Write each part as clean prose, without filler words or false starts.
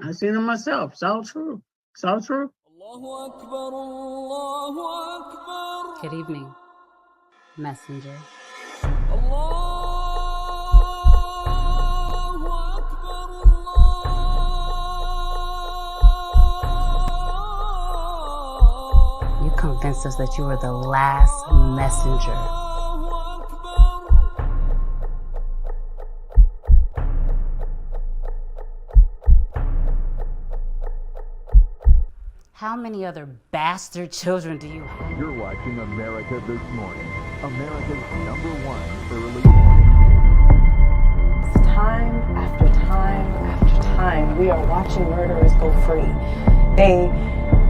I seen it myself. It's all true. It's all true. Good evening, messenger. You convinced us that you were the last messenger. How many other bastard children do you have? You're watching America This Morning, America's #1 early. Time after time after time, we are watching murderers go free. They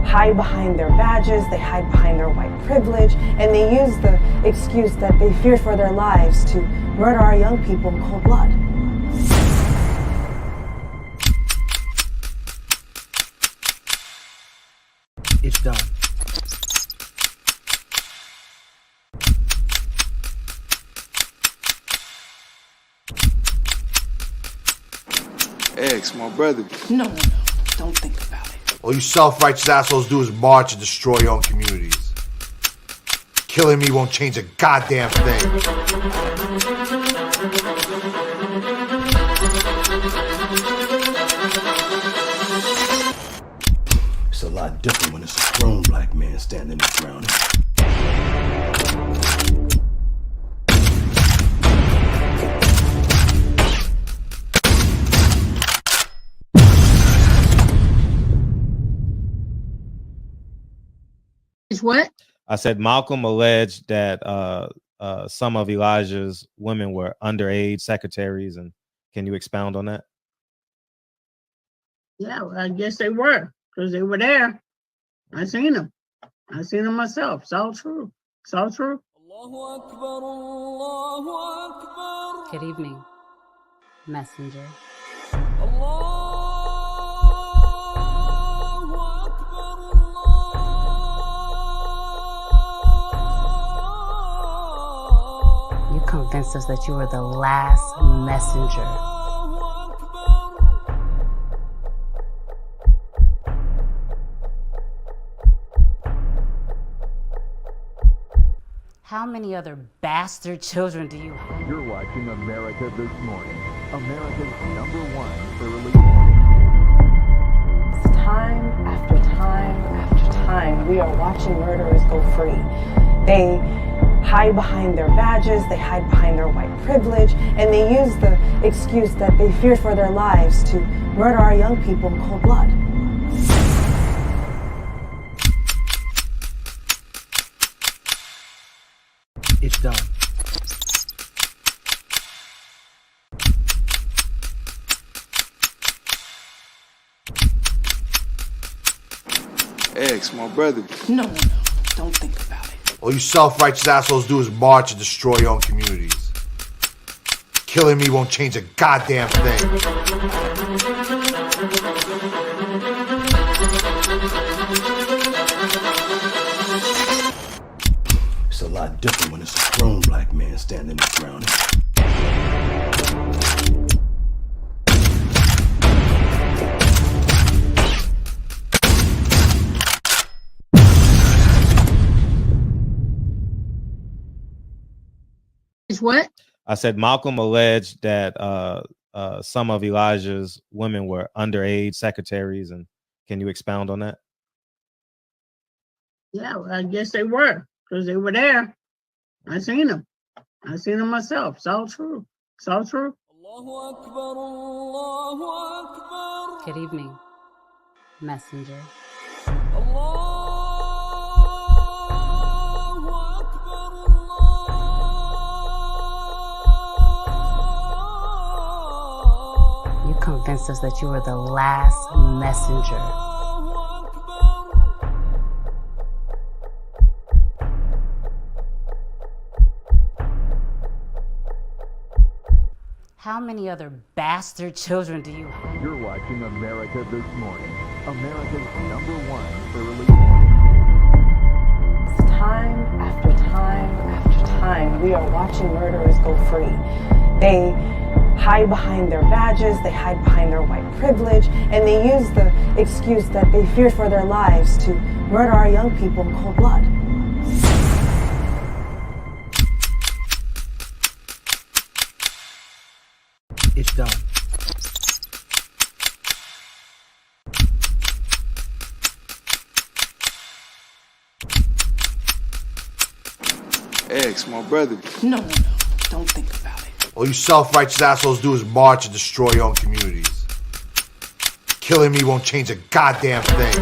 hide behind their badges, they hide behind their white privilege, and they use the excuse that they fear for their lives to murder our young people in cold blood. It's done. Ex, my brother. No, don't think about it. All you self-righteous assholes do is march and destroy your own communities. Killing me won't change a goddamn thing. It's a lot different when it's a grown black man standing his ground. What? I said Malcolm alleged that some of Elijah's women were underage secretaries, and can you expound on that? Yeah, well, I guess they were, because they were there. I seen them. I seen them myself. It's all true. It's all true. Good evening, messenger. You convinced us that you were the last messenger. How many other bastard children do you have? You're watching America This Morning, America's #1 early. Time after time after time, we are watching murderers go free. They hide behind their badges, they hide behind their white privilege, and they use the excuse that they fear for their lives to murder our young people in cold blood. It's done. Ex, my brother. No, don't think about it. All you self-righteous assholes do is march and destroy your own communities. Killing me won't change a goddamn thing. It's a lot different when it's a grown black man standing his ground. What? I said Malcolm alleged that some of Elijah's women were underage secretaries, and can you expound on that? Yeah, well, I guess they were, because they were there. I seen them. I seen them myself. It's all true. It's all true. Good evening, messenger. You convinced us that you were the last messenger. How many other bastard children do you have? You're watching America This Morning, America's #1 early. Time after time after time, we are watching murderers go free. They hide behind their badges, they hide behind their white privilege, and they use the excuse that they fear for their lives to murder our young people in cold blood. It's done. Ex, my brother. No. Don't think about it. All you self-righteous assholes do is march and destroy your own communities. Killing me won't change a goddamn thing.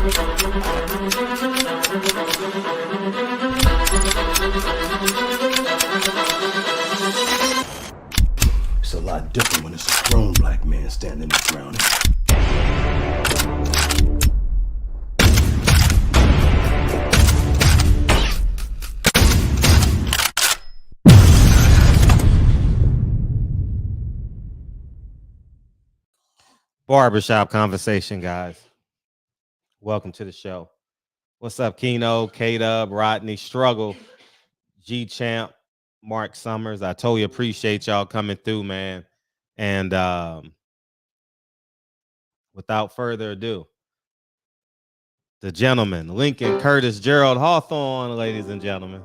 It's a lot different when it's a grown black man standing there drowning. Barbershop conversation, guys. Welcome to the show. What's up, Keno, K-Dub, Rodney, Struggle, G-Champ, Mark Summers? I totally appreciate y'all coming through, man. And without further ado, the gentleman, Lincoln Curtis Gerald Hawthorne, ladies and gentlemen.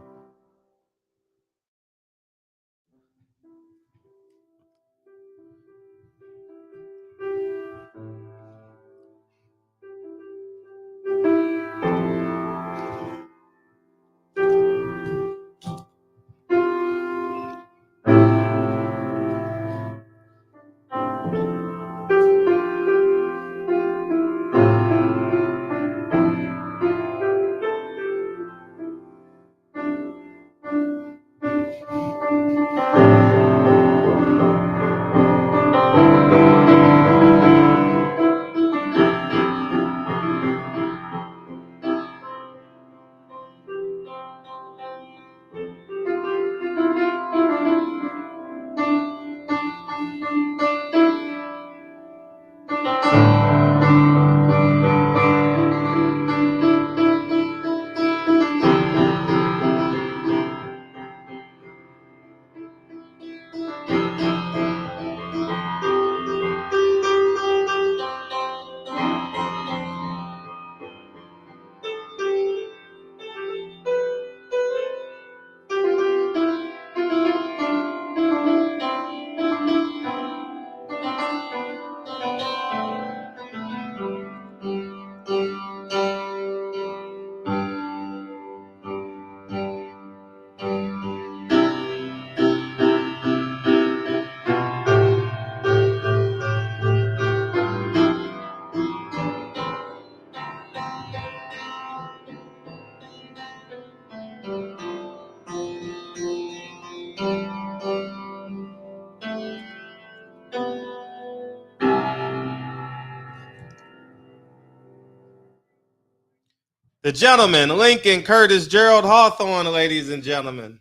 The gentleman, Lincoln Curtis Gerald Hawthorne, ladies and gentlemen.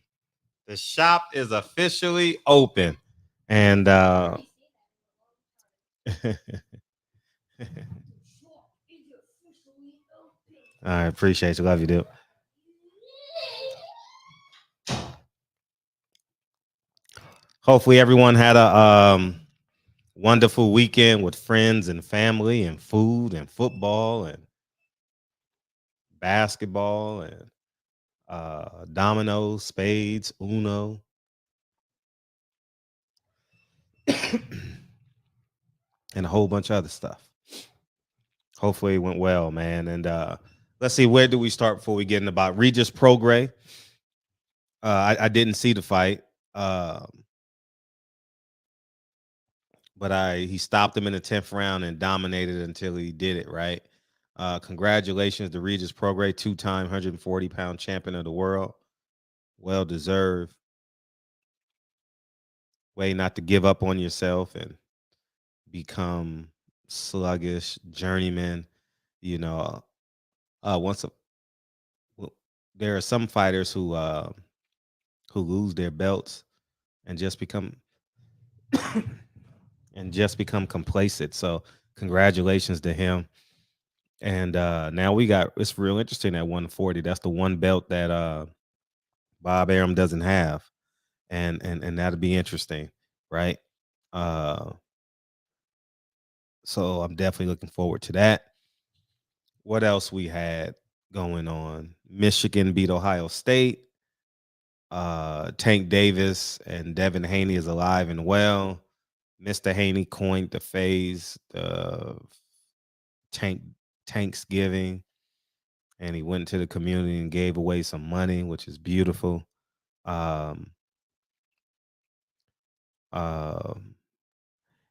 The shop is officially open. And I appreciate you. Love you, dude. Hopefully everyone had a wonderful weekend with friends and family and food and football and basketball and dominoes, spades, Uno. And a whole bunch of other stuff. Hopefully it went well, man. And let's see, where do we start before we get in about Regis Prograis? I didn't see the fight. But he stopped him in the 10th round and dominated until he did it, right? Congratulations to Regis Prograis, two-time 140-pound champion of the world. Well deserved. Way not to give up on yourself and become sluggish journeyman. You know, there are some fighters who lose their belts and just become complacent. So congratulations to him. And now it's real interesting at 140. That's the one belt that Bob Arum doesn't have. And that'll be interesting, right? Uh, so I'm definitely looking forward to that. What else we had going on? Michigan beat Ohio State. Tank Davis and Devin Haney is alive and well. Mr. Haney coined the phase of Tanksgiving, and he went to the community and gave away some money, which is beautiful. Um,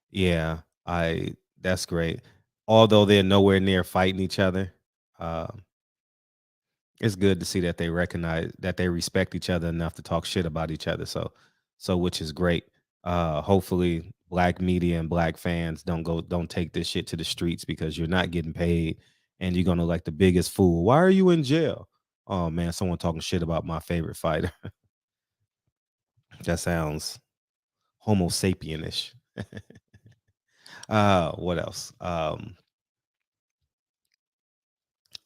yeah, I that's great. Although they're nowhere near fighting each other, um, it's good to see that they recognize that they respect each other enough to talk shit about each other. So which is great. Hopefully black media and black fans don't take this shit to the streets, because you're not getting paid and you're gonna look like the biggest fool. Why are you in jail? Oh man, someone talking shit about my favorite fighter. That sounds homo sapien-ish. What else?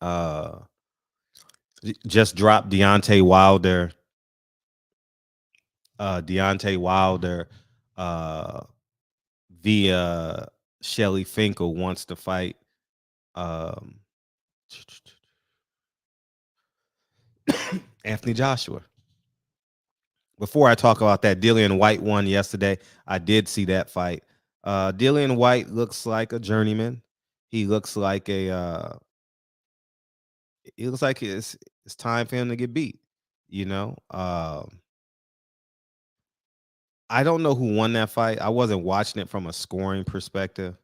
Uh just dropped Deontay Wilder. Deontay Wilder via Shelly Finkel wants to fight um Anthony Joshua. Before I talk about that, Dillian White won yesterday. I did see that fight. Dillian White looks like a journeyman. He looks like it's time for him to get beat. You know, I don't know who won that fight. I wasn't watching it from a scoring perspective,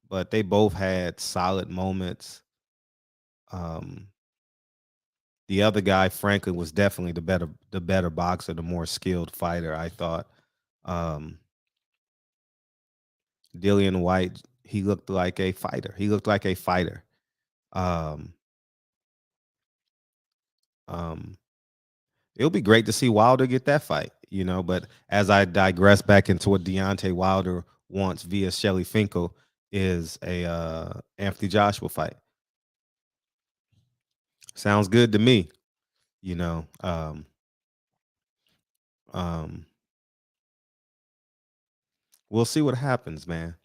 but they both had solid moments. The other guy, Franklin, was definitely the better boxer, the more skilled fighter, I thought. Dillian White, he looked like a fighter. He looked like a fighter. Um, um, it'll be great to see Wilder get that fight, you know. But as I digress back into what Deontay Wilder wants via Shelly Finkel is a Anthony Joshua fight. Sounds good to me, you know. We'll see what happens, man.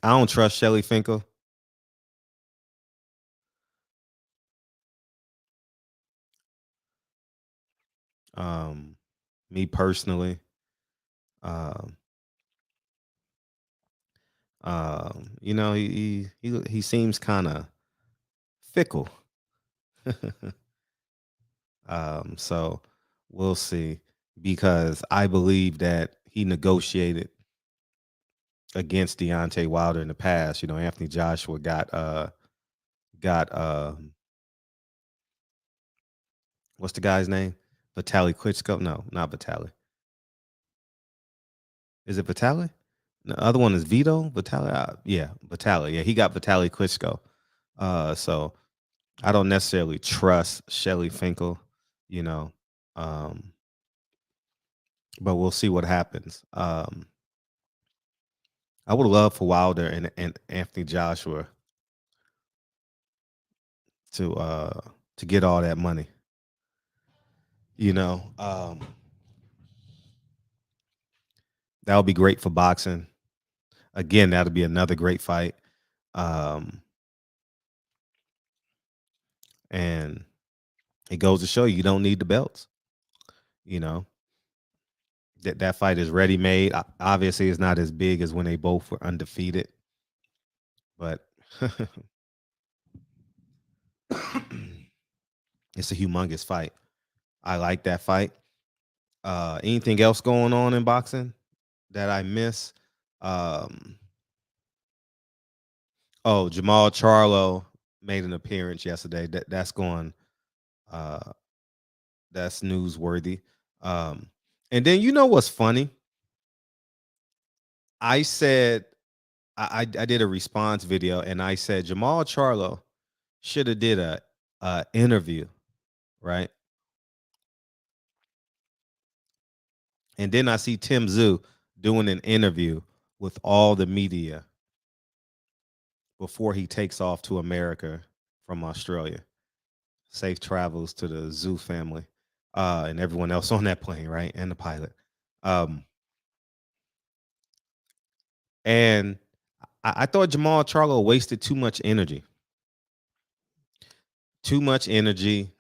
I don't trust Shelly Finkel. Me personally. Um, you know, he seems kind of fickle. So we'll see, because I believe that he negotiated against Deontay Wilder in the past. You know, Anthony Joshua got what's the guy's name? Vitaly Klitschko? No, not Vitaly. Is it Vitaly? The other one is Vito. Vitaly. Yeah, Vitaly. Yeah, he got Vitaly Klitschko. So I don't necessarily trust Shelly Finkel, you know, but we'll see what happens. I would love for Wilder and Anthony Joshua to get all that money. You know, that would be great for boxing. Again, that'll be another great fight. And it goes to show you don't need the belts. You know, that fight is ready made. Obviously, it's not as big as when they both were undefeated, but it's a humongous fight. I like that fight. Anything else going on in boxing that I miss? Jamal Charlo made an appearance yesterday. That's going. That's newsworthy. And then you know what's funny? I said I did a response video, and I said Jamal Charlo should have did a interview, right? And then I see Tim Zhu doing an interview with all the media before he takes off to America from Australia. Safe travels to the Zhu family and everyone else on that plane, right? And the pilot. And I thought Jamal Charlo wasted too much energy. Too much energy.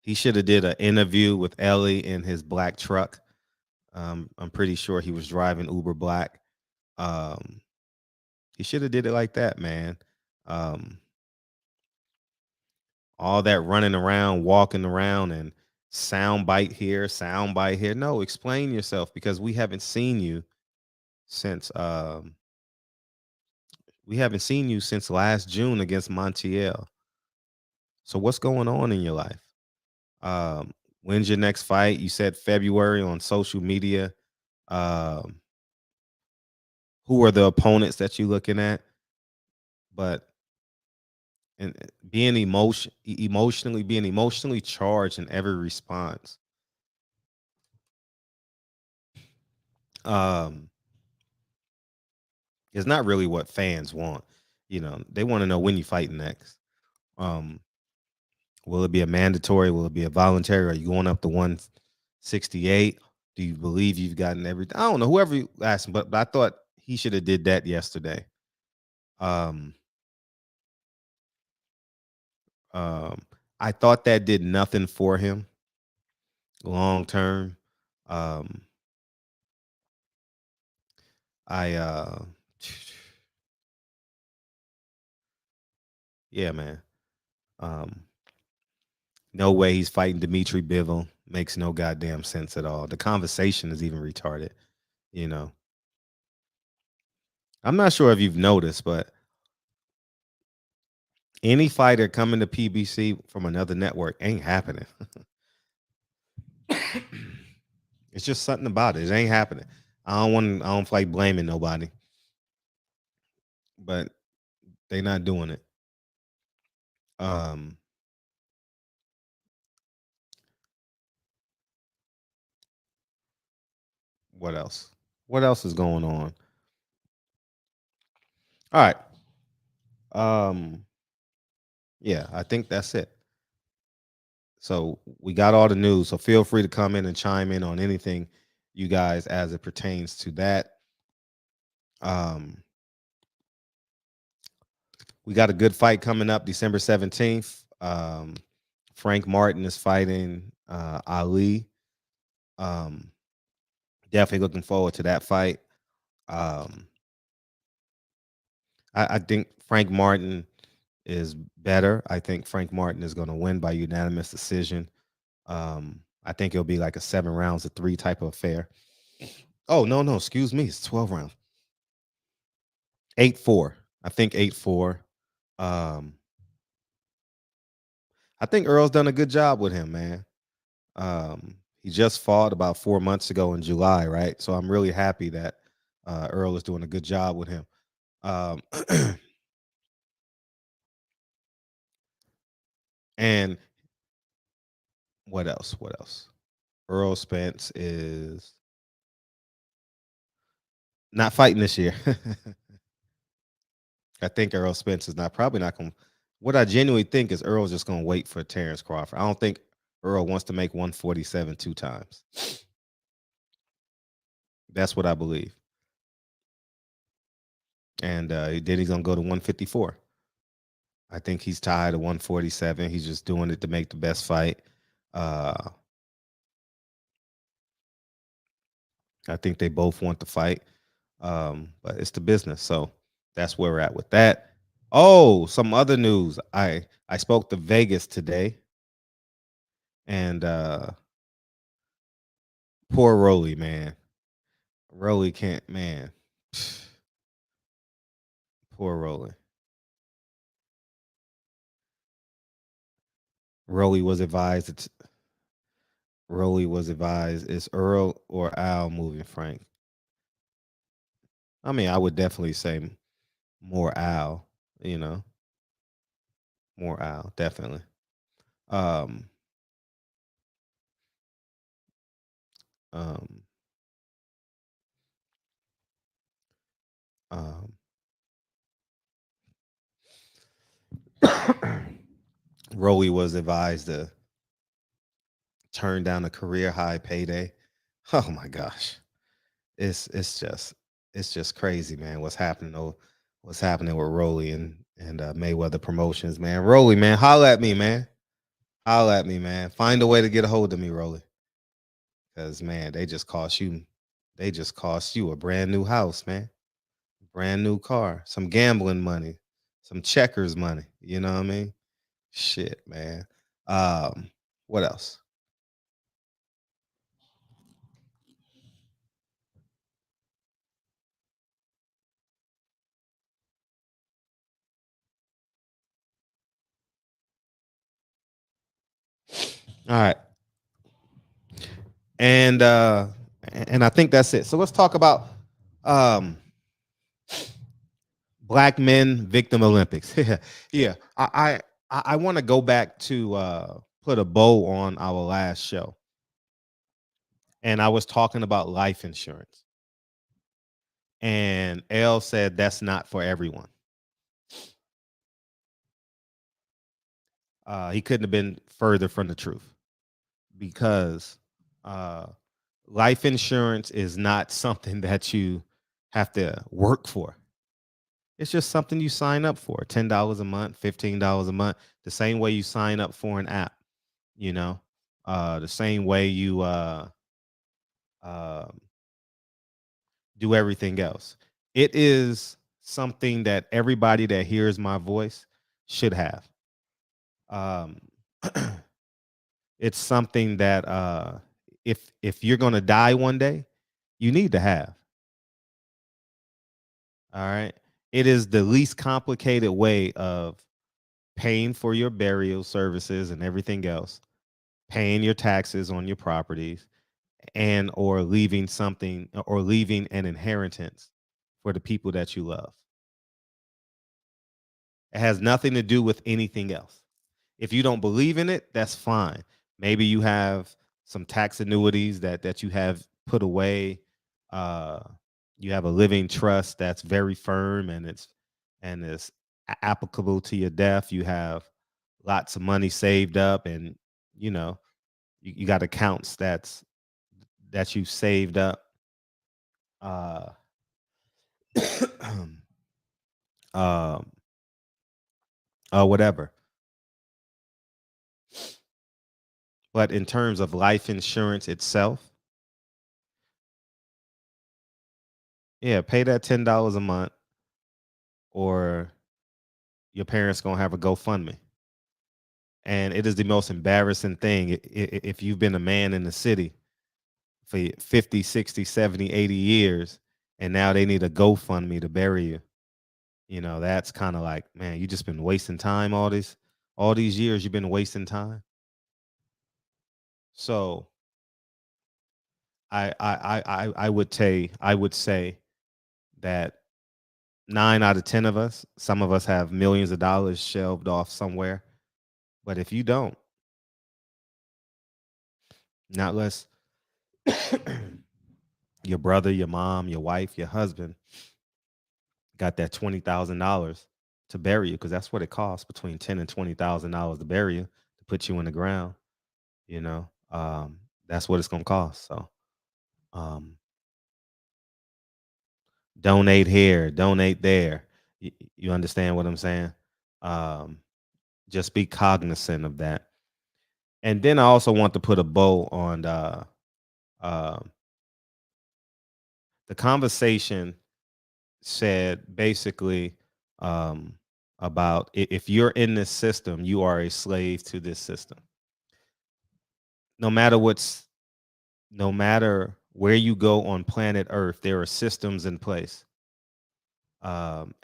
He should have did an interview with Ellie in his black truck. I'm pretty sure he was driving Uber Black. He should have did it like that, man. All that running around, walking around, and sound bite here, sound bite here. No, explain yourself, because we haven't seen you since last June against Montiel. So what's going on in your life? When's your next fight? You said February on social media. Who are the opponents that you're looking at? But and being emotionally charged in every response. It's not really what fans want. They want to know when you fight next. Will it be a mandatory? Will it be a voluntary? Are you going up to 168? Do you believe you've gotten everything? I don't know. Whoever you asked him, but I thought he should have did that yesterday. I thought that did nothing for him long term. Yeah, man. No way he's fighting Dimitri Bivol. Makes no goddamn sense at all. The conversation is even retarded. I'm not sure if you've noticed, but any fighter coming to PBC from another network ain't happening. It's just something about it. It ain't happening. I don't like blaming nobody, but they not doing it. What else? What else is going on? All right. Yeah, I think that's it. So we got all the news. So feel free to come in and chime in on anything you guys as it pertains to that. We got a good fight coming up December 17th. Frank Martin is fighting Ali. Definitely looking forward to that fight. I think Frank Martin is better. I think Frank Martin is going to win by unanimous decision. I think it'll be like a 7 rounds to 3 type of affair. Oh, no, excuse me. It's 12 rounds. 8-4. I think 8-4. I think Earl's done a good job with him, man. He just fought about 4 months ago in July, right? So I'm really happy that Earl is doing a good job with him. And what else? Earl Spence is not fighting this year. I think Earl Spence is probably not going to. What I genuinely think is Earl's just going to wait for Terrence Crawford. I don't think Earl wants to make 147 2 times. That's what I believe. And then he's going to go to 154. I think he's tied at 147. He's just doing it to make the best fight. I think they both want to fight. But it's the business. So that's where we're at with that. Oh, some other news. I spoke to Vegas today. And poor Rolly, man. Rolly can't, man. Poor Rolly. Rolly was advised, is Earl or Al moving Frank? I mean, I would definitely say more Al, more Al, definitely. Rolly was advised to turn down a career high payday Oh my gosh. It's just crazy, man. What's happening with Rolly and Mayweather Promotions, man. Rolly, man, holla at me, man. Holla at me, man. Find a way to get a hold of me, Rolly. Cause man, they just cost you a brand new house, man. Brand new car, some gambling money, some checkers money. You know what I mean? Shit, man. What else? All right. And and I think that's it. So let's talk about um Black Men Victim Olympics. Yeah. I want to go back to put a bow on our last show. And I was talking about life insurance. And L said that's not for everyone. He couldn't have been further from the truth because life insurance is not something that you have to work for. It's just something you sign up for. $10 a month, $15 a month, the same way you sign up for an app, you know, the same way you um do everything else. It is something that everybody that hears my voice should have. Um, it's something that if you're gonna die one day, you need to have. All right. It is the least complicated way of paying for your burial services and everything else, paying your taxes on your properties, and or leaving something or leaving an inheritance for the people that you love. It has nothing to do with anything else. If you don't believe in it, that's fine. Maybe you have some tax annuities that you have put away. Uh, you have a living trust that's very firm and is applicable to your death. You have lots of money saved up, and you know you got accounts that you saved up. Uh, um, whatever. But in terms of life insurance itself, yeah, pay that $10 a month, or your parents gonna have a GoFundMe. And it is the most embarrassing thing if you've been a man in the city for 50, 60, 70, 80 years, and now they need a GoFundMe to bury you. You know, that's kind of like, man, you just been wasting time all these years. You've been wasting time. So I would say that 9 out of 10 of us, some of us have millions of dollars shelved off somewhere. But if you don't, not less your brother, your mom, your wife, your husband got that $20,000 to bury you, because that's what it costs, between $10,000 and $20,000 to bury you, to put you in the ground. You know, that's what it's gonna cost. So, um, donate here, donate there. You understand what I'm saying? Um, just be cognizant of that. And then I also want to put a bow on uh, the conversation said basically um, about if you're in this system, you are a slave to this system. No matter no matter where you go on planet Earth, there are systems in place, and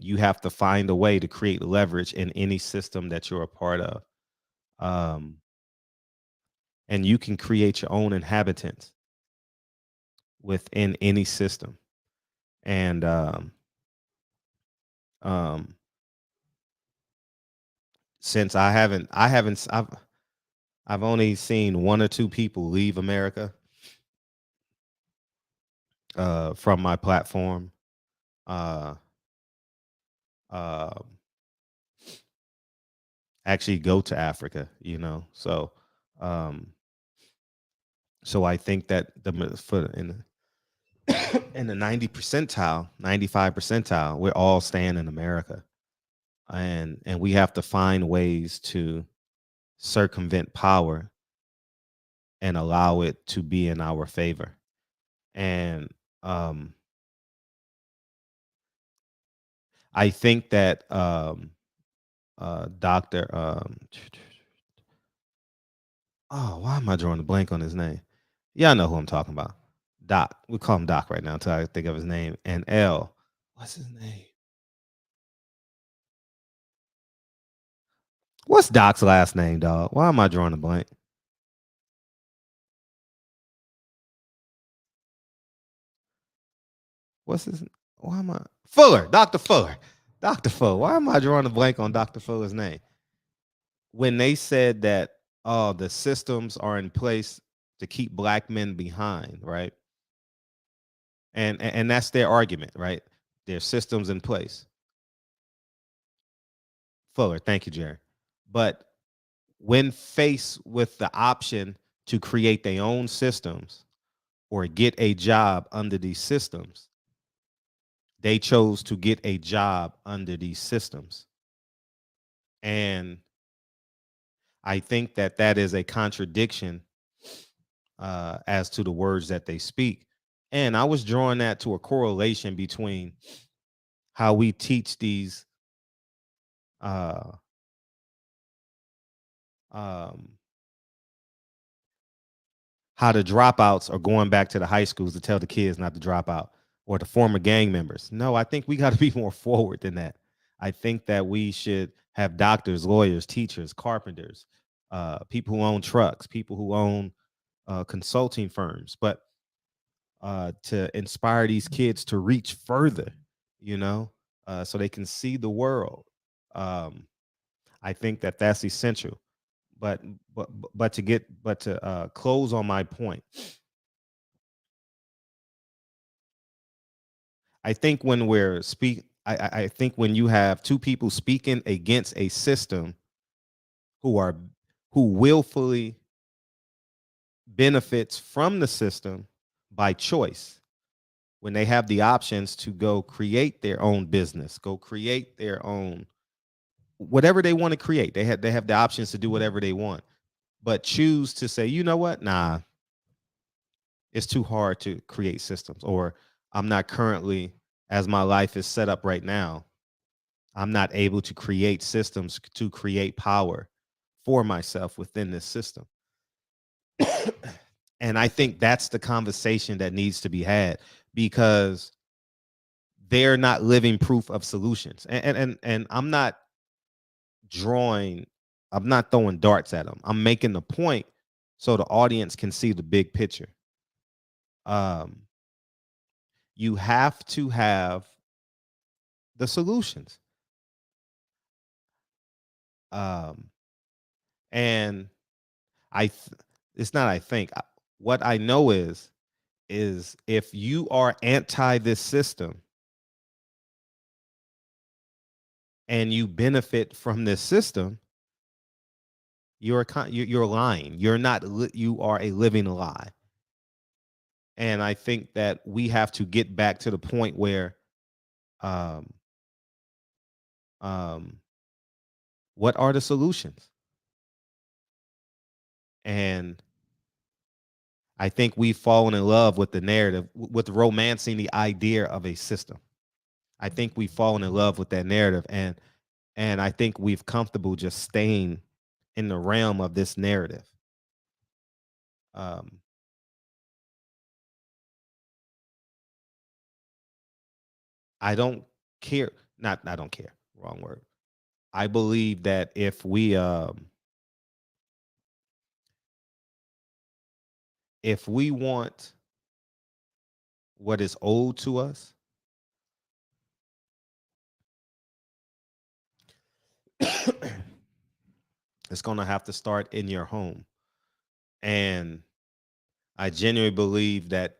you have to find a way to create leverage in any system that you're a part of. Um, and you can create your own inhabitants within any system. And um, since I've only seen one or two people leave America from my platform. Uh, uh, Actually go to Africa, you know. So So I think that in the 90 percentile, 95 percentile, we're all staying in America, and we have to find ways to circumvent power and allow it to be in our favor. And I think that Dr. Oh, why am I drawing a blank on his name? Yeah, I know who I'm talking about. Doc. We call him Doc right now until I think of his name. And L. What's his name? What's Doc's last name, dog? Why am I drawing a blank? What's his? Why am I Fuller? Dr. Fuller. Dr. Fuller. Why am I drawing a blank on Dr. Fuller's name? When they said that, oh, the systems are in place to keep black men behind, right? And that's their argument, right? There's systems in place. Fuller, thank you, Jerry. But when faced with the option to create their own systems or get a job under these systems, they chose to get a job under these systems. And I think that that is a contradiction as to the words that they speak. And I was drawing that to a correlation between how we teach these how the dropouts are going back to the high schools to tell the kids not to drop out, or the former gang members. No, I think we got to be more forward than that. I think that we should have doctors, lawyers, teachers, carpenters, people who own trucks, people who own consulting firms, but to inspire these kids to reach further, so they can see the world. I think that that's essential. But to close on my point, I think when I think when you have two people speaking against a system who willfully benefits from the system by choice, when they have the options to go create their own business, go create their own whatever they want to create, they have the options to do whatever they want, but choose to say, you know what, nah, it's too hard to create systems, or I'm not currently, as my life is set up right now, I'm not able to create systems to create power for myself within this system. And I think that's the conversation that needs to be had, because they're not living proof of solutions. And I'm not throwing darts at them. I'm making the point so the audience can see the big picture. You have to have the solutions. And it's not, I think, what I know is if you are anti this system and you benefit from this system, you're lying. You are a living lie. And I think that we have to get back to the point where what are the solutions? And I think we've fallen in love with the narrative, with romancing the idea of a system. I think we've fallen in love with that narrative, and I think we've comfortable just staying in the realm of this narrative. I don't care. I don't care. Wrong word. I believe that if we want what is owed to us, it's going to have to start in your home. And I genuinely believe that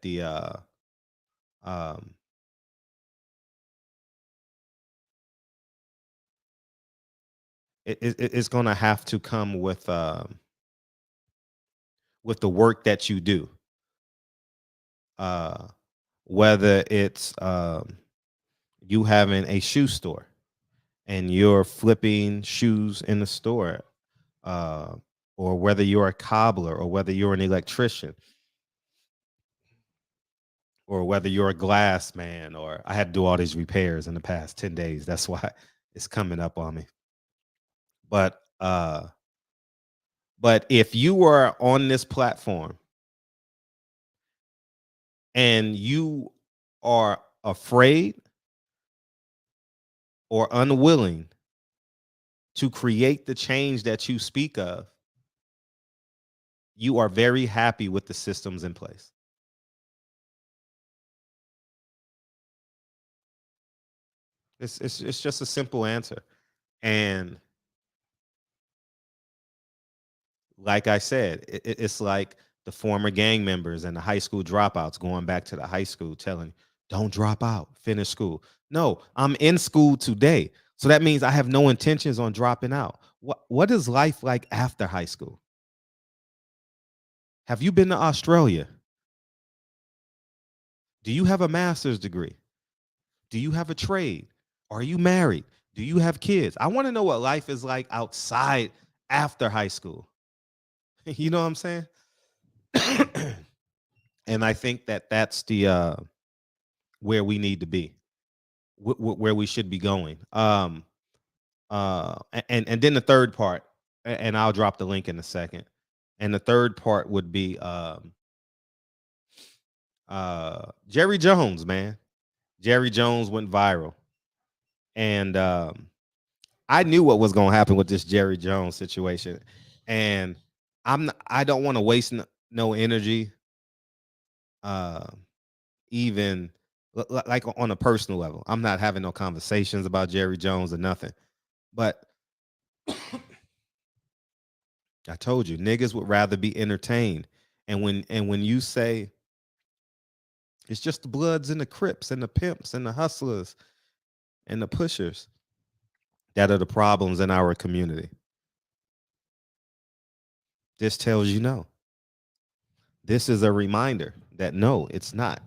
it's going to have to come with the work that you do. whether it's you having a shoe store and you're flipping shoes in the store, or whether you're a cobbler, or whether you're an electrician, or whether you're a glass man, or I had to do all these repairs in the past 10 days. That's why it's coming up on me. But if you are on this platform and you are afraid or unwilling to create the change that you speak of, you are very happy with the systems in place. It's just a simple answer. And like I said, it's like the former gang members and the high school dropouts going back to the high school telling, don't drop out, finish school. No, I'm in school today. So that means I have no intentions on dropping out. What is life like after high school? Have you been to Australia? Do you have a master's degree? Do you have a trade? Are you married? Do you have kids? I want to know what life is like outside after high school. You know what I'm saying? And I think that that's the where we need to be, where we should be going. And then the third part, and I'll drop the link in a second. And the third part would be Jerry Jones, man. Jerry Jones went viral. And I knew what was going to happen with this Jerry Jones situation. And I don't want to waste no energy, even like on a personal level. I'm not having no conversations about Jerry Jones or nothing. But I told you, niggas would rather be entertained. And when you say it's just the Bloods and the Crips and the pimps and the hustlers and the pushers that are the problems in our community, this tells you no. This is a reminder that no, it's not.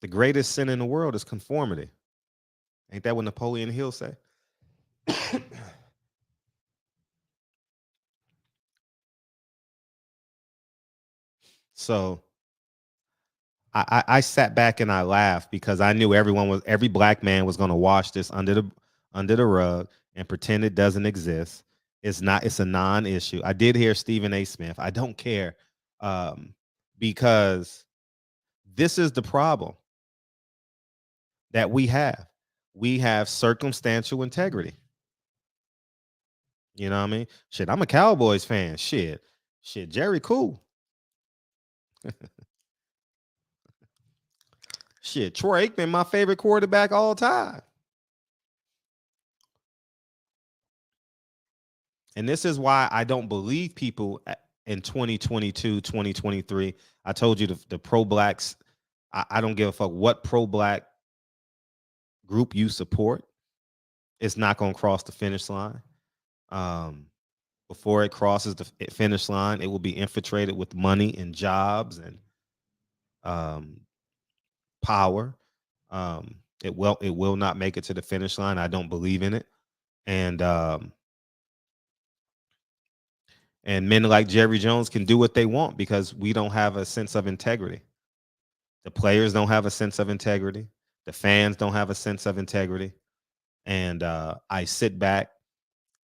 The greatest sin in the world is conformity. Ain't that what Napoleon Hill say? So I sat back and I laughed because I knew every black man was going to wash this under the rug and pretend it doesn't exist. It's a non-issue. I did hear Stephen A. Smith. I don't care, because this is the problem that we have. We have circumstantial integrity. You know what I mean? Shit, I'm a Cowboys fan. Shit, Jerry cool. Shit, Troy Aikman, my favorite quarterback all time. And this is why I don't believe people in 2022, 2023. I told you the pro-blacks, I don't give a fuck what pro-black group you support. It's not going to cross the finish line. Before it crosses the finish line, it will be infiltrated with money and jobs and power. It will not make it to the finish line. I don't believe in it. And men like Jerry Jones can do what they want because we don't have a sense of integrity. The players don't have a sense of integrity. The fans don't have a sense of integrity. And I sit back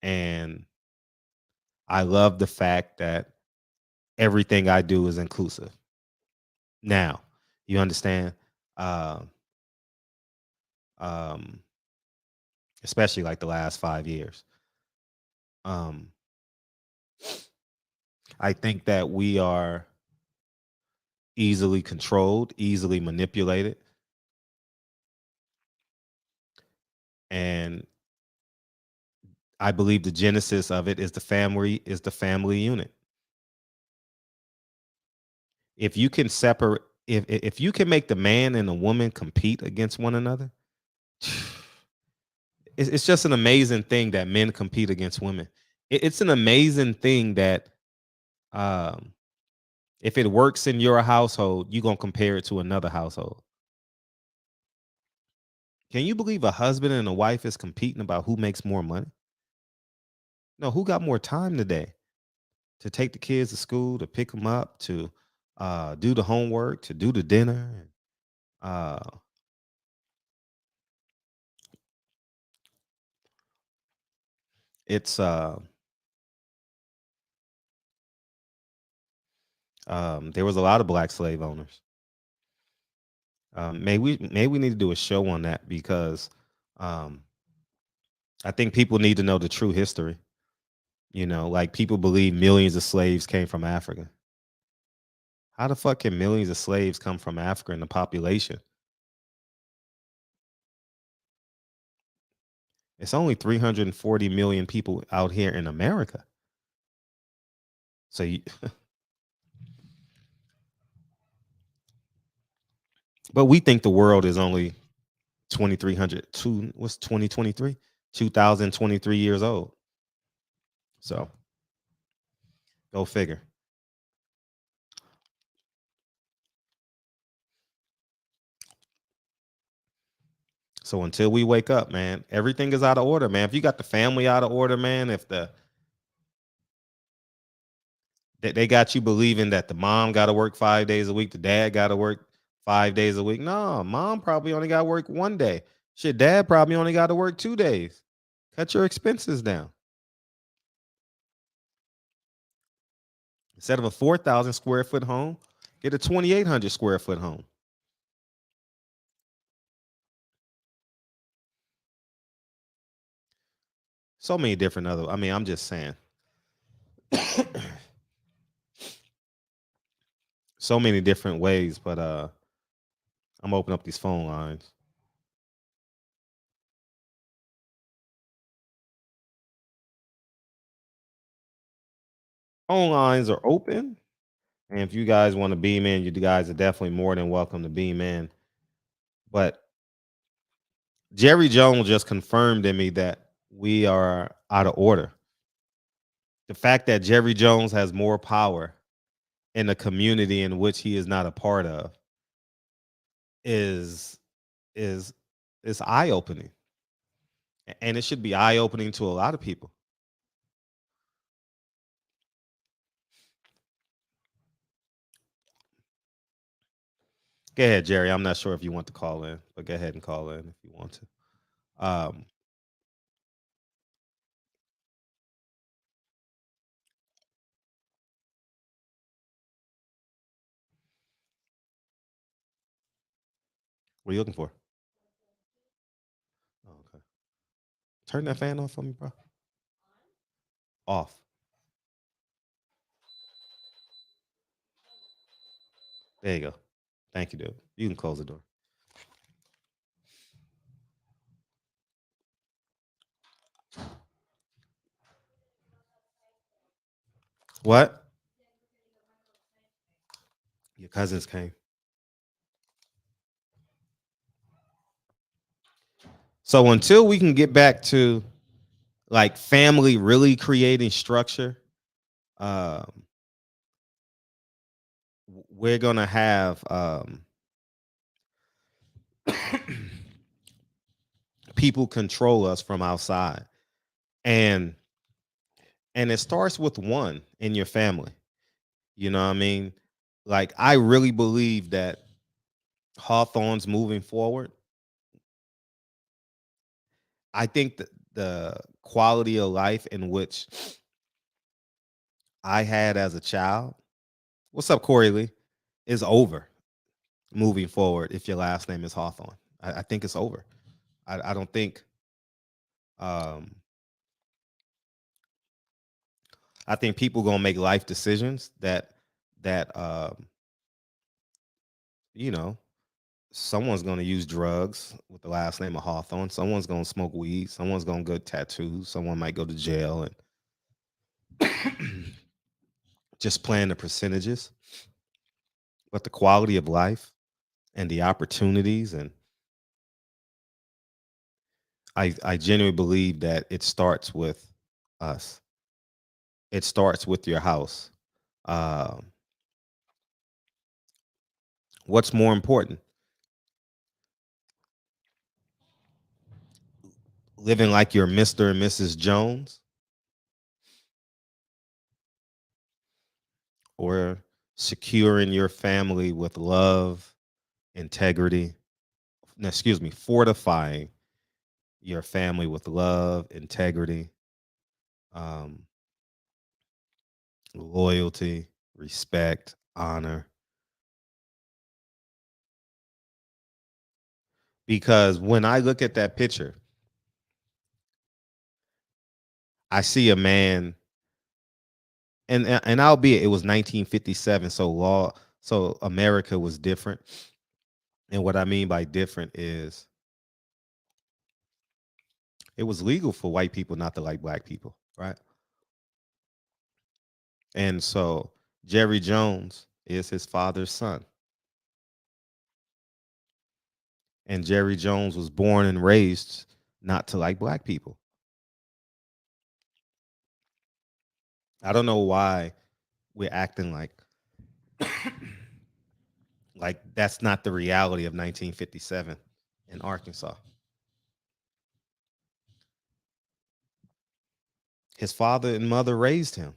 and I love the fact that everything I do is inclusive. Now, you understand? Especially like the last 5 years. I think that we are easily controlled, easily manipulated. And I believe the genesis of it is the family unit. If you can separate, if you can make the man and the woman compete against one another, it's just an amazing thing that men compete against women. It's an amazing thing that um, if it works in your household, you're gonna compare it to another household. Can you believe a husband and a wife is competing about who makes more money? No, who got more time today to take the kids to school, to pick them up, to do the homework, to do the dinner? Uh, it's there was a lot of black slave owners. Maybe we need to do a show on that because um, I think people need to know the true history. You know, like people believe millions of slaves came from Africa. How the fuck can millions of slaves come from Africa in the population? It's only 340 million people out here in America. So, but we think the world is only 2,300. What's 2023? 2023 years old. So, go figure. So until we wake up, man, everything is out of order, man. If you got the family out of order, man, if they got you believing that the mom got to work 5 days a week, the dad got to work 5 days a week. No, mom probably only got to work 1 day. Shit, dad probably only got to work 2 days. Cut your expenses down. Instead of a 4,000 square foot home, get a 2,800 square foot home. So many different other. I mean, I'm just saying. So many different ways, but I'm opening up these phone lines. Phone lines are open. And if you guys want to beam in, you guys are definitely more than welcome to beam in. But Jerry Jones just confirmed in me that we are out of order. The fact that Jerry Jones has more power in the community in which he is not a part of is is eye opening, and it should be eye opening to a lot of people. Go ahead, Jerry. I'm not sure if you want to call in, but go ahead and call in if you want to. Um, what are you looking for? Oh, okay. Turn that fan off for me, bro. Off. There you go. Thank you, dude. You can close the door. What? Your cousins came. So until we can get back to like family really creating structure, um, we're gonna have people control us from outside, and it starts with one in your family. You know what I mean? Like I really believe that Hawthorne's moving forward. I think that the quality of life in which I had as a child, what's up, Corey Lee, is over moving forward if your last name is Hawthorne. I think it's over. I don't think um I think people gonna make life decisions that you know, someone's gonna use drugs with the last name of Hawthorne, someone's gonna smoke weed, someone's gonna get tattoos, someone might go to jail and just playing the percentages. But the quality of life and the opportunities, and I genuinely believe that it starts with us. it starts with your house. What's more important? Living like you're Mr. and Mrs. Jones, or securing your family with love, integrity, fortifying your family with love, integrity, um, loyalty, respect, honor. Because when I look at that picture, I see a man, and albeit it was 1957, so America was different. And what I mean by different is it was legal for white people not to like black people, right? And so Jerry Jones is his father's son. And Jerry Jones was born and raised not to like black people. I don't know why we're acting like that's not the reality of 1957 in Arkansas. His father and mother raised him.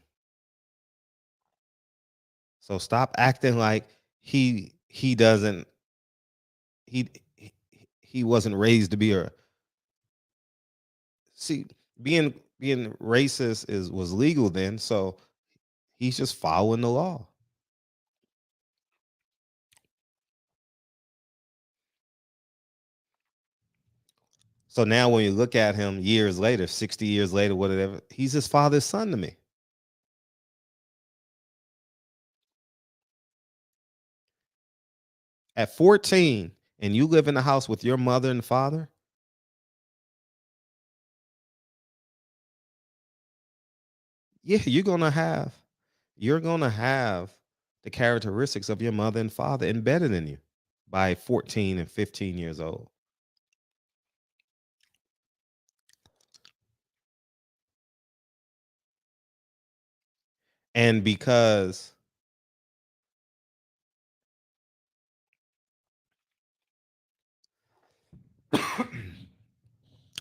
So stop acting like he doesn't he he wasn't raised to be a see being racist was legal then, so he's just following the law. So now when you look at him years later, 60 years later, whatever, he's his father's son to me. At 14, and you live in the house with your mother and father, yeah, you're gonna have the characteristics of your mother and father embedded in you by 14 and 15 years old. And because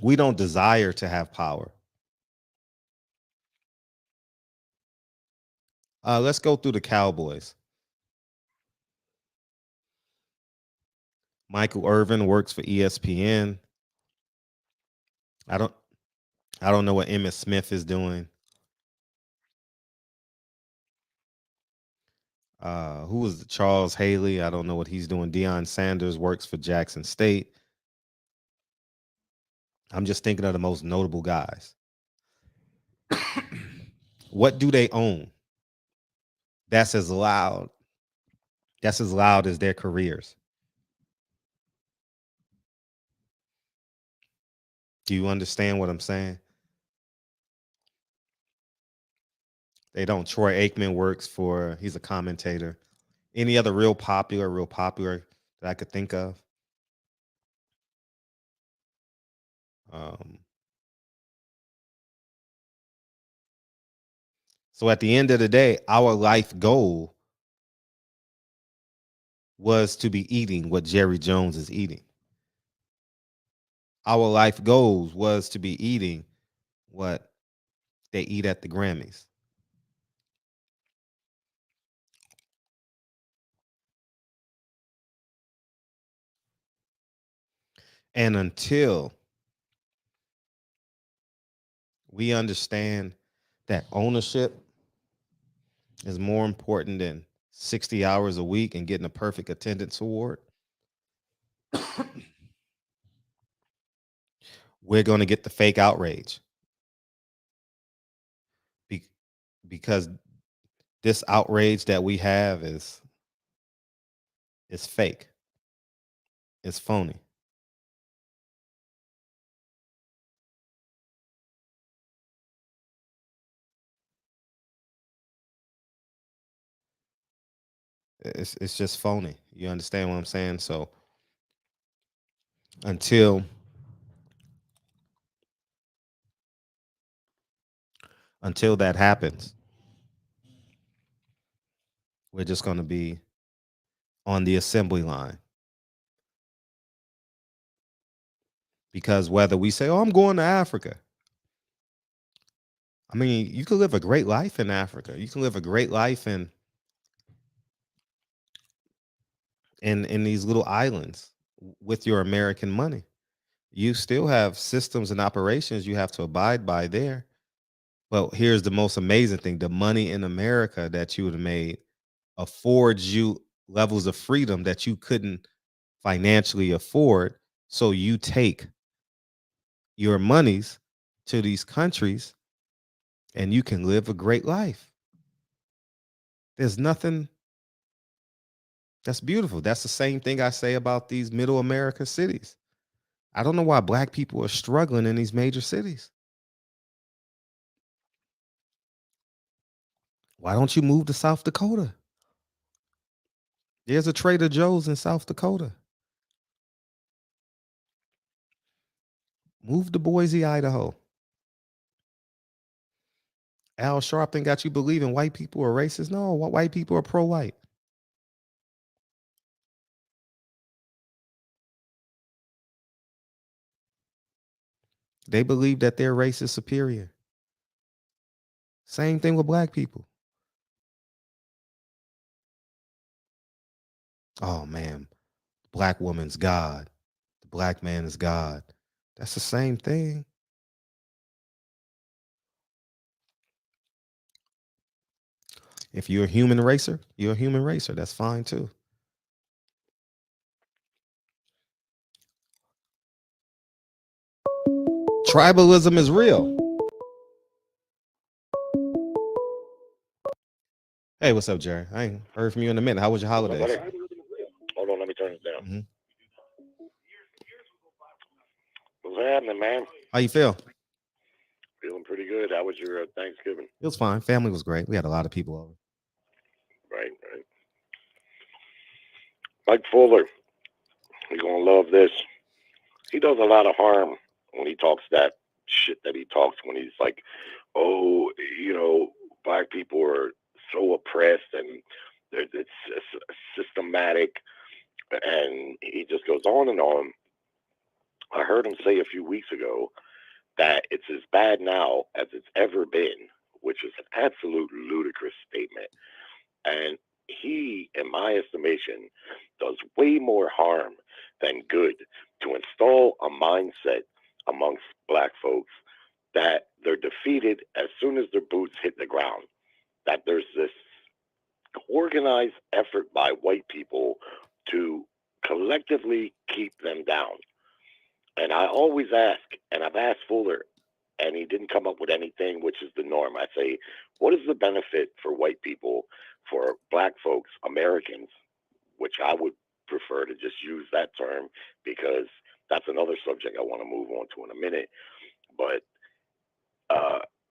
we don't desire to have power. Let's go through the Cowboys. Michael Irvin works for ESPN. I don't know what Emmitt Smith is doing. Who is Charles Haley? I don't know what he's doing. Deion Sanders works for Jackson State. I'm just thinking of the most notable guys. What do they own? That's as loud. That's as loud as their careers. Do you understand what I'm saying? They don't. Troy Aikman works for, he's a commentator. Any other real popular that I could think of? So at the end of the day, our life goal was to be eating what Jerry Jones is eating. Our life goals was to be eating what they eat at the Grammys. And until we understand that ownership is more important than 60 hours a week and getting a perfect attendance award, we're going to get the fake outrage. Because this outrage that we have is fake. It's phony. It's just phony. You understand what I'm saying? So until that happens, We're just going to be on the assembly line. Because whether we say, oh, I'm going to Africa. I mean, you can live a great life in Africa. You can live a great life in these little islands with your American money. You still have systems and operations you have to abide by there. But here's the most amazing thing. The money in America that you would have made affords you levels of freedom that you couldn't financially afford. So you take your monies to these countries and you can live a great life. There's nothing that's beautiful. That's the same thing I say about these middle America cities. I don't know why Black people are struggling in these major cities. Why don't you move to South Dakota? There's a Trader Joe's in South Dakota. Move to Boise, Idaho. Al Sharpton got you believing white people are racist. No, white people are pro-white. They believe that their race is superior. Same thing with Black people. Oh man, Black woman's God. The Black man is God. That's the same thing. If you're a human racer, you're a human racer. That's fine too. Tribalism is real. Hey, what's up, Jerry? I ain't heard from you in a minute. How was your holidays? Hold on, let me turn it down. Mhm. What's happening, man? How you feel? Feeling pretty good. How was your Thanksgiving? It was fine. Family was great. We had a lot of people over. Right. Mike Fuller, you're going to love this. He does a lot of harm when he talks that shit that he talks when he's like, oh, Black people are so oppressed and it's systematic. And he just goes on and on. I heard him say a few weeks ago that it's as bad now as it's ever been, which is an absolute ludicrous statement. And he, in my estimation, does way more harm than good to install a mindset amongst Black folks that they're defeated as soon as their boots hit the ground, that there's this organized effort by white people to collectively keep them down. And I always ask, and I've asked Fuller, and he didn't come up with anything, which is the norm. I say, what is the benefit for white people, for Black folks, Americans, which I would prefer to just use that term because that's another subject I want to move on to in a minute. But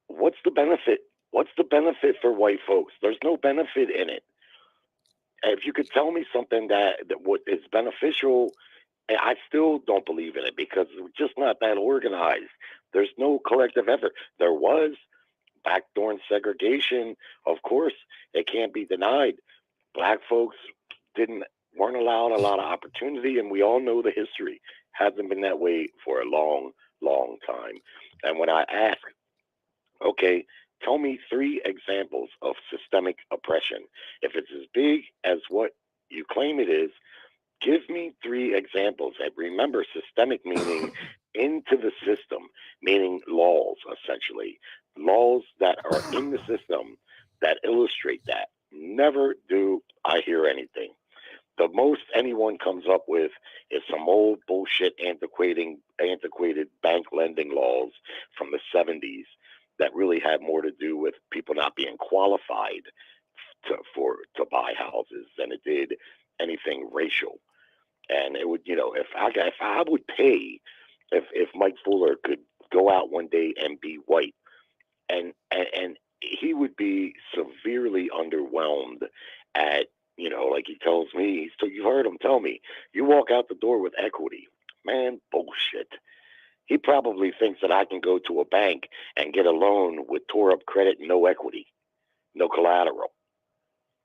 what's the benefit? What's the benefit for white folks? There's no benefit in it. If you could tell me something that what is beneficial, I still don't believe in it because we're just not that organized. There's no collective effort. There was back during segregation, of course, it can't be denied. Black folks weren't allowed a lot of opportunity, and we all know the history hasn't been that way for a long, long time. And when I ask, okay, tell me 3 examples of systemic oppression. If it's as big as what you claim it is, give me 3 examples. And remember, systemic meaning into the system, meaning laws, essentially. Laws that are in the system that illustrate that. Never do I hear anything. The most anyone comes up with is some old bullshit antiquated bank lending laws from the 70s that really had more to do with people not being qualified to buy houses than it did anything racial. And it would, if I would pay, if Mike Fuller could go out one day and be white, and he would be severely underwhelmed at, like he tells me. So you've heard him tell me, you walk out the door with equity, man, bullshit. He probably thinks that I can go to a bank and get a loan with tore up credit, no equity, no collateral.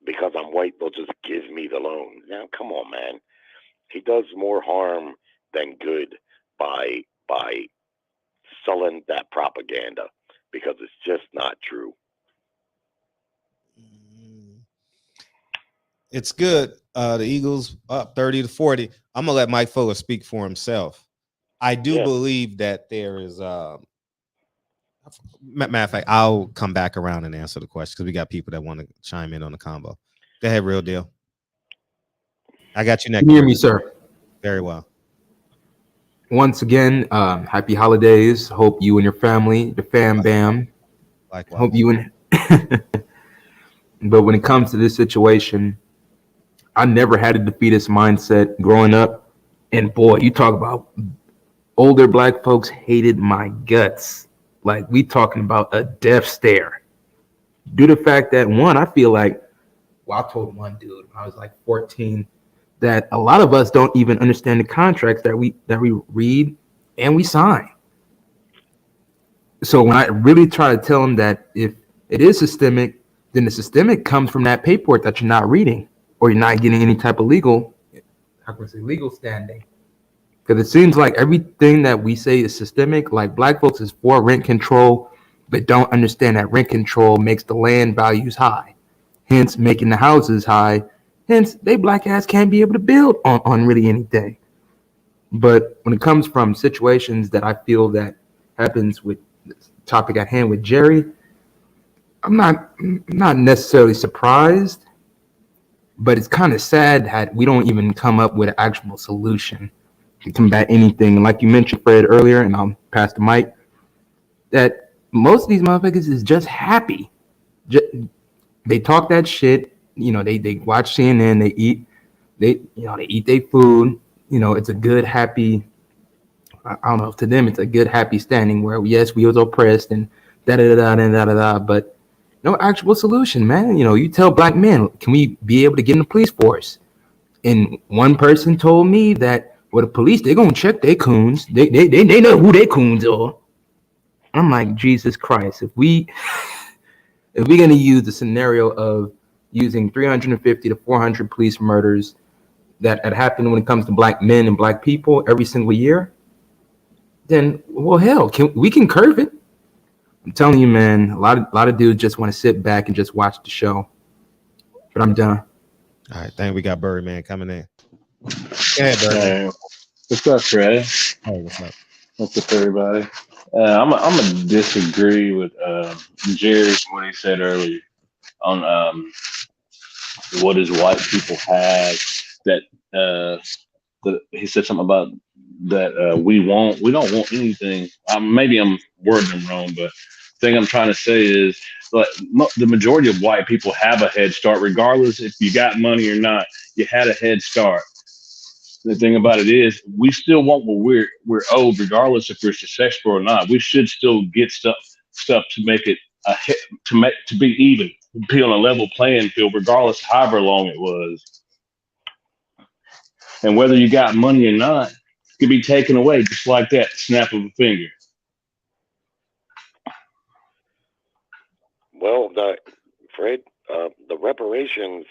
because I'm white, they'll just give me the loan. Now, come on, man. He does more harm than good by selling that propaganda, because it's just not true. It's good. The Eagles up 30-40. I'm gonna let Mike Fuller speak for himself. I do believe that there is matter of fact, I'll come back around and answer the question because we got people that want to chime in on the combo. Go ahead, Real Deal. I got you next. Can you hear me, sir? Very well. Once again, happy holidays. Hope you and your family, the fam bam. Likewise. Hope you and but when it comes to this situation, I never had a defeatist mindset growing up. And boy, you talk about older black folks hated my guts. Like, we talking about a death stare. Due to the fact that, one, I feel like, well, I told one dude when I was like 14 that a lot of us don't even understand the contracts that we read and we sign. So when I really try to tell them that if it is systemic, then the systemic comes from that paperwork that you're not reading, or you're not getting any type of legal standing. Because it seems like everything that we say is systemic, like black folks is for rent control, but don't understand that rent control makes the land values high, hence making the houses high. Hence, they black ass can't be able to build on really anything. But when it comes from situations that I feel that happens with the topic at hand with Jerry, I'm not necessarily surprised, but it's kind of sad that we don't even come up with an actual solution to combat anything. Like you mentioned, Fred, earlier, and I'll pass the mic, that most of these motherfuckers is just happy. They talk that shit, you know, they watch CNN, they eat their food, you know, it's a good, happy, I don't know, to them it's a good, happy standing where, yes, we was oppressed and da-da-da-da-da-da-da, but no actual solution, man. You know, you tell black men, can we be able to get in the police force? And one person told me that, well, the police, they're going to check their coons. They know who their coons are. I'm like, Jesus Christ, if we're going to use the scenario of using 350 to 400 police murders that happen when it comes to black men and black people every single year, then, well, hell, we can curve it. I'm telling you, man, a lot of dudes just want to sit back and just watch the show. But I'm done. All right, thank you. We got Birdman coming in. Go ahead, Birdman. Hey, what's up, Fred? Hey, what's up? What's up, everybody? I'm gonna disagree with Jerry what he said earlier on what does white people have that he said something about that we don't want anything. Maybe I'm wording them wrong, but the thing I'm trying to say is, like, the majority of white people have a head start, regardless if you got money or not. You had a head start. The thing about it is, we still want what we're owed, regardless if we're successful or not. We should still get stuff to make it to be even, be on a level playing field, regardless of however long it was. And whether you got money or not, it could be taken away just like that, snap of a finger. Well, Fred, the reparations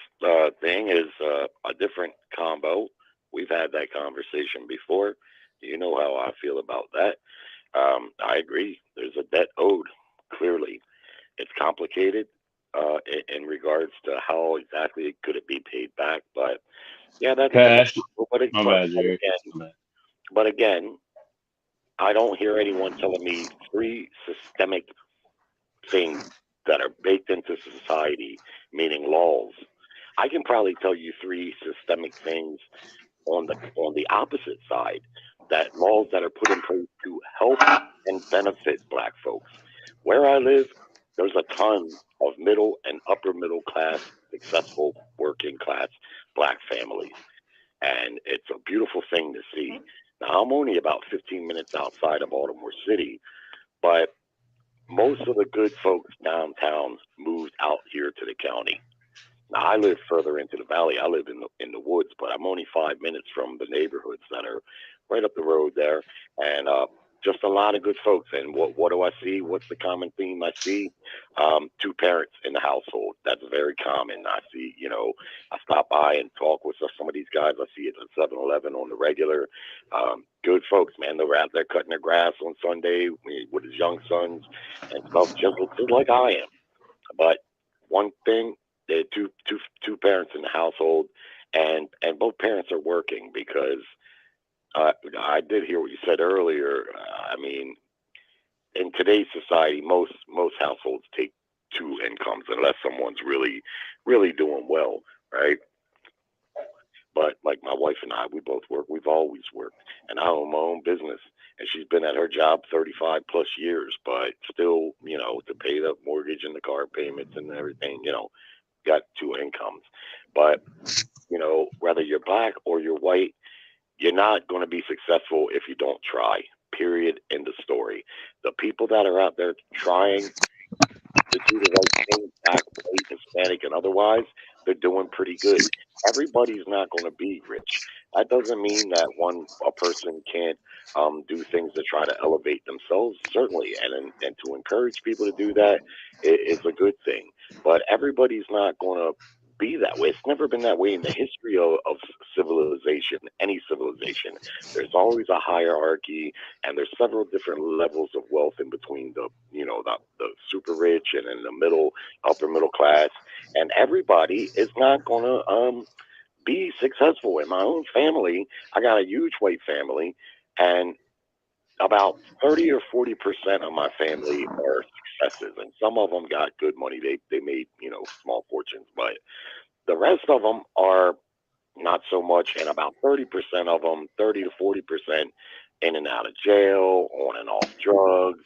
thing is a different combo. We've had that conversation before. You know how I feel about that. I agree. There's a debt owed, clearly. It's complicated in regards to how exactly could it be paid back. But, yeah, that's... But again, I don't hear anyone telling me 3 systemic things that are baked into society, meaning laws. I can probably tell you 3 systemic things on the opposite side, that laws that are put in place to help and benefit black folks. Where I live, there's a ton of middle and upper middle class, successful working class black families. And it's a beautiful thing to see. Now, I'm only about 15 minutes outside of Baltimore City, but most of the good folks downtown moved out here to the county. Now, I live further into the valley. I live in the woods, but I'm only 5 minutes from the neighborhoods that are right up the road there. And just a lot of good folks. And what do I see? What's the common theme I see? Two parents in the household. That's very common. I see, I stop by and talk with some of these guys. I see it at 7-Eleven on the regular. Good folks, man. They're out there cutting their grass on Sunday with his young sons and stuff, just like I am. But one thing, there are two parents in the household, and both parents are working because I did hear what you said earlier. I mean, in today's society, most households take two incomes unless someone's really, really doing well, right? But like my wife and I, we both work. We've always worked, and I own my own business. And she's been at her job 35 plus years, but still, to pay the mortgage and the car payments and everything, got two incomes. But, whether you're black or you're white, you're not going to be successful if you don't try, period, end of story. The people that are out there trying to do the right thing, black, white, Hispanic, and otherwise, they're doing pretty good. Everybody's not going to be rich. That doesn't mean that a person can't do things to try to elevate themselves, certainly, and to encourage people to do that is a good thing. But everybody's not going to be that way. It's never been that way in the history of civilization, any civilization. There's always a hierarchy, and there's several different levels of wealth in between the super rich and in the upper middle class, and everybody is not going to be successful. In my own family, I got a huge white family, and about 30 or 40% of my family are successes, and some of them got good money. They made small fortunes, but the rest of them are not so much, and about 30% of them, 30 to 40%, in and out of jail, on and off drugs.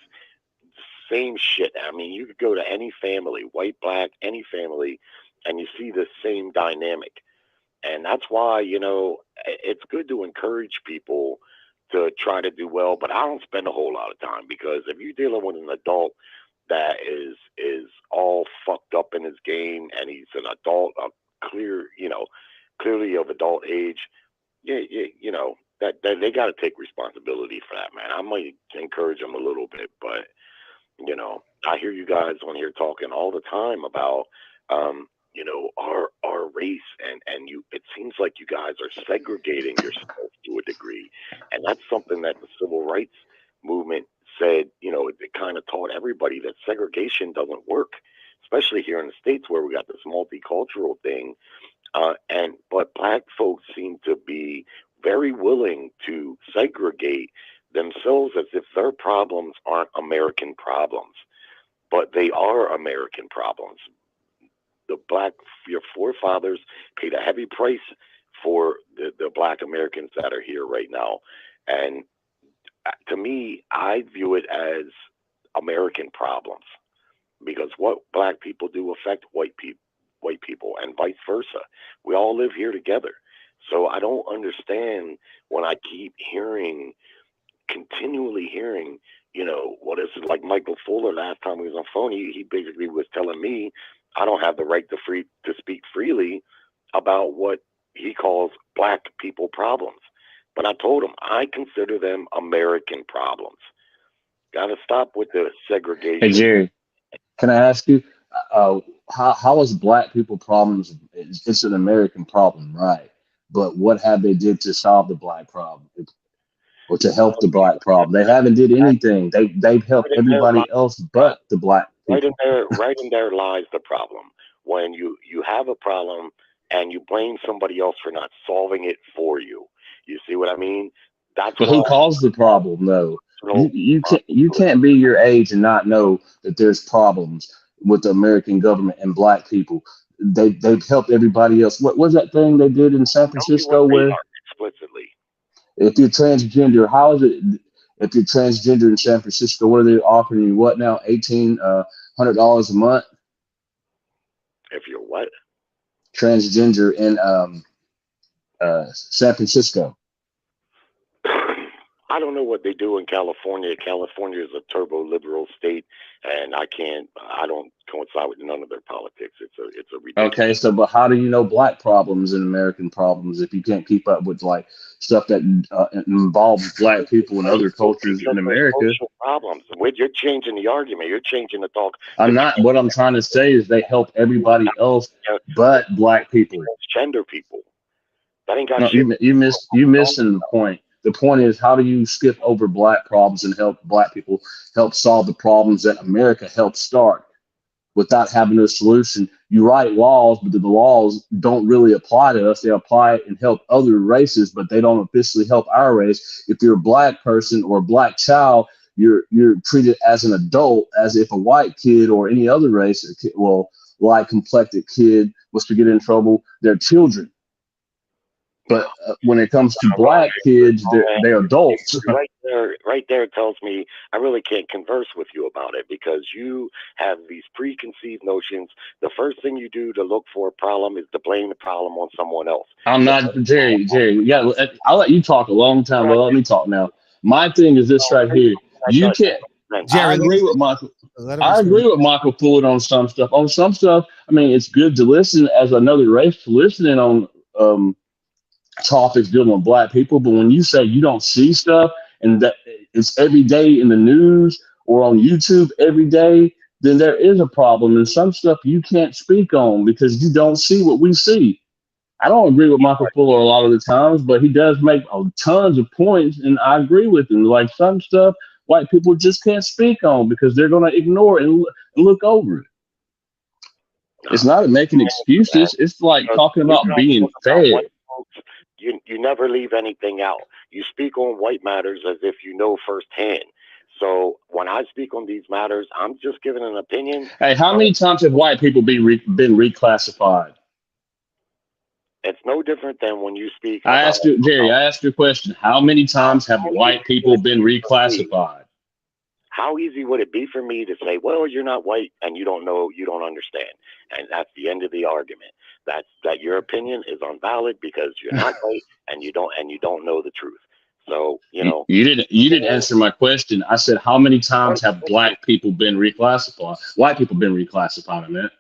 Same shit. I mean, you could go to any family, white, black, any family, and you see the same dynamic. And that's why, it's good to encourage people to try to do well, but I don't spend a whole lot of time, because if you're dealing with an adult that is all fucked up in his game, and he's an adult, clearly of adult age, that they got to take responsibility for that, man. I might encourage them a little bit, but I hear you guys on here talking all the time about our race, and it seems like you guys are segregating yourself to a degree, and that's something that the civil rights movement said. It kind of taught everybody that segregation doesn't work, especially here in the States where we got this multicultural thing. But black folks seem to be very willing to segregate themselves as if their problems aren't American problems, but they are American problems. Your forefathers paid a heavy price for the black Americans that are here right now. And to me, I view it as American problems, because what black people do affect white people and vice versa. We all live here together. So I don't understand when I keep continually hearing, what is it, like Michael Fuller last time he was on phone, he basically was telling me I don't have the right to speak freely about what he calls black people problems. But I told him I consider them American problems. Got to stop with the segregation. Hey, Jerry, can I ask you, how is black people problems? It's an American problem, right? But what have they did to solve the black problem or to help the black problem? They haven't did anything. They've helped everybody else but the black people. Right in there lies the problem. When you have a problem and you blame somebody else for not solving it for you. You see what I mean? But who caused the problem, though? You can't be your age and not know that there's problems with the American government and black people. They've helped everybody else. What was that thing they did in San Francisco where explicitly, if you're transgender, how is it? If you're transgender in San Francisco, what are they offering you? What now? $1,800 a month? If you're what? Transgender in San Francisco. I don't know what they do in California. California is a turbo liberal state, and I don't coincide with none of their politics. It's a ridiculous. Okay, so but how do you know black problems and American problems if you can't keep up with like stuff that involves black people and other cultures in America? Social problems. You're changing the argument. You're changing the talk. I'm not. What I'm trying to say is they help everybody else but black people. Gender people. That ain't got No, shit. you missing the point. The point is, how do you skip over black problems and help black people help solve the problems that America helped start without having a solution? You write laws, but the laws don't really apply to us. They apply and help other races, but they don't officially help our race. If you're a black person or a black child, you're treated as an adult, as if a white kid or any other race, light complected kid was to get in trouble. They're children. But when it comes to black kids, they're adults. Right there tells me I really can't converse with you about it because you have these preconceived notions. The first thing you do to look for a problem is to blame the problem on someone else. I'm not Jerry. Yeah, I'll let you talk a long time, but let me talk now. My thing is this right here. You can't. Jerry, I agree with Michael. I agree with Michael Fuller on some stuff. On some stuff, I mean, it's good to listen as another race to listening on topics dealing with black people, but when you say you don't see stuff and that it's every day in the news or on YouTube every day, then there is a problem. And some stuff you can't speak on because you don't see what we see. I don't agree with Michael Fuller a lot of the times, but he does make tons of points, and I agree with him. Like some stuff white people just can't speak on because they're going to ignore it and look over it. It's not making excuses. It's like talking about being fed. You never leave anything out. You speak on white matters as if you know firsthand. So when I speak on these matters, I'm just giving an opinion. Hey, how many times have white people been reclassified? It's no different than when you speak. I asked you, Jerry, I asked you a question. How many times have white people been reclassified? How easy would it be for me to say, well, you're not white and you don't know, you don't understand. And that's the end of the argument. That your opinion is invalid because you're not white and you don't know the truth. So, you didn't answer my question. I said, how many times have black people been reclassified? White people been reclassified, I meant.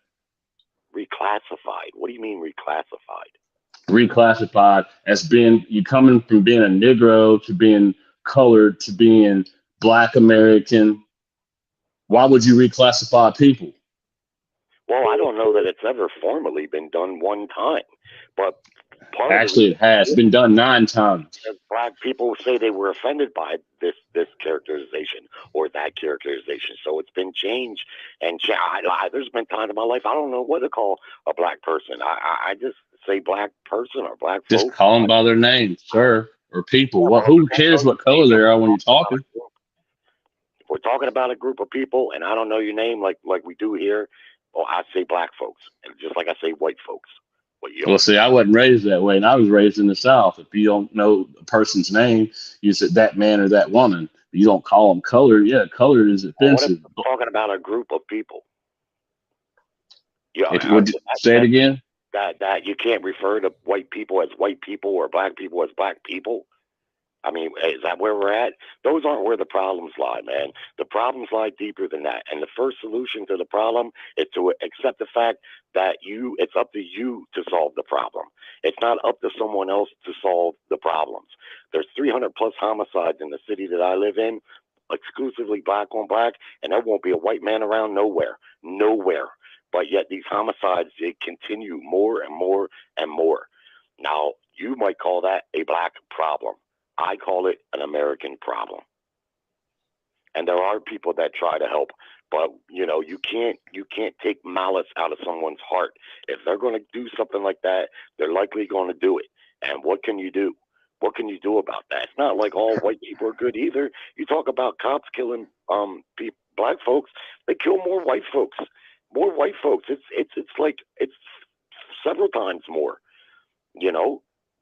Reclassified? What do you mean reclassified? Reclassified as being, you coming from being a Negro to being colored to being Black American. Why would you reclassify people? Well, I don't know that it's ever formally been done one time, but actually it has been done 9 times. Black people say they were offended by this characterization or that characterization, so it's been changed. And there's been times in my life I don't know what to call a black person. I just say black person or black folks. Just call them by their name, sir, or people. Well, who cares what color they are when you're talking? If we're talking about a group of people and I don't know your name like we do here, well, I say black folks, and just like I say white folks. Well, see, I wasn't raised that way, and I was raised in the South. If you don't know a person's name, you said that man or that woman. You don't call them colored. Yeah, colored is offensive. What if we're talking about a group of people? Yeah, would you say it again? That you can't refer to white people as white people or black people as black people. I mean, is that where we're at? Those aren't where the problems lie, man. The problems lie deeper than that. And the first solution to the problem is to accept the fact that it's up to you to solve the problem. It's not up to someone else to solve the problems. There's 300 plus homicides in the city that I live in, exclusively black on black, and there won't be a white man around nowhere. But yet these homicides, they continue more and more and more. Now, you might call that a black problem. I call it an American problem. And there are people that try to help, but you can't take malice out of someone's heart. If they're going to do something like that, they're likely going to do it. And what can you do? What can you do about that? It's not like all white people are good either. You talk about cops killing black folks, they kill more white folks. More white folks. It's like it's several times more.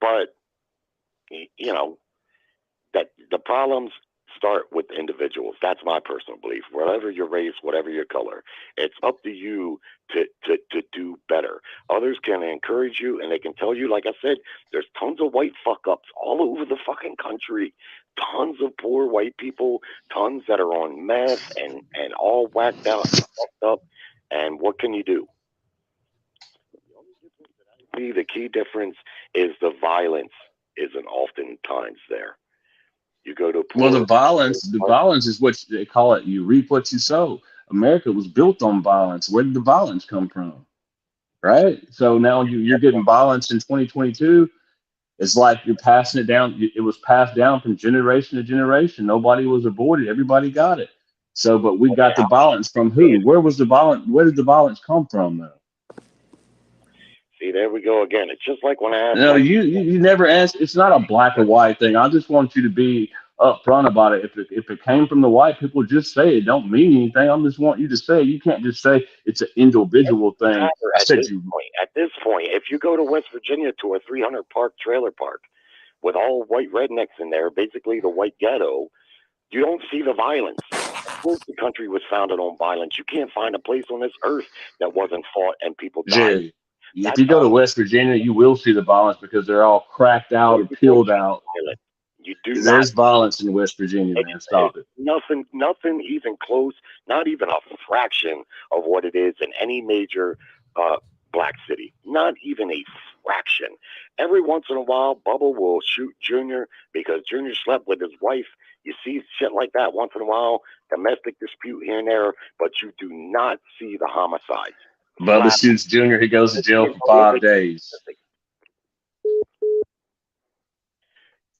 But that the problems start with individuals. That's my personal belief. Whatever your race, whatever your color, it's up to you to do better. Others can encourage you, and they can tell you, like I said, there's tons of white fuck-ups all over the fucking country. Tons of poor white people, tons that are on meth and all whacked out and fucked up. And what can you do? The key difference is the violence isn't oftentimes there. You go to Well, the violence is what they call it. You reap what you sow. America was built on violence. Where did the violence come from? Right? So now you're getting violence in 2022. It's like you're passing it down. It was passed down from generation to generation. Nobody was aborted. Everybody got it. So, but we got the violence from who? Where was the violence? Where did the violence come from, though? See, there we go again. It's just like when I asked. No, you never asked. It's not a black or white thing. I just want you to be upfront about it. If it came from the white people, just say it. Don't mean anything. I just want you to say it. You can't just say it's an individual thing. At this point, if you go to West Virginia to a 300 park trailer park with all white rednecks in there, basically the white ghetto, you don't see the violence. Of course, the country was founded on violence. You can't find a place on this earth that wasn't fought and people died. If you go to West Virginia, you will see the violence because they're all cracked out and peeled out. There's violence in West Virginia, man. Stop it. Nothing even close, not even a fraction of what it is in any major black city. Not even a fraction. Every once in a while, Bubba will shoot Junior because Junior slept with his wife. You see shit like that once in a while, domestic dispute here and there, but you do not see the homicides. Bubba shoots Junior. He goes to jail for 5 days.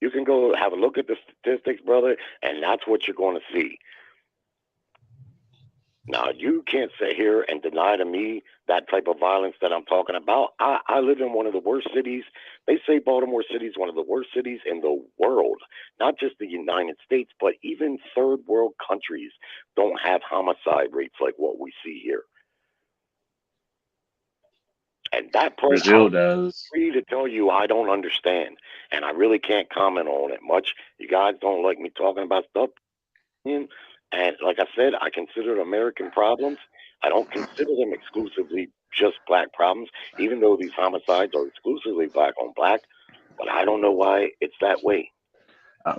You can go have a look at the statistics, brother, and that's what you're going to see. Now, you can't sit here and deny to me that type of violence that I'm talking about. I live in one of the worst cities. They say Baltimore City is one of the worst cities in the world, not just the United States, but even third world countries don't have homicide rates like what we see here. And that part, Brazil does. I'm free to tell you I don't understand, and I really can't comment on it much. You guys don't like me talking about stuff. And like I said, I consider American problems. I don't consider them exclusively just black problems, even though these homicides are exclusively black on black. But I don't know why it's that way.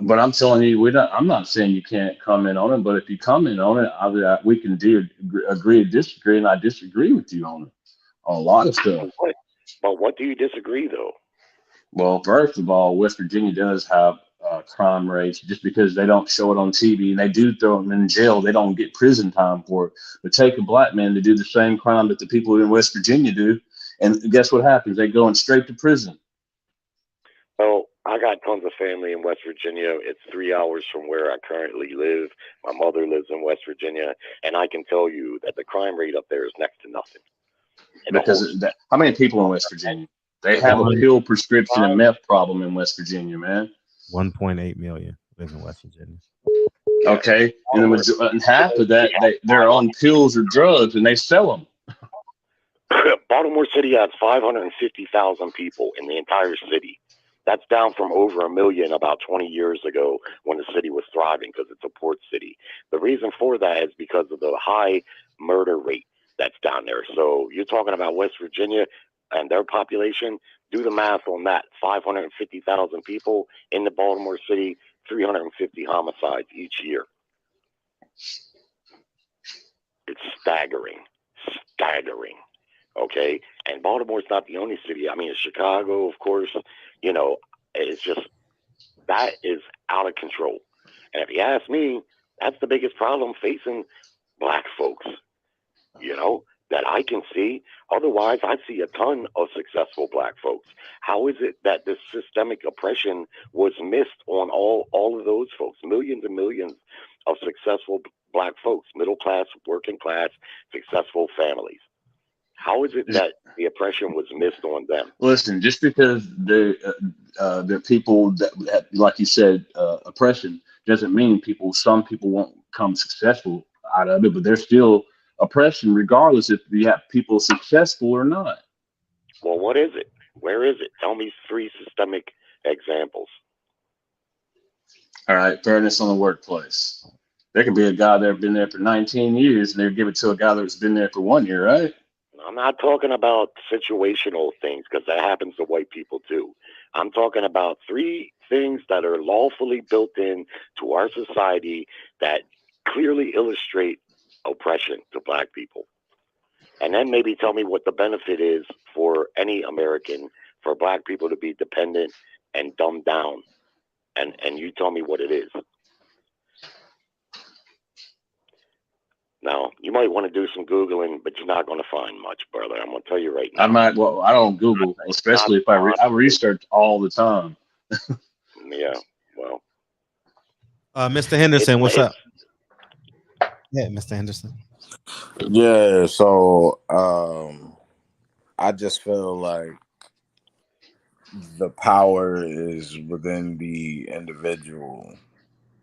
But I'm telling you, I'm not saying you can't comment on it. But if you comment on it, we can agree to disagree, and I disagree with you on it. A lot of stuff. But what do you disagree, though? Well, first of all, West Virginia does have crime rates. Just because they don't show it on TV and they do throw them in jail, they don't get prison time for it. But take a black man to do the same crime that the people in West Virginia do, and guess what happens? They go straight to prison. Well, I got tons of family in West Virginia. It's 3 hours from where I currently live. My mother lives in West Virginia, and I can tell you that the crime rate up there is next to nothing. Because how many people in West Virginia? They have a pill prescription and meth problem in West Virginia, man. 1.8 million live in West Virginia. Okay, and half of that they're on pills or drugs, and they sell them. Baltimore City has 550,000 people in the entire city. That's down from over 1 million about 20 years ago when the city was thriving because it's a port city. The reason for that is because of the high murder rate that's down there. So you're talking about West Virginia and their population. Do the math on that. 550,000 people in the Baltimore City, 350 homicides each year. It's staggering. Okay? And Baltimore's not the only city. I mean, it's Chicago, of course. You know, it's just, that is out of control. And if you ask me, that's the biggest problem facing black folks, you know, that I can see. Otherwise, I see a ton of successful black folks. How is it that this systemic oppression was missed on all of those folks? Millions and millions of successful black folks, middle class, working class, successful families. How is it that the oppression was missed on them? Listen, just because the people that, like you said, oppression doesn't mean some people won't come successful out of it, but there's still oppression regardless if you have people successful or not. Well, what is it? Where is it? Tell me 3 systemic examples. All right, fairness on the workplace. There can be a guy that been there for 19 years, and they give it to a guy that's been there for 1 year, right? I'm not talking about situational things because that happens to white people too. I'm talking about 3 things that are lawfully built in to our society that clearly illustrate oppression to black people. And then maybe tell me what the benefit is for any American for black people to be dependent and dumbed down. And you tell me what it is. Now, you might want to do some Googling, but you're not going to find much, brother. I'm going to tell you right now. I don't Google, especially if I research all the time. Yeah, well. Mr. Henderson, what's up? Yeah, Mr. Henderson. Yeah, so I just feel like the power is within the individual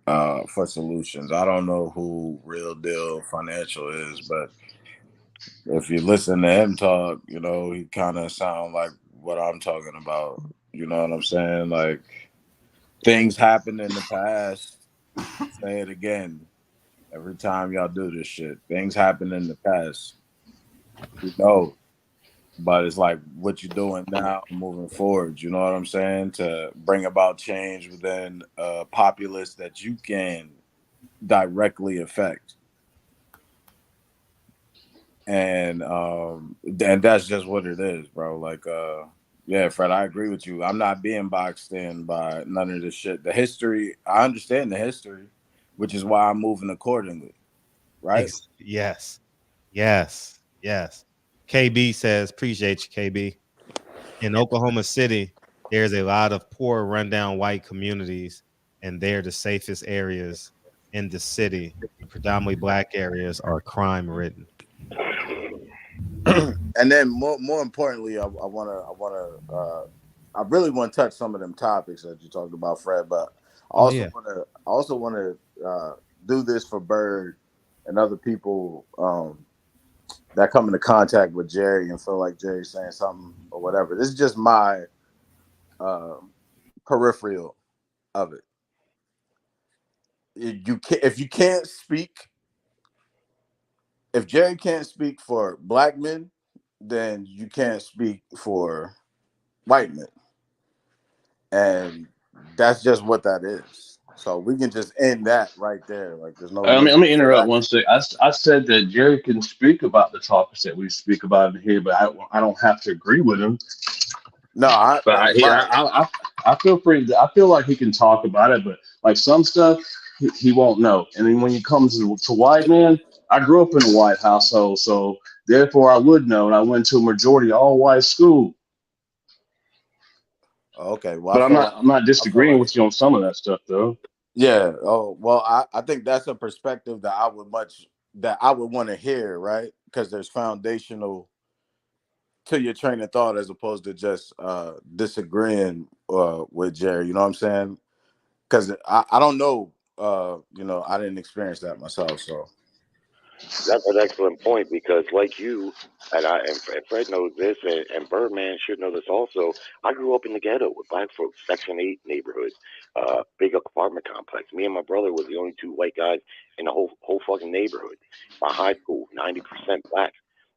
for solutions. I don't know who Real Deal Financial is, but if you listen to him talk, you know, he kind of sound like what I'm talking about. You know what I'm saying? Like, things happened in the past. Say it again. Every time y'all do this shit, things happen in the past. You know, but it's like what you're doing now, moving forward. You know what I'm saying? To bring about change within a populace that you can directly affect, and that's just what it is, bro. Like, yeah, Fred, I agree with you. I'm not being boxed in by none of this shit. The history, I understand the history, which is why I'm moving accordingly. Right? Yes. KB says, appreciate you, KB. In Oklahoma City, there's a lot of poor, rundown white communities, and they're the safest areas in the city. The predominantly black areas are crime ridden. And then more importantly, I really want to touch some of them topics that you talked about, Fred, but I also want to do this for Bird and other people that come into contact with Jerry and feel like Jerry's saying something or whatever. This is just my peripheral of it. If you can't speak, if Jerry can't speak for black men, then you can't speak for white men. And that's just what that is. So we can just end that right there. Like, there's no. Let me interrupt one second. I said that Jerry can speak about the topics that we speak about in here, but I don't have to agree with him. No, I feel free. I feel like he can talk about it, but like some stuff he won't know. And then when it comes to white men, I grew up in a white household, so therefore I would know. And I went to a majority all white school. Okay, well, but I'm not disagreeing with you on some of that stuff, though. Yeah. Oh, well, I think that's a perspective that I would want to hear, right? Because there's foundational to your train of thought as opposed to just disagreeing with Jerry. You know what I'm saying? Because I don't know. You know, I didn't experience that myself, so. That's an excellent point because, like you, and Fred knows this, and Birdman should know this also. I grew up in the ghetto with black folks, Section 8 neighborhood, big apartment complex. Me and my brother were the only 2 white guys in the whole fucking neighborhood. My high school, 90% black.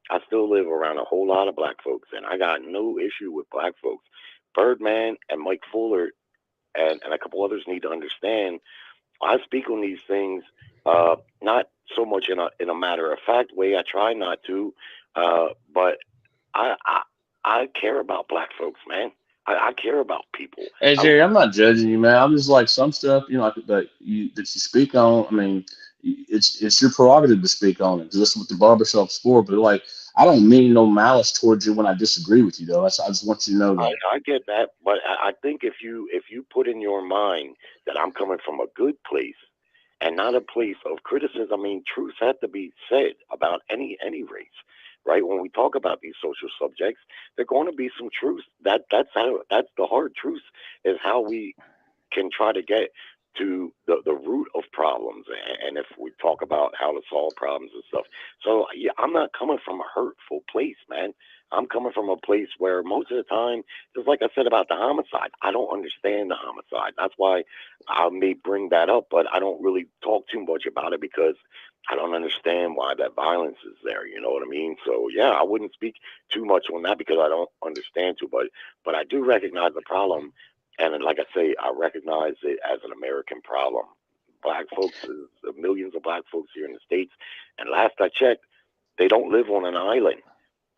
I still live around a whole lot of black folks, and I got no issue with black folks. Birdman and Mike Fuller and a couple others need to understand. I speak on these things, not so much in a matter of fact way. I try not to, but I care about black folks, man. I care about people. Hey Jerry, I'm not judging you, man. I'm just like some stuff, you know, that you speak on. I mean, it's your prerogative to speak on it. This is what the barbershop's for. But like, I don't mean no malice towards you when I disagree with you, though. I just want you to know that. I get that, but I think if you put in your mind that I'm coming from a good place and not a place of criticism, I mean, truth has to be said about any race, right? When we talk about these social subjects, there are going to be some truth. That's the hard truth is how we can try to get to the root of problems, and if we talk about how to solve problems and stuff. So yeah, I'm not coming from a hurtful place, man. I'm coming from a place where most of the time, just like I said about the homicide, I don't understand the homicide. That's why I may bring that up, but I don't really talk too much about it because I don't understand why that violence is there. You know what I mean? So yeah, I wouldn't speak too much on that because I don't understand too much. But I do recognize the problem, and like I say, I recognize it as an American problem. Black folks, millions of black folks here in the States, and last I checked, they don't live on an island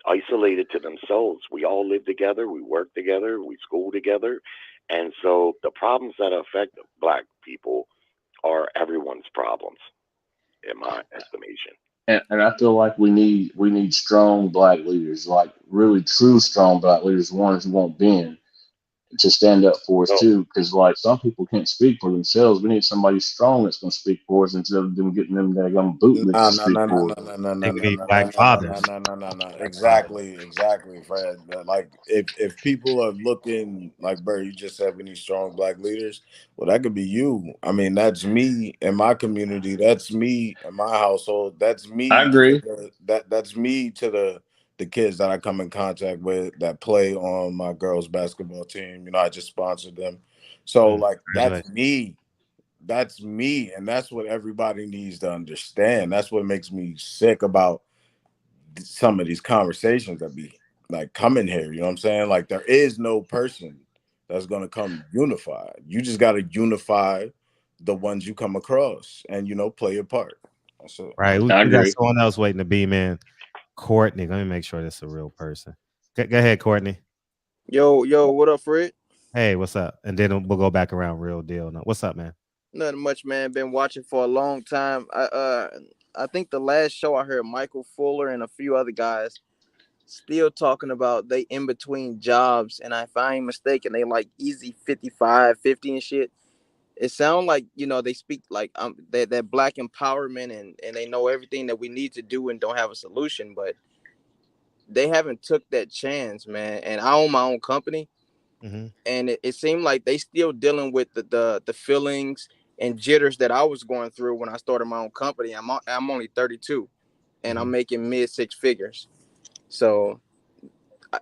isolated to themselves. We all live together, we work together, we school together. And so the problems that affect black people are everyone's problems, in my estimation. And I feel like we need strong black leaders, like really true strong black leaders, ones who won't bend, to stand up for us too. Because like some people can't speak for themselves. We need somebody strong that's going to speak for us instead of them getting them daggum bootlicks to speak for us. Exactly, Fred. Like if people are looking like Bert, you just said we need strong black leaders. Well, that could be you. I mean, that's me in my community. That's me in my household. That's me. I agree. That's me to the kids that I come in contact with that play on my girls' basketball team. You know, I just sponsored them. So like that's me. That's me. And that's what everybody needs to understand. That's what makes me sick about some of these conversations that be like coming here. You know what I'm saying? Like there is no person that's gonna come unified. You just gotta unify the ones you come across and play your part. That's it. Right. We got someone else waiting to be, man. Courtney. Let me make sure this is a real person. Go ahead, Courtney. Yo, what up, Fred? Hey, what's up? And then we'll go back around real deal. Now, what's up, man? Nothing much, man. Been watching for a long time. I think the last show I heard Michael Fuller and a few other guys still talking about they in between jobs, and if I ain't mistaken, they like easy 55, 50 and shit. It sounds like they speak like that black empowerment and they know everything that we need to do and don't have a solution, but they haven't took that chance, man. And I own my own company. Mm-hmm. And it seemed like they still dealing with the feelings and jitters that I was going through when I started my own company. I'm only 32 and I'm making mid six figures. So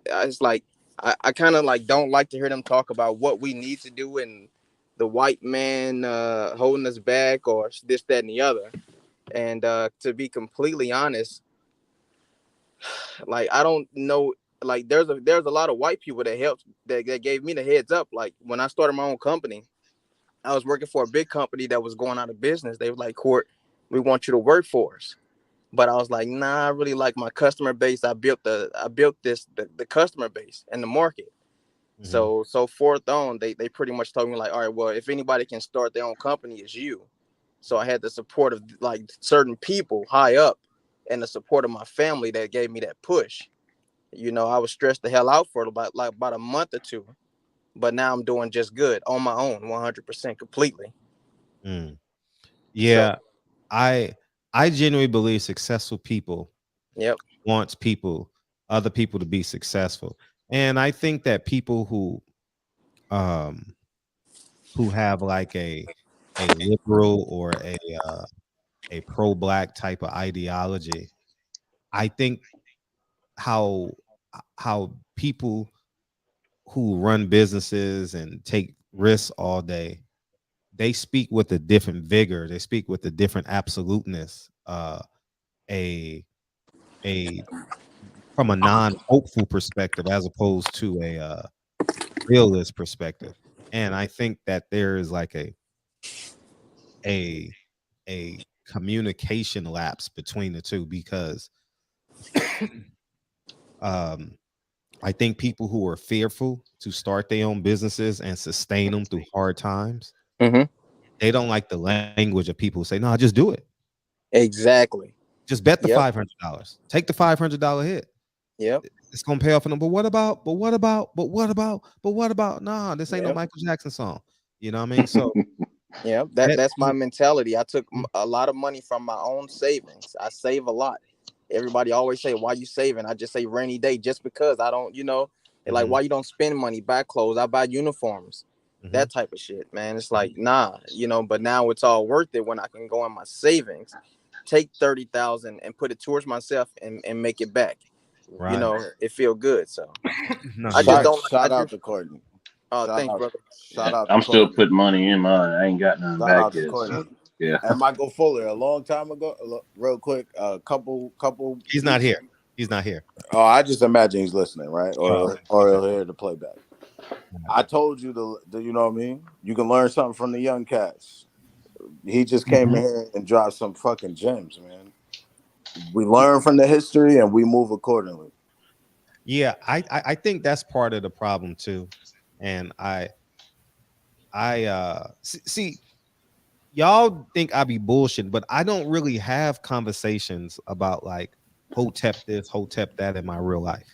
it's like I kind of like don't like to hear them talk about what we need to do and the white man holding us back or this, that, and the other. And to be completely honest, like I don't know. Like there's a lot of white people that helped that gave me the heads up. Like when I started my own company, I was working for a big company that was going out of business. They were like, Court, we want you to work for us. But I was like, nah, I really like my customer base. I built the customer base and the market. So forth on, they pretty much told me like, all right, well, if anybody can start their own company, it's you. So I had the support of like certain people high up and the support of my family that gave me that push. I was stressed the hell out for about a month or two, but now I'm doing just good on my own, 100% completely. Yeah, so, I genuinely believe successful people wants other people to be successful, and I think that people who have like a liberal or a pro-black type of ideology, I think how people who run businesses and take risks all day, they speak with a different vigor. They speak with a different absoluteness. From a non-hopeful perspective as opposed to a realist perspective. And I think that there is like a communication lapse between the two because I think people who are fearful to start their own businesses and sustain them through hard times, they don't like the language of people who say, no, just do it. Exactly. Just bet the $500. Take the $500 hit. Yep. It's gonna pay off for them. But what about? Nah, this ain't no Michael Jackson song. You know what I mean? So yeah, that's my mentality. I took a lot of money from my own savings. I save a lot. Everybody always say, why you saving? I just say rainy day just because I don't, like, why you don't spend money, buy clothes, I buy uniforms, that type of shit, man. It's like, nah, but now it's all worth it when I can go in my savings, take 30,000 and put it towards myself and make it back. Right. You know, it feel good. So No, I you're just right. don't. Shout out to Courtney. Oh, Shout thanks, out, brother. shout out to I'm still Courtney. putting money in mine. I ain't got nothing Shout back out to yet. Courtney. So yeah. And Michael Fuller, a long time ago, real quick, couple. He's not here. He's not here. Oh, I just imagine he's listening, right? Or Oh. he'll hear the playback. I told you the you know what I mean? You can learn something from the young cats. He just came in here and dropped some fucking gems, man. We learn from the history and we move accordingly. Yeah, I think that's part of the problem too. And I see y'all think I be bullshit, but I don't really have conversations about like hotep this, hotep that in my real life.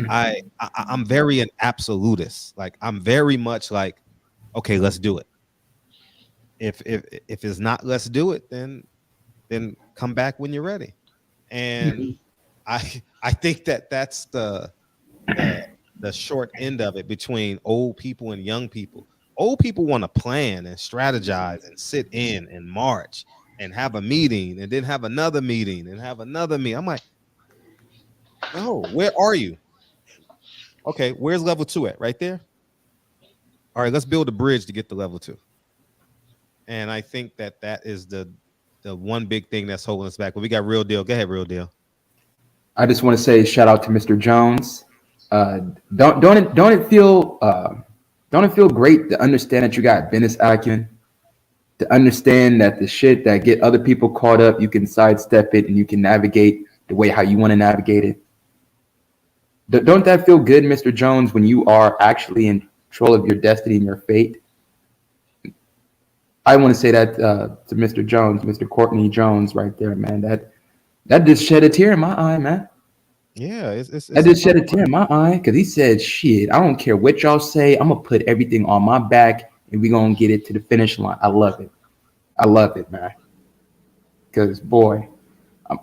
I'm very an absolutist. Like I'm very much like, okay, let's do it. If it's not let's do it, then come back when you're ready. And I think that's the short end of it between old people and young people. Old people want to plan and strategize and sit in and march and have a meeting and then have another meeting and have another meeting. I'm like, no, where are you? Okay, where's level 2 at? Right there. All right, let's build a bridge to get to level 2. And I think that is the one big thing that's holding us back. But we got Real Deal. Go ahead, Real Deal. I just want to say shout out to Mr. Jones. Don't it feel great to understand that you got business acumen, to understand that the shit that get other people caught up, you can sidestep it and you can navigate the way how you want to navigate it. Don't that feel good, Mr. Jones, when you are actually in control of your destiny and your fate? I want to say that to Mr. Jones, Mr. Courtney Jones, right there, man. That just shed a tear in my eye, man. Yeah, that just shed a tear in my eye because he said, "Shit, I don't care what y'all say. I'm gonna put everything on my back, and we gonna get it to the finish line." I love it, man. Because boy,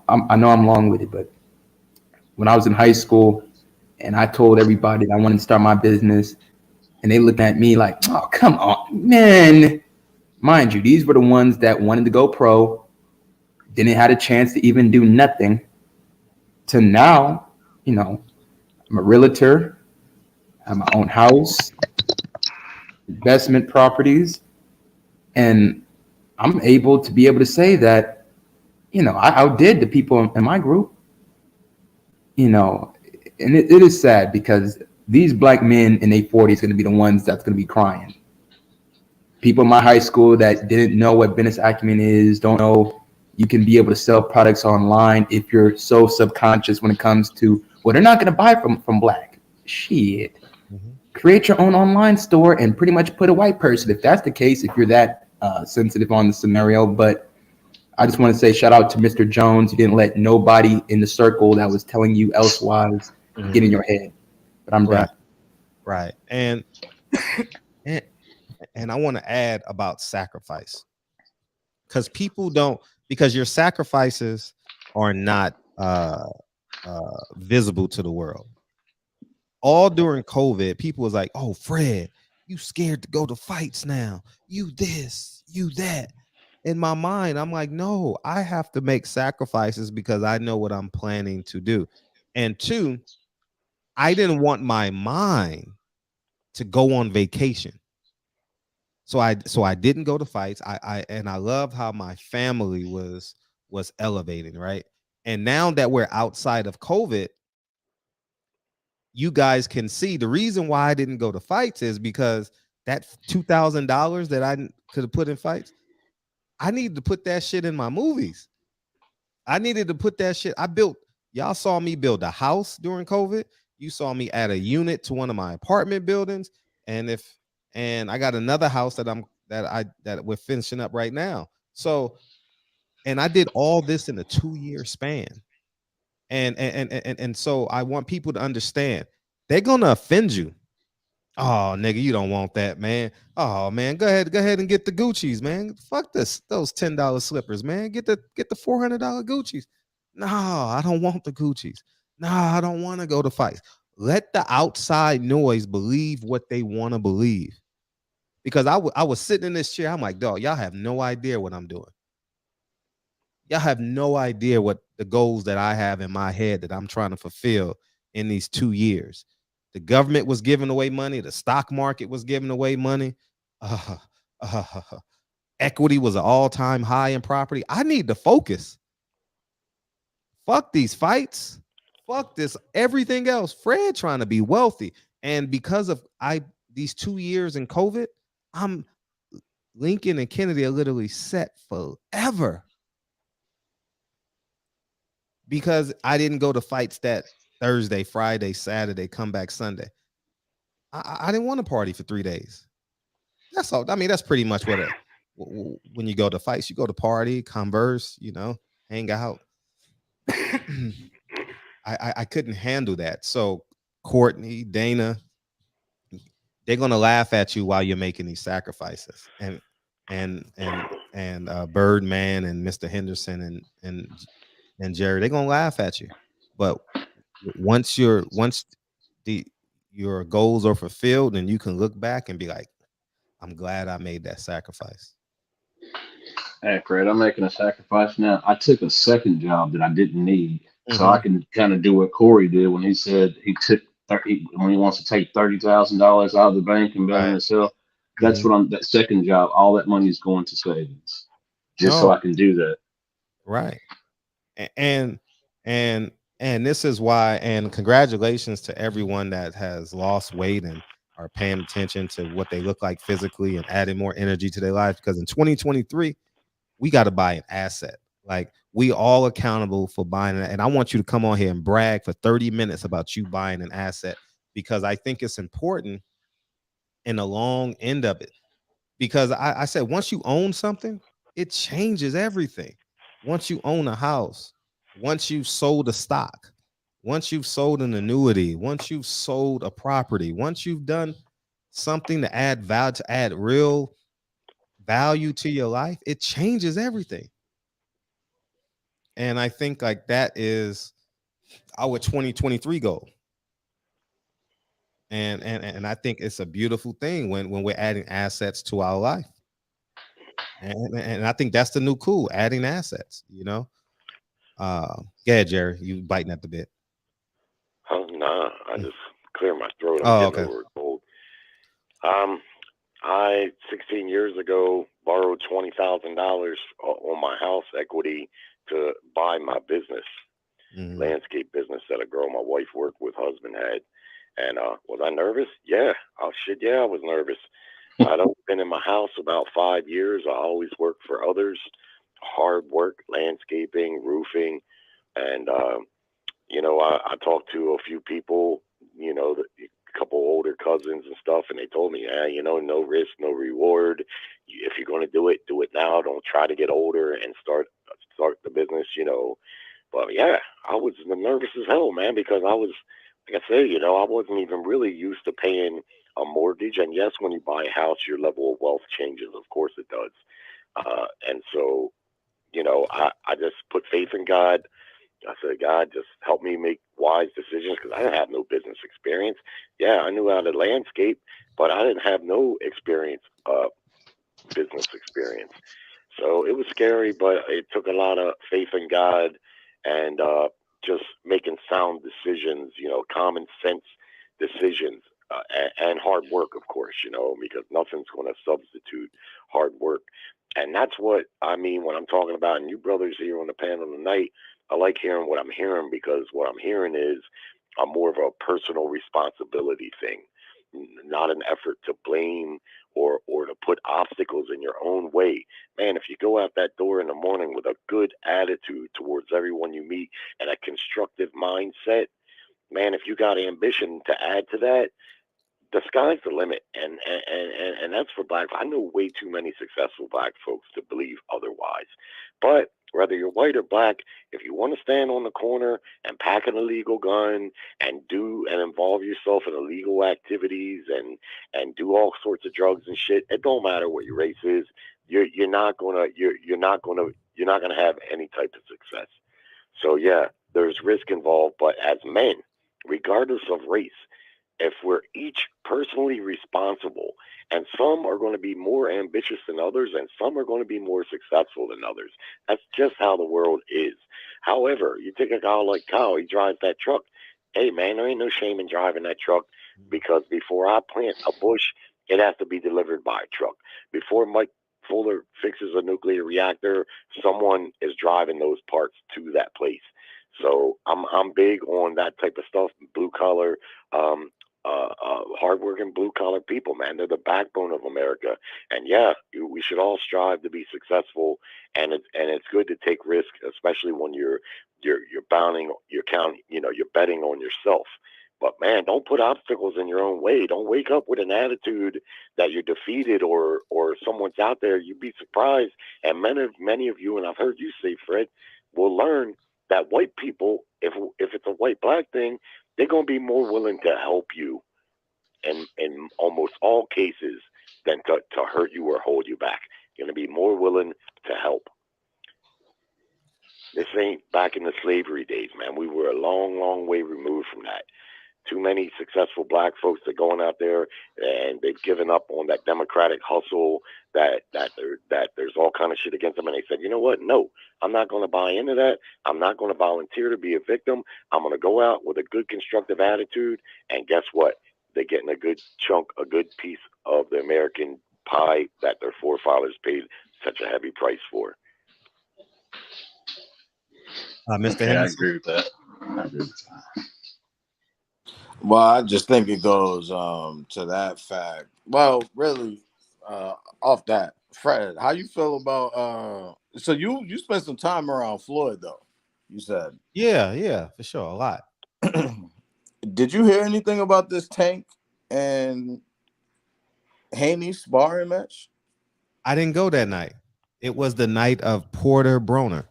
I know I'm long with it, but when I was in high school and I told everybody that I wanted to start my business, and they looked at me like, "Oh, come on, man." Mind you, these were the ones that wanted to go pro, didn't have a chance to even do nothing. To now, you know, I'm a realtor, I have my own house, investment properties, and I'm able to say that, you know, I outdid the people in my group. You know, and it is sad because these black men in their 40s are going to be the ones that's going to be crying. People in my high school that didn't know what business acumen is, don't know you can be able to sell products online if you're so subconscious when it comes to, well, they're not going to buy from black. Shit. Create your own online store and pretty much put a white person, if that's the case, if you're that sensitive on the scenario. But I just want to say shout out to Mr. Jones. You didn't let nobody in the circle that was telling you elsewise get in your head. But I'm done. Right. And I want to add about sacrifice, because your sacrifices are not visible to the world. All during COVID, people was like, "Oh, Fred, you scared to go to fights now. You this, you that." In my mind, I'm like, no, I have to make sacrifices because I know what I'm planning to do. And 2, I didn't want my mind to go on vacation. So I didn't go to fights. I love how my family was elevating, right? And now that we're outside of COVID, you guys can see the reason why I didn't go to fights is because that $2,000 that I could have put in fights, I needed to put that shit in my movies. I needed to put that shit. Y'all saw me build a house during COVID. You saw me add a unit to one of my apartment buildings. And I got another house that we're finishing up right now. So, and I did all this in a 2-year span. And so I want people to understand they're gonna offend you. Oh, nigga, you don't want that, man. Oh, man, go ahead and get the Gucci's, man. Fuck those $10 slippers, man. Get the $400 Gucci's. No, I don't want the Gucci's. No, I don't want to go to fights. Let the outside noise believe what they want to believe. Because I was sitting in this chair. I'm like, dog, y'all have no idea what I'm doing. Y'all have no idea what the goals that I have in my head that I'm trying to fulfill in these 2 years. The government was giving away money. The stock market was giving away money. Equity was an all-time high in property. I need to focus. Fuck these fights. Fuck this. Everything else. Fred trying to be wealthy. And because of these 2 years in COVID, Lincoln and Kennedy are literally set forever. Because I didn't go to fights that Thursday, Friday, Saturday, come back Sunday. I didn't want to party for 3 days. That's all. I mean, that's pretty much what when you go to fights, you go to party, converse, hang out. I couldn't handle that. So Courtney, Dana, they're gonna laugh at you while you're making these sacrifices. And Birdman and Mr. Henderson and Jerry, they're gonna laugh at you. But once your goals are fulfilled, and you can look back and be like, I'm glad I made that sacrifice. Hey, Fred, I'm making a sacrifice now. I took a second job that I didn't need, so I can kind of do what Corey did when he said he took when he wants to take $30,000 out of the bank and bet on himself. That's what that second job. All that money is going to savings, so I can do that. Right. And this is why. And congratulations to everyone that has lost weight and are paying attention to what they look like physically and adding more energy to their life. Because in 2023, we got to buy an asset. Like, we all accountable for buying it. And I want you to come on here and brag for 30 minutes about you buying an asset, because I think it's important in the long end of it. Because I said, once you own something, it changes everything. Once you own a house, once you've sold a stock, once you've sold an annuity, once you've sold a property, once you've done something to add value, to add real value to your life, it changes everything. And I think like that is our 2023 goal. And I think it's a beautiful thing when we're adding assets to our life. And I think that's the new cool, adding assets, Go ahead, Jerry. You biting at the bit. Oh, nah, I just clear my throat. I'm getting over a cold. I 16 years ago borrowed $20,000 on my house equity to buy my business, landscape business that a girl my wife worked with, husband had. And was I nervous? Yeah. Oh shit, yeah, I was nervous. I'd only been in my house about 5 years. I always worked for others, hard work, landscaping, roofing, and I talked to a few people, a couple older cousins and stuff, and they told me, no risk, no reward. If you're going to do it now. Don't try to get older and start the business, But yeah, I was nervous as hell, man, because I was, like I said, I wasn't even really used to paying a mortgage. And yes, when you buy a house, your level of wealth changes. Of course it does. And so, I just put faith in God. I said, God, just help me make wise decisions, because I didn't have no business experience. Yeah, I knew how to landscape, but I didn't have no experience, business experience. So it was scary, but it took a lot of faith in God and just making sound decisions, common sense decisions, and hard work, of course, because nothing's going to substitute hard work. And that's what I mean when I'm talking about, and you brothers here on the panel tonight, I like hearing what I'm hearing, because what I'm hearing is a more of a personal responsibility thing, not an effort to blame or to put obstacles in your own way. Man, if you go out that door in the morning with a good attitude towards everyone you meet and a constructive mindset, man, if you got ambition to add to that, the sky's the limit. And that's for Black. I know way too many successful Black folks to believe otherwise. But whether you're white or Black, if you want to stand on the corner and pack an illegal gun and involve yourself in illegal activities and do all sorts of drugs and shit, it don't matter what your race is. You're not gonna have any type of success. So yeah, there's risk involved, but as men, regardless of race, if we're each personally responsible, and some are going to be more ambitious than others, and some are going to be more successful than others. That's just how the world is. However, you take a guy like Kyle, he drives that truck. Hey, man, there ain't no shame in driving that truck, because before I plant a bush, it has to be delivered by a truck. Before Mike Fuller fixes a nuclear reactor, someone is driving those parts to that place. So I'm big on that type of stuff. Blue collar, hardworking blue collar people, man. They're the backbone of America. And yeah, we should all strive to be successful. And it's good to take risk, especially when you're bounding, you're betting on yourself. But man, don't put obstacles in your own way. Don't wake up with an attitude that you're defeated or someone's out there. You'd be surprised. And many of you, and I've heard you say, Fred, will learn that white people, if it's a white-black thing, they're going to be more willing to help you in almost all cases than to hurt you or hold you back. You're going to be more willing to help. This ain't back in the slavery days, man. We were a long, long way removed from that. Too many successful black folks that are going out there and they've given up on that democratic hustle, that there's all kind of shit against them. And they said, you know what? No, I'm not going to buy into that. I'm not going to volunteer to be a victim. I'm going to go out with a good constructive attitude. And guess what? They're getting a good chunk, a good piece of the American pie that their forefathers paid such a heavy price for. Mr. Yeah, I Henderson? agree with that. I agree with that. Well, I just think it goes to that fact. Well, really, off that, Fred, how you feel about so you spent some time around Floyd though, you said. Yeah, for sure. A lot. Did you hear anything about this Tank and Haney sparring match? I didn't go that night. It was the night of Porter Broner.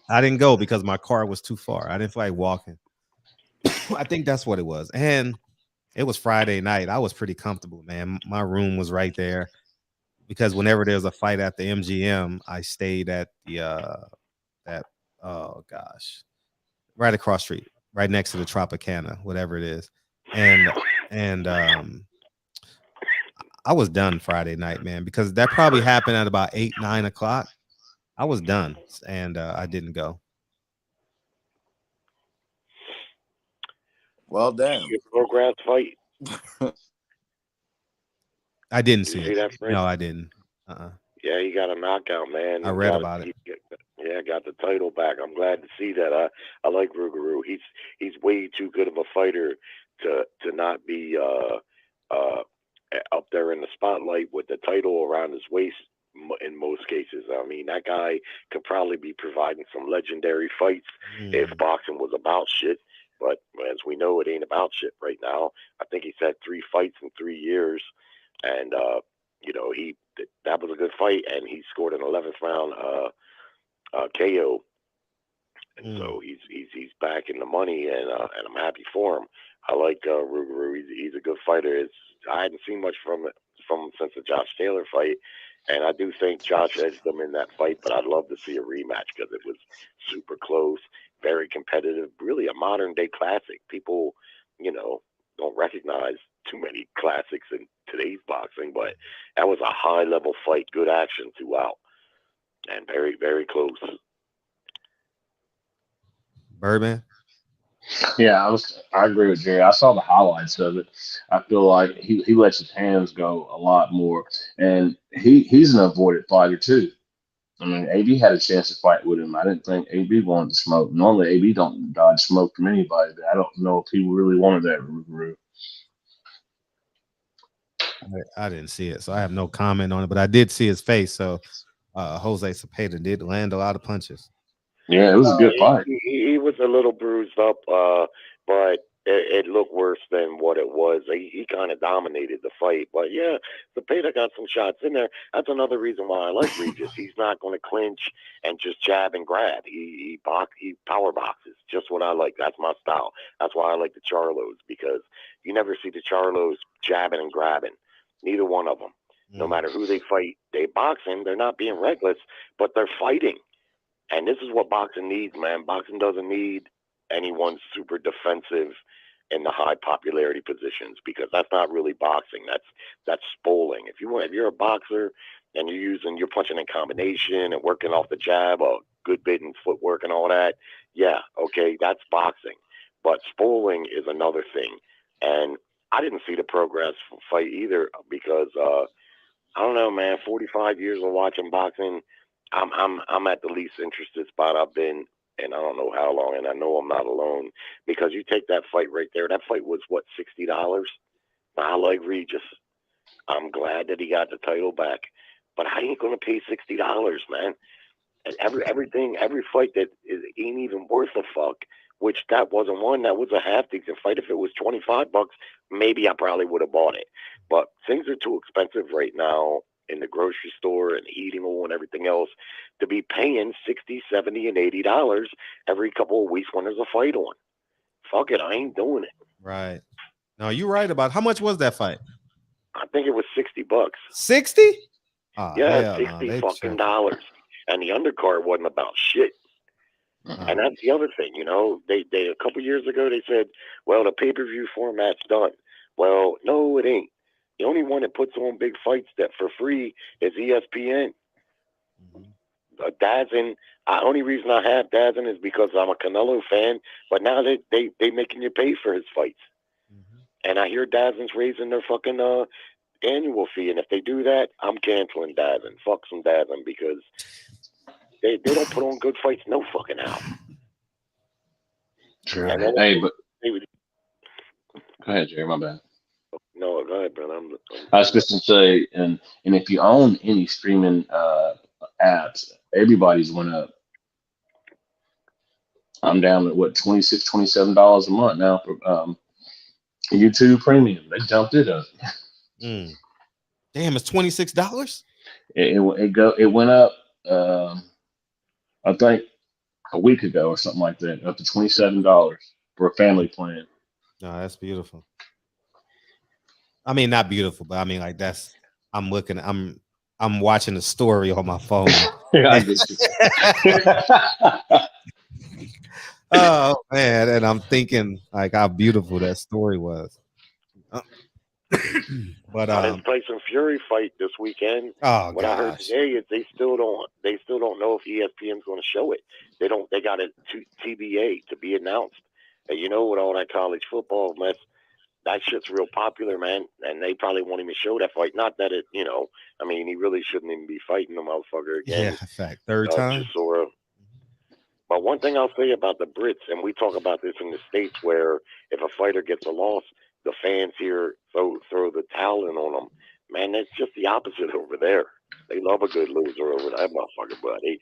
I didn't go because my car was too far. I didn't feel like walking. I think that's what it was. And it was Friday night. I was pretty comfortable, man. My room was right there because whenever there's a fight at the MGM, I stayed at the right across street, right next to the Tropicana, whatever it is. And I was done Friday night, man, because that probably happened at about 8, 9 o'clock. I was done, and I didn't go. Well, damn. Progress fight. I didn't see See it. that, Fred? No, I didn't. Yeah, he got a knockout, man. I read about it. Got the title back. I'm glad to see that. I like Rougarou. He's way too good of a fighter to not be up there in the spotlight with the title around his waist in most cases. I mean, that guy could probably be providing some legendary fights if boxing was about shit. But as we know, it ain't about shit right now. I think he's had 3 fights in 3 years, and that was a good fight, and he scored an 11th round KO. And so he's back in the money, and I'm happy for him. I like Rougarou. He's a good fighter. I hadn't seen much from him since the Josh Taylor fight, and I do think Josh edged him in that fight. But I'd love to see a rematch because it was super close, very competitive, really a modern day classic. People, don't recognize too many classics in today's boxing, but that was a high level fight, good action throughout, and very, very close. Birdman? Yeah, I agree with Jerry. I saw the highlights of it. I feel like he lets his hands go a lot more, and he's an avoided fighter too. I mean, AB had a chance to fight with him. I didn't think AB wanted to smoke. Normally, AB don't dodge smoke from anybody, but I don't know if he really wanted that Rougarou. I didn't see it, so I have no comment on it. But I did see his face. So Jose Cepeda did land a lot of punches. Yeah, it was a good fight. He was a little bruised up, but it looked worse than what it was. He kind of dominated the fight. But yeah, Cepeda got some shots in there. That's another reason why I like Regis. He's not going to clinch and just jab and grab. He power boxes. Just what I like. That's my style. That's why I like the Charlos, because you never see the Charlos jabbing and grabbing. Neither one of them. No matter who they fight, they boxing. They're not being reckless, but they're fighting. And this is what boxing needs, man. Boxing doesn't need anyone super defensive in the high popularity positions, because that's not really boxing. That's spoiling. If you're a boxer and you're punching in combination and working off the jab, a good bit in footwork and all that, yeah, okay, that's boxing. But spoiling is another thing. And I didn't see the progress fight either, because I don't know, man. 45 years of watching boxing, I'm at the least interested spot I've been, and I don't know how long. And I know I'm not alone, because you take that fight right there. That fight was what, $60? I like Regis. I'm glad that he got the title back, but I ain't gonna pay $60, man. And every fight that ain't even worth a fuck. Which that wasn't one. That was a half decent fight. If it was $25, maybe I probably would have bought it. But things are too expensive right now in the grocery store and heating oil and everything else to be paying $60, $70, and $80 every couple of weeks when there's a fight on. Fuck it, I ain't doing it. Right. No, you're right about how much was that fight? I think it was $60. 60? Yeah, $60 fucking dollars. And the undercard wasn't about shit. And that's the other thing, you know, they a couple years ago, they said, well, the pay-per-view format's done. Well, no, it ain't. The only one that puts on big fights that for free is ESPN. DAZN, only reason I have DAZN is because I'm a Canelo fan, but now they making you pay for his fights. And I hear DAZN's raising their fucking annual fee, and if they do that, I'm canceling DAZN. Fuck some DAZN, because they don't put on good fights no fucking how. True. Hey, but go ahead, Jerry. My bad. No, go ahead, brother. I was just to say, and if you own any streaming apps, everybody's went up. I'm down at what, $26, $27 a month now for YouTube Premium. They jumped it up. Damn, it's $26. It went up. I think a week ago or something like that, up to $27 for a family plan. No, that's beautiful. I mean, not beautiful, but I mean, like, I'm watching the story on my phone. Oh man, and I'm thinking like how beautiful that story was. But this Tyson Fury fight this weekend. What I heard today is they still don't know if ESPN's going to show it. They got it to TBA, to be announced. And you know, with all that college football mess, that shit's real popular, man. And they probably won't even show that fight. Not that it, you know, I mean, he really shouldn't even be fighting the motherfucker again. Yeah, fact. Third time. Chisora. But one thing I'll say about the Brits, and we talk about this in the States, where if a fighter gets a loss, the fans here throw the towel in on them. Man, that's just the opposite over there. They love a good loser over that motherfucker, buddy.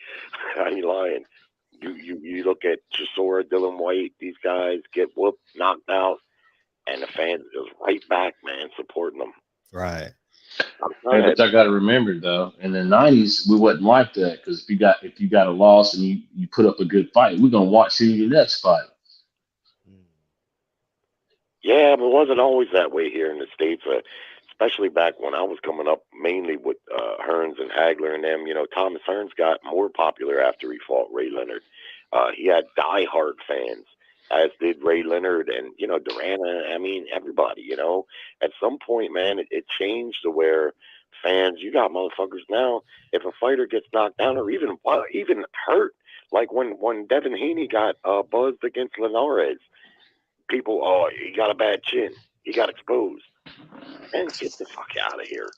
I ain't lying. You look at Chisora, Dylan White, these guys get whooped, knocked out, and the fans just right back, man, supporting them. Right. Hey, but I got to remember though, in the '90s we wasn't like that, because if you got a loss and you put up a good fight, we're gonna watch you your next fight. Yeah, but it wasn't always that way here in the States, especially back when I was coming up, mainly with Hearns and Hagler and them. You know, Thomas Hearns got more popular after he fought Ray Leonard. He had diehard fans, as did Ray Leonard and, you know, Duran. I mean, everybody, you know. At some point, man, it changed to where fans, you got motherfuckers now, if a fighter gets knocked down or even hurt, like when Devin Haney got buzzed against Linares, people, oh, he got a bad chin. He got exposed. Man, get the fuck out of here.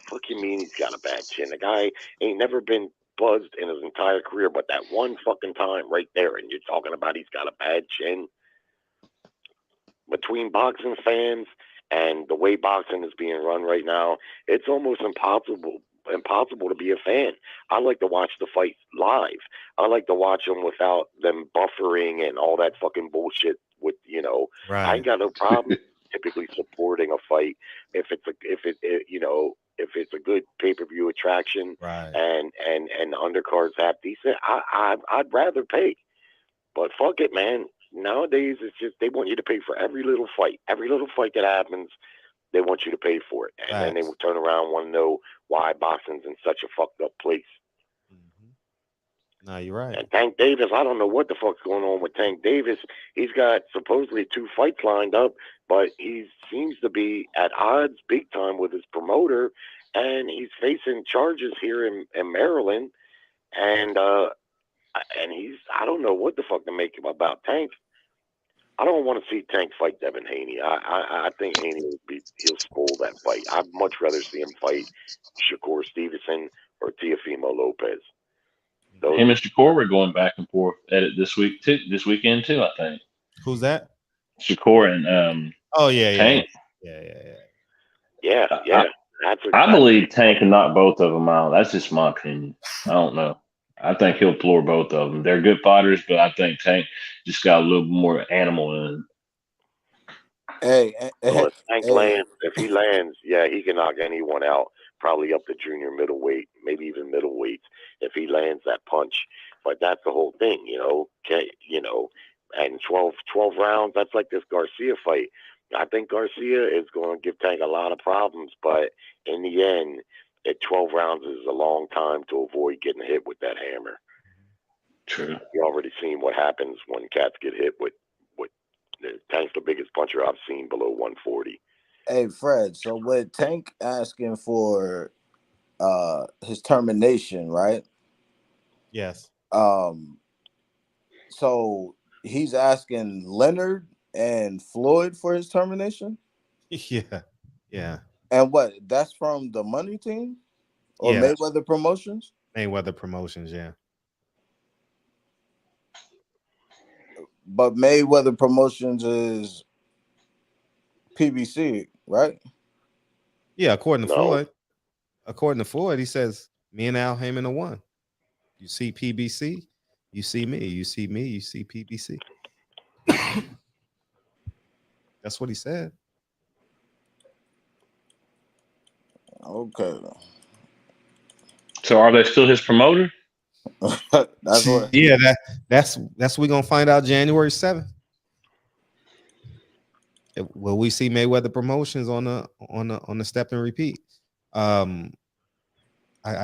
Fuck you mean he's got a bad chin? The guy ain't never been buzzed in his entire career, but that one fucking time right there, and you're talking about he's got a bad chin. Between boxing fans and the way boxing is being run right now, it's almost impossible to be a fan. I like to watch the fight live. I like to watch them without them buffering and all that fucking bullshit. With, you know, right. I ain't got no problem typically supporting a fight if it's a good pay-per-view attraction, right. and the undercards have decent. I'd rather pay, but fuck it, man. Nowadays it's just they want you to pay for every little fight that happens. They want you to pay for it, and then they will turn around and want to know why boxing's in such a fucked up place. No, you're right. And Tank Davis, I don't know what the fuck's going on with Tank Davis. He's got supposedly 2 fights lined up, but he seems to be at odds big time with his promoter, and he's facing charges here in Maryland, and he's, I don't know what the fuck to make him about Tank. I don't want to see Tank fight Devin Haney. I think Haney he'll spoil that fight. I'd much rather see him fight Shakur Stevenson or Teofimo Lopez. Him and Shakur were going back and forth at it this weekend too, I think. Who's that? Shakur and oh yeah, Tank. Yeah. I believe Tank can knock both of them out. That's just my opinion. I don't know. I think he'll floor both of them. They're good fighters, but I think Tank just got a little more animal in him. If he lands, yeah, he can knock anyone out. Probably up to junior middleweight, maybe even middleweights, if he lands that punch. But that's the whole thing, and 12 rounds, that's like this Garcia fight. I think Garcia is going to give Tank a lot of problems, but in the end, at 12 rounds is a long time to avoid getting hit with that hammer. True. You already seen what happens when cats get hit with Tank's the biggest puncher I've seen below 140. Hey, Fred, so with Tank asking for his termination, right? Yes. So he's asking Leonard and Floyd for his termination? Yeah. And what? That's from the Money Team? Or Mayweather Promotions? Mayweather Promotions, yeah. But Mayweather Promotions is PBC, right? Yeah, according to Floyd. According to Floyd, he says, me and Al Heyman are one. You see PBC, you see me. You see me, you see PBC. That's what he said. Okay. So are they still his promoter? That's what. Yeah, that's we're gonna find out January 7th. Will we see Mayweather Promotions on the step and repeat? I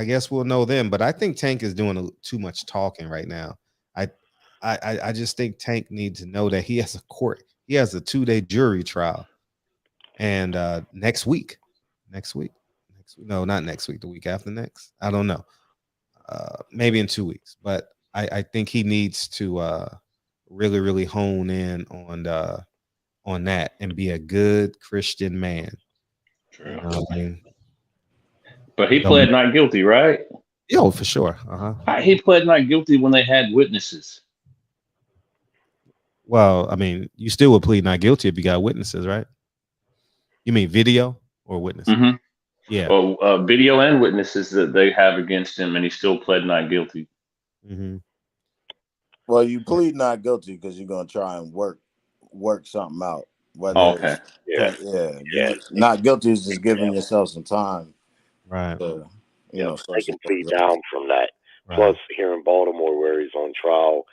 guess we'll know then, but I think Tank is doing too much talking right now. I just think Tank needs to know that he has a 2-day jury trial, and next week, no, not next week, the week after next. I don't know, maybe in 2 weeks, but I think he needs to really, really hone in on that and be a good Christian man. True. You know what I mean? But he pled not guilty, right? Yeah, for sure. He pled not guilty when they had witnesses. Well, I mean, you still would plead not guilty if you got witnesses, right? You mean video or witnesses? Mm-hmm. Yeah. Well, video and witnesses that they have against him, and he still pled not guilty. Mm-hmm. Well, you plead not guilty because you're gonna try and work something out. Okay. Not guilty is just giving yourself some time. Right. They can plead down from that. Right. Plus, here in Baltimore, where he's on trial,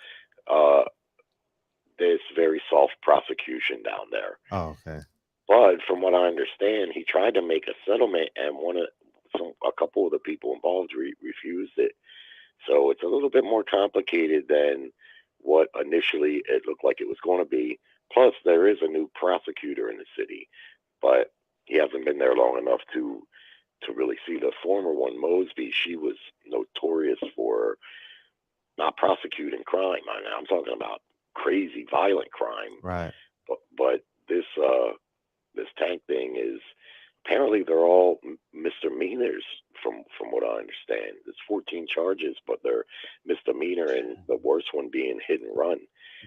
there's very soft prosecution down there. Oh, okay. But from what I understand, he tried to make a settlement, and a couple of the people involved refused it. So it's a little bit more complicated than what initially it looked like it was going to be. Plus, there is a new prosecutor in the city, but he hasn't been there long enough to really see the former one, Mosby. She was notorious for not prosecuting crime. I'm talking about crazy, violent crime. Right. But this Tank thing is apparently they're all misdemeanors from what I understand. There's 14 charges, but they're misdemeanor, and the worst one being hit and run.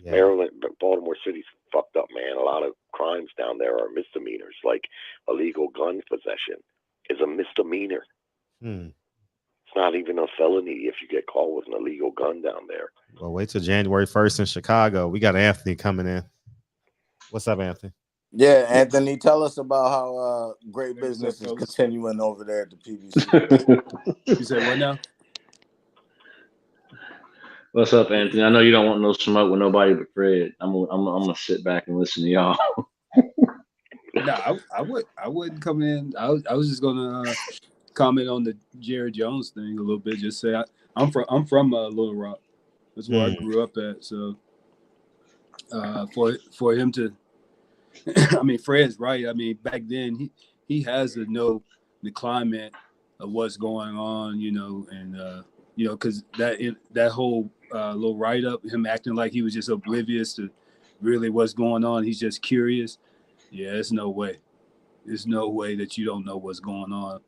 Yeah. Maryland, Baltimore City's fucked up, man. A lot of crimes down there are misdemeanors, like illegal gun possession is a misdemeanor. It's not even a felony if you get caught with an illegal gun down there. Well, wait till January 1st in Chicago. We got Anthony coming in. What's up, Anthony? Yeah, Anthony, tell us about how great business is continuing over there at the PBC. You said what now? What's up, Anthony? I know you don't want no smoke with nobody but Fred. I'm gonna sit back and listen to y'all. No, I wouldn't come in. I was just gonna comment on the Jerry Jones thing a little bit. Just say I'm from Little Rock, That's where I grew up at. So for him to, I mean, Fred's right. I mean, back then he has to know the climate of what's going on, you know, and you know, because that whole little write up, him acting like he was just oblivious to really what's going on. He's just curious. Yeah, there's no way. There's no way that you don't know what's going on.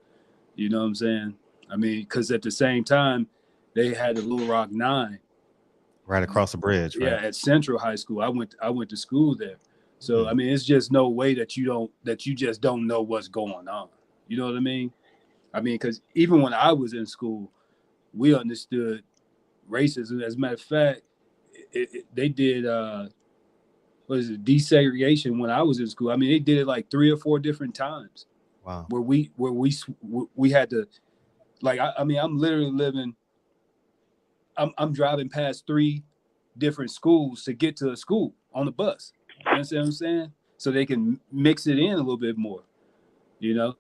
You know what I'm saying? I mean, because at the same time, they had the Little Rock 9 right across the bridge. Right? Yeah, at Central High School. I went to school there. So I mean, it's just no way that you just don't know what's going on. You know what I mean? I mean, because even when I was in school, we understood racism. As a matter of fact, they did desegregation when I was in school. I mean, they did it like 3 or 4 different times. Wow. Where we had to, like, I mean, I'm literally living. I'm driving past 3 different schools to get to a school on the bus. You understand what I'm saying? So they can mix it in a little bit more, you know,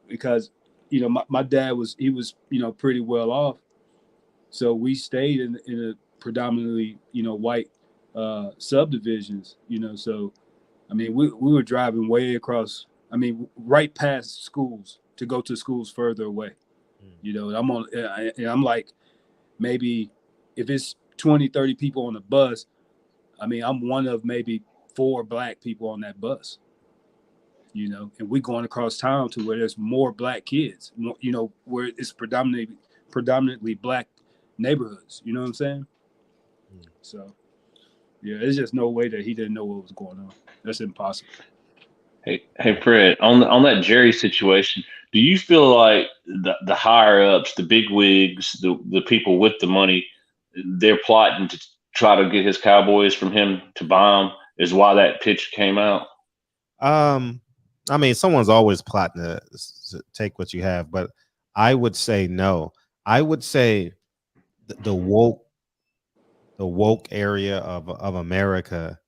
because, you know, my dad was you know, pretty well off. So we stayed in a predominantly, you know, white subdivisions, you know. So, I mean, we were driving way across, I mean, right past schools to go to schools further away, you know. And I'm like, maybe if it's 20, 30 people on the bus, I mean, I'm one of maybe 4 black people on that bus, you know, and we're going across town to where there's more black kids, you know, where it's predominantly black neighborhoods, you know what I'm saying? So, yeah, there's just no way that he didn't know what was going on. That's impossible. Hey, Fred, on that Jerry situation, do you feel like the higher ups, the big wigs, the people with the money, they're plotting to try to get his Cowboys from him to buy him? Is why that pitch came out? I mean, someone's always plotting to take what you have, but I would say no. I would say the woke area of America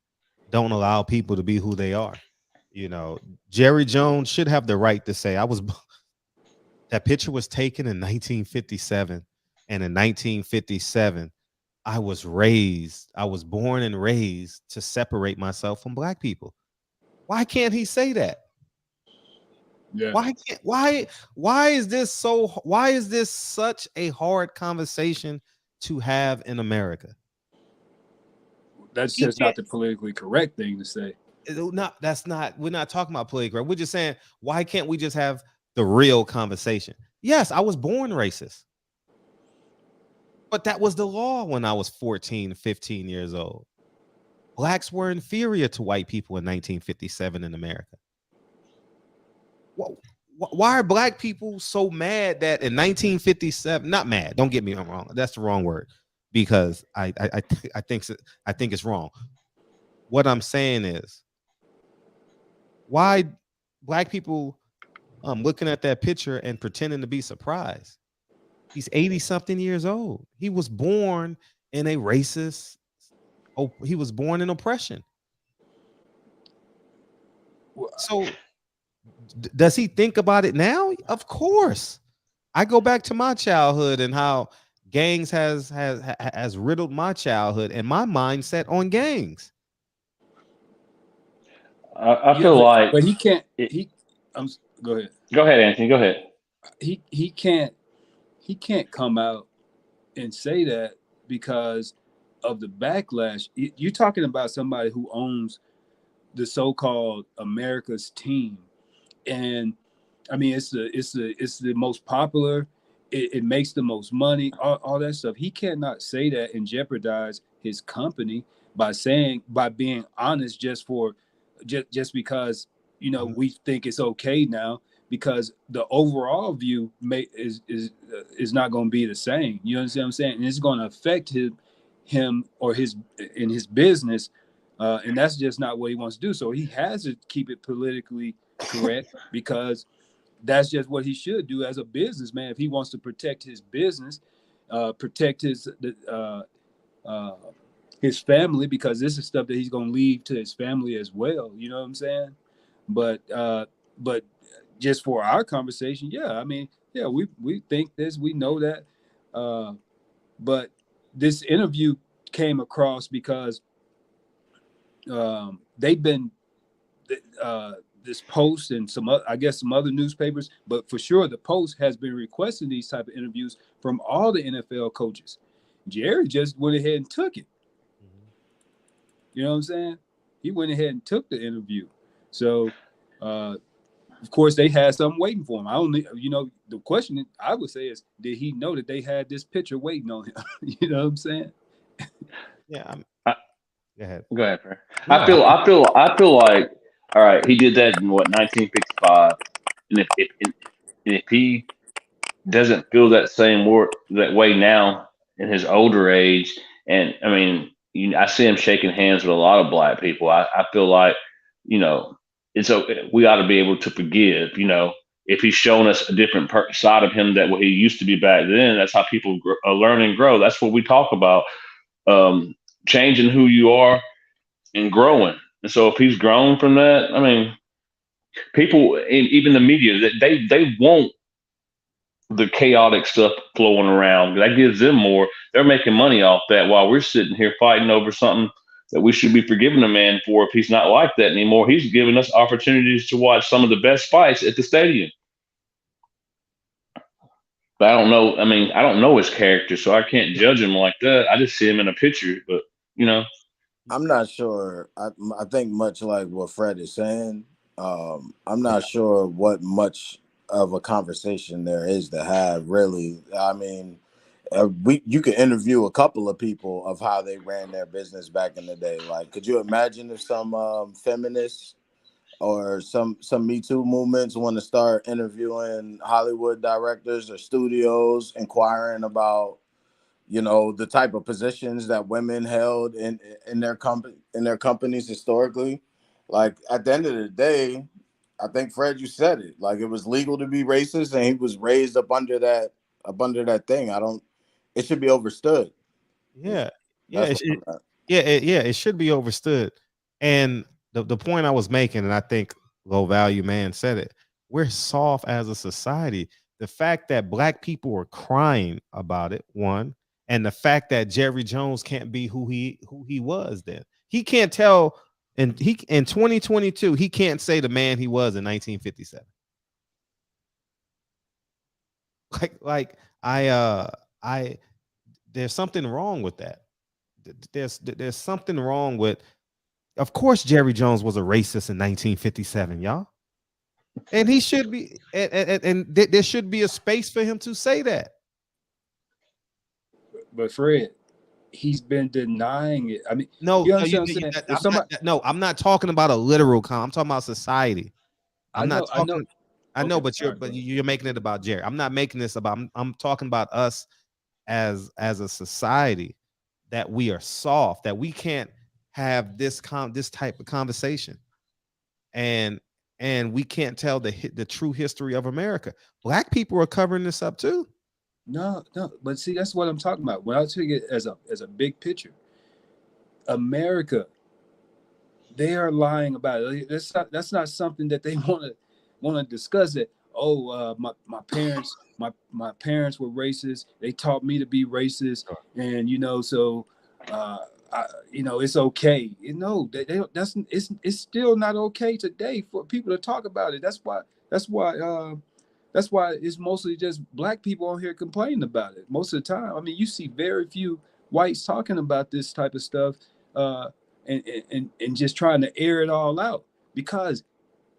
don't allow people to be who they are. You know, Jerry Jones should have the right to say, that picture was taken in 1957, and in 1957 I was born and raised to separate myself from black people. Why can't he say that? Yeah. Why is this such a hard conversation to have in America? That's just not the politically correct thing to say. We're not talking about politically. We're just saying, why can't we just have the real conversation? Yes, I was born racist, but that was the law when I was 14, 15 years old. Blacks were inferior to white people in 1957 in America. Why are black people so mad that in 1957? Not mad. Don't get me wrong. That's the wrong word, because I think it's wrong. What I'm saying is, why black people looking at that picture and pretending to be surprised? He's 80-something years old. He was born in a racist. He was born in oppression. So does he think about it now? Of course. I go back to my childhood and how gangs has riddled my childhood and my mindset on gangs. I feel like, but he can't. Go ahead. Go ahead, Anthony. Go ahead. He can't come out and say that because of the backlash. You're talking about somebody who owns the so-called America's team, and I mean it's the most popular. It makes the most money. All that stuff. He cannot say that and jeopardize his company by being honest just because, you know, we think it's okay now, because the overall view is not going to be the same. You understand what I'm saying? And it's going to affect him or his business, and that's just not what he wants to do. So he has to keep it politically correct because that's just what he should do as a businessman if he wants to protect his business, protect his family, because this is stuff that he's going to leave to his family as well. You know what I'm saying? But just for our conversation, yeah, I mean, yeah, we think this, we know that, but this interview came across because they've been this Post and some other newspapers, but for sure the Post has been requesting these type of interviews from all the NFL coaches. Jerry just went ahead and took it. You know what I'm saying? He went ahead and took the interview. So, of course, they had something waiting for him. I don't, the question I would say is, did he know that they had this picture waiting on him? You know what I'm saying? Yeah. Go ahead. Go ahead, Fred. No, I feel like, all right, he did that in 1955, and if he doesn't feel that way now in his older age, and I mean, I see him shaking hands with a lot of black people. I feel like, we ought to be able to forgive. If he's shown us a different side of him that what he used to be back then. That's how people learn and grow. That's what we talk about. Changing who you are and growing. And so if he's grown from that, I mean, people, even the media, they want the chaotic stuff flowing around. That gives them more. They're making money off that while we're sitting here fighting over something that we should be forgiving a man for if he's not like that anymore. He's giving us opportunities to watch some of the best fights at the stadium. But I don't know. I mean, I don't know his character, so I can't judge him like that. I just see him in a picture, but I'm not sure. I think much like what Fred is saying, I'm not sure what much of a conversation there is to have, really. I mean, you could interview a couple of people of how they ran their business back in the day. Like, could you imagine if some feminists or some Me Too movements want to start interviewing Hollywood directors or studios, inquiring about, the type of positions that women held in their companies historically? Like, at the end of the day, I think, Fred, you said it. Like, it was legal to be racist, and he was raised up under that thing. It should be understood. It should be understood. And the point I was making, and I think Low Value Man said it, we're soft as a society. The fact that black people were crying about it, one, and the fact that Jerry Jones can't be who he was then. He can't tell, and he in 2022, he can't say the man he was in 1957. There's something wrong with that. There's something wrong with. Of course, Jerry Jones was a racist in 1957, y'all, and he should be. And there should be a space for him to say that. But Fred, he's been denying it. I mean, no, you understand what I'm saying? I'm not talking about a literal I'm talking about society. I know, but you're making it about Jerry. I'm not making this about. I'm talking about us as a society, that we are soft, that we can't have this type of conversation, and we can't tell the true history of America. Black people are covering this up too. No, but see, that's what I'm talking about. When I take it as a big picture, America, they are lying about it. That's not something that they want to discuss. It. Oh, my parents were racist. They taught me to be racist, and so it's okay. It's still not okay today for people to talk about it. That's why it's mostly just black people on here complaining about it most of the time. I mean, you see very few whites talking about this type of stuff, and just trying to air it all out, because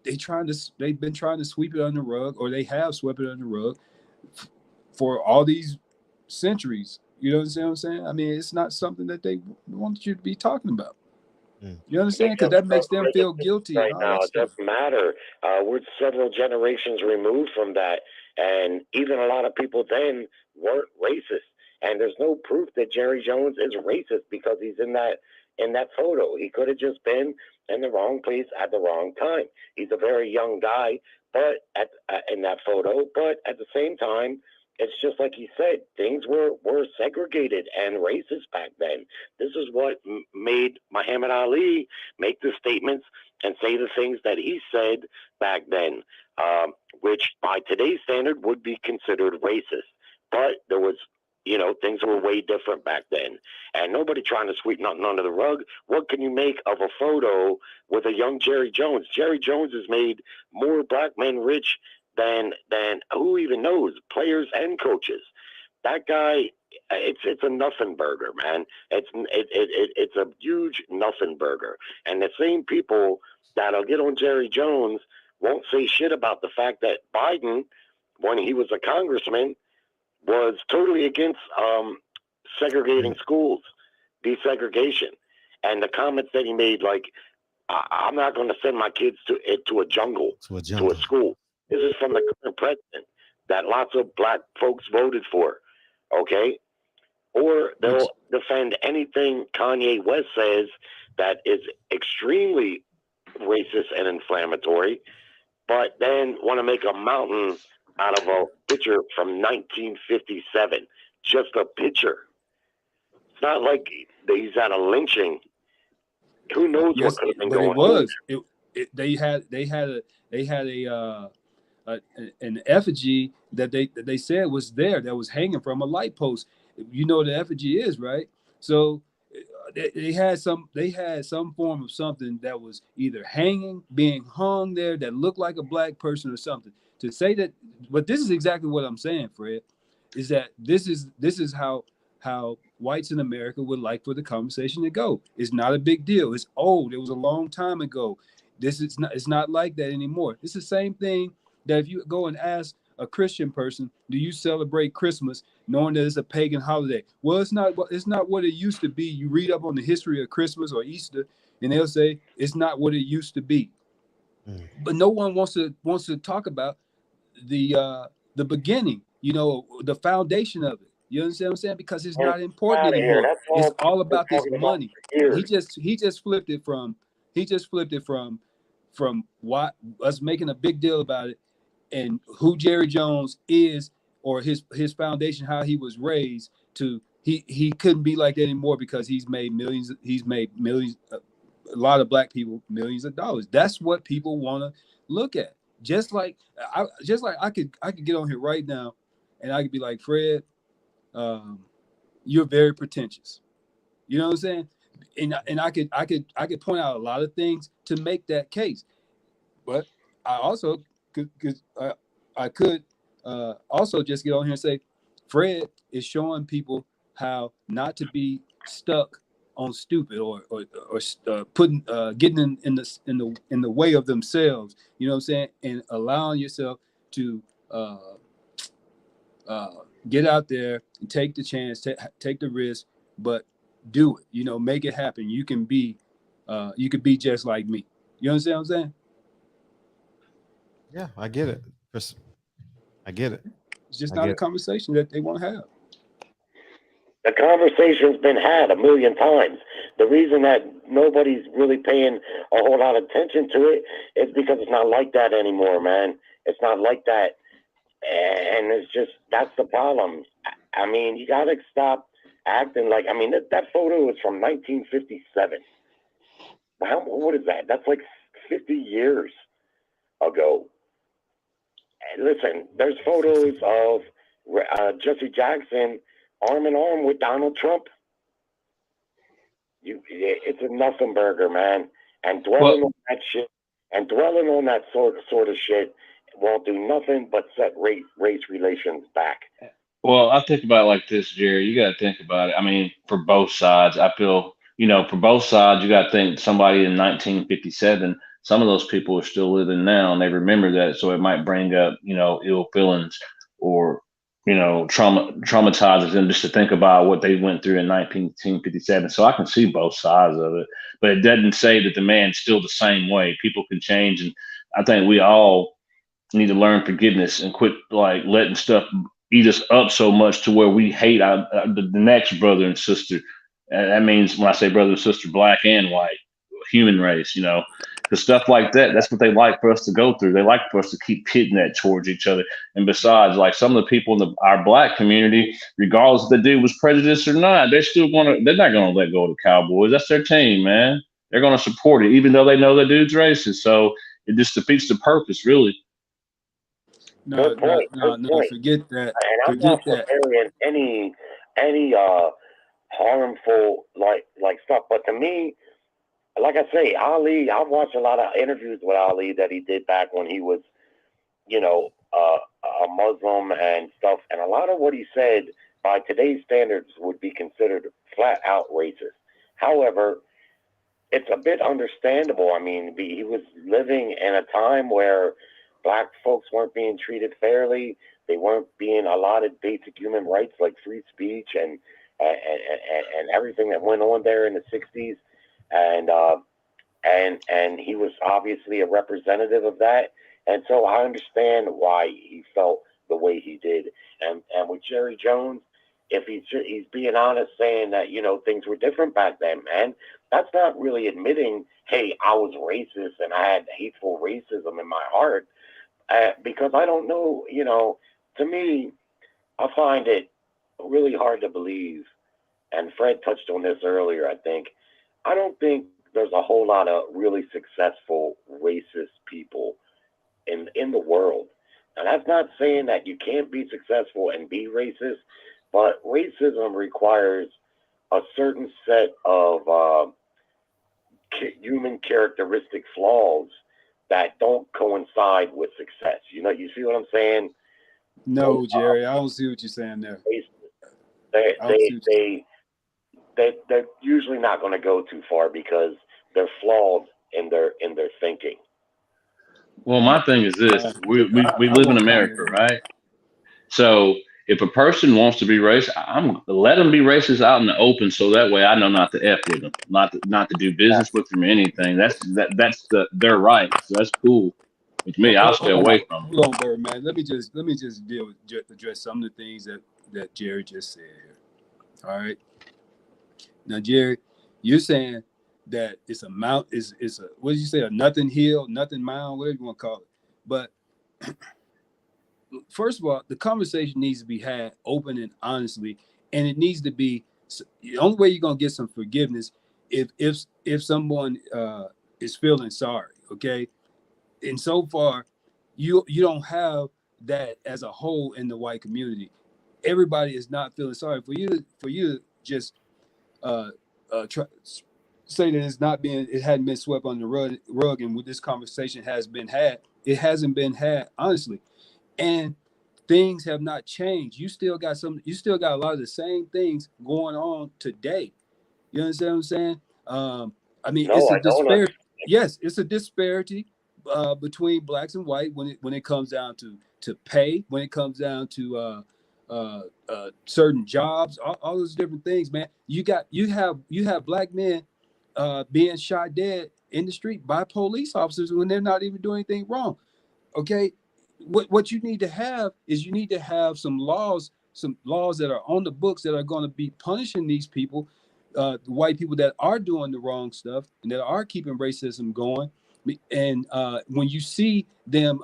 they've been trying to sweep it under the rug, or they have swept it under the rug for all these centuries. You know what I'm saying? I mean, it's not something that they want you to be talking about. You understand? Because that makes them feel guilty. Right now, it doesn't matter. We're several generations removed from that, and even a lot of people then weren't racist. And there's no proof that Jerry Jones is racist because he's in that photo. He could have just been in the wrong place at the wrong time. He's a very young guy, but in that photo. But at the same time, it's just like he said, things were segregated and racist back then. This is what made Muhammad Ali make the statements and say the things that he said back then, which by today's standard would be considered racist. But there was You know, things were way different back then, and nobody trying to sweep nothing under the rug. What can you make of a photo with a young Jerry Jones? Jerry Jones has made more black men rich than who even knows, players and coaches. That guy, it's a nothing burger, man. It's a huge nothing burger, and the same people that'll get on Jerry Jones won't say shit about the fact that Biden, when he was a congressman, was totally against segregating schools, desegregation, and the comments that he made, like, I'm not going to send my kids to a jungle, to a school. This is from the current president that lots of black folks voted for, okay? Or they'll defend anything Kanye West says that is extremely racist and inflammatory, but then want to make a mountain out of a picture from 1957. Just a picture. It's not like he's at a lynching. Who knows what could have been going on? They had an effigy that they said was there, that was hanging from a light post. You know what the effigy is, right? So they had some form of something that was either hanging, being hung there, that looked like a black person or something. To say that, but this is exactly what I'm saying, Fred, is that this is how whites in America would like for the conversation to go. It's not a big deal. It's old. It was a long time ago. It's not like that anymore. It's the same thing that if you go and ask a Christian person, do you celebrate Christmas, knowing that it's a pagan holiday? Well, it's not what it used to be. You read up on the history of Christmas or Easter, and they'll say it's not what it used to be. But no one wants to talk about the beginning, the foundation of it. You understand what I'm saying? Because it's not important anymore. It's all about this money. He just flipped it from what us making a big deal about it and who Jerry Jones is, or his foundation, how he was raised, to he couldn't be like that anymore because he's made millions. A lot of black people millions of dollars. That's what people want to look at. Just like I could get on here right now, and I could be like, Fred, you're very pretentious. You know what I'm saying? And I could point out a lot of things to make that case. But I also could also just get on here and say, Fred is showing people how not to be stuck on stupid or putting getting in the way of themselves. You know what I'm saying? And allowing yourself to get out there and take the chance, take the risk, but do it. Make it happen. You can be just like me. You understand what I'm saying? Yeah, I get it. I get it. It's just not a conversation that they want to have. The conversation's been had a million times. The reason that nobody's really paying a whole lot of attention to it is because it's not like that anymore, man. It's not like that. And it's just, that's the problem. I mean, you got to stop acting like, I mean, that photo is from 1957. What is that? That's like 50 years ago. And listen, there's photos of Jesse Jackson arm in arm with Donald Trump. It's a nothing burger, man. And dwelling on that shit, and dwelling on that sort of shit won't do nothing but set race relations back. Well, I think about it like this, Jerry. You got to think about it. I mean, for both sides, I feel, for both sides, you got to think somebody in 1957, some of those people are still living now and they remember that. So it might bring up, ill feelings or, traumatizes them just to think about what they went through in 1957. So I can see both sides of it, but it doesn't say that the man's still the same way. People can change. And I think we all need to learn forgiveness and quit like letting stuff eat us up so much to where we hate the next brother and sister. That means when I say brother and sister, black and white, human race, because stuff like that, that's what they like for us to go through. They like for us to keep pitting that towards each other. And besides, like some of the people in our black community, regardless if the dude was prejudiced or not, they're not going to let go of the Cowboys. That's their team, man. They're going to support it, even though they know the dude's racist. So it just defeats the purpose, really. No, forget that. And I'm not comparing any any harmful like stuff. But to me, like I say, Ali, I've watched a lot of interviews with Ali that he did back when he was, you know, a Muslim and stuff, and a lot of what he said by today's standards would be considered flat out racist. However, it's a bit understandable. I mean, he was living in a time where black folks weren't being treated fairly. They weren't being allotted basic human rights like free speech and everything that went on there in the 60s. And he was obviously a representative of that. And so I understand why he felt the way he did. And with Jerry Jones, if he's being honest, saying that, you know, things were different back then, man, that's not really admitting, hey, I was racist and I had hateful racism in my heart. Because I don't know, you know, to me, I find it really hard to believe. And Fred touched on this earlier, I think. I don't think there's a whole lot of really successful racist people in the world. And that's not saying that you can't be successful and be racist, but racism requires a certain set of human characteristic flaws that don't coincide with success. You know, you see what I'm saying? No, Jerry, I don't see what you're saying there. They're usually not going to go too far because they're flawed in their thinking. Well, my thing is this: we live in America, right? So if a person wants to be racist, let them be racist out in the open, so that way I know not to f with them, not to do business with them or anything. That's their right. So that's cool with me. I'll stay away from them. Hold on, Bird, man. Let me just address some of the things that Jerry just said here. All right. Now, Jerry, you're saying that it's a what did you say? A nothing hill, nothing mound, whatever you want to call it. But first of all, the conversation needs to be had open and honestly, and it needs to be the only way you're gonna get some forgiveness if someone is feeling sorry. Okay, and so far, you don't have that as a whole in the white community. Everybody is not feeling sorry for you to just say that it hadn't been swept under the rug, and with this conversation has been had, it hasn't been had honestly, and things have not changed. You still got a lot of the same things going on today. You understand what I'm saying? I mean, it's a disparity. Yes, it's a disparity between blacks and white when it comes down to pay, when it comes down to certain jobs, all those different things, man. You have black men being shot dead in the street by police officers when they're not even doing anything wrong. Okay, what you need to have is some laws that are on the books that are going to be punishing these people, the white people that are doing the wrong stuff and that are keeping racism going. And when you see them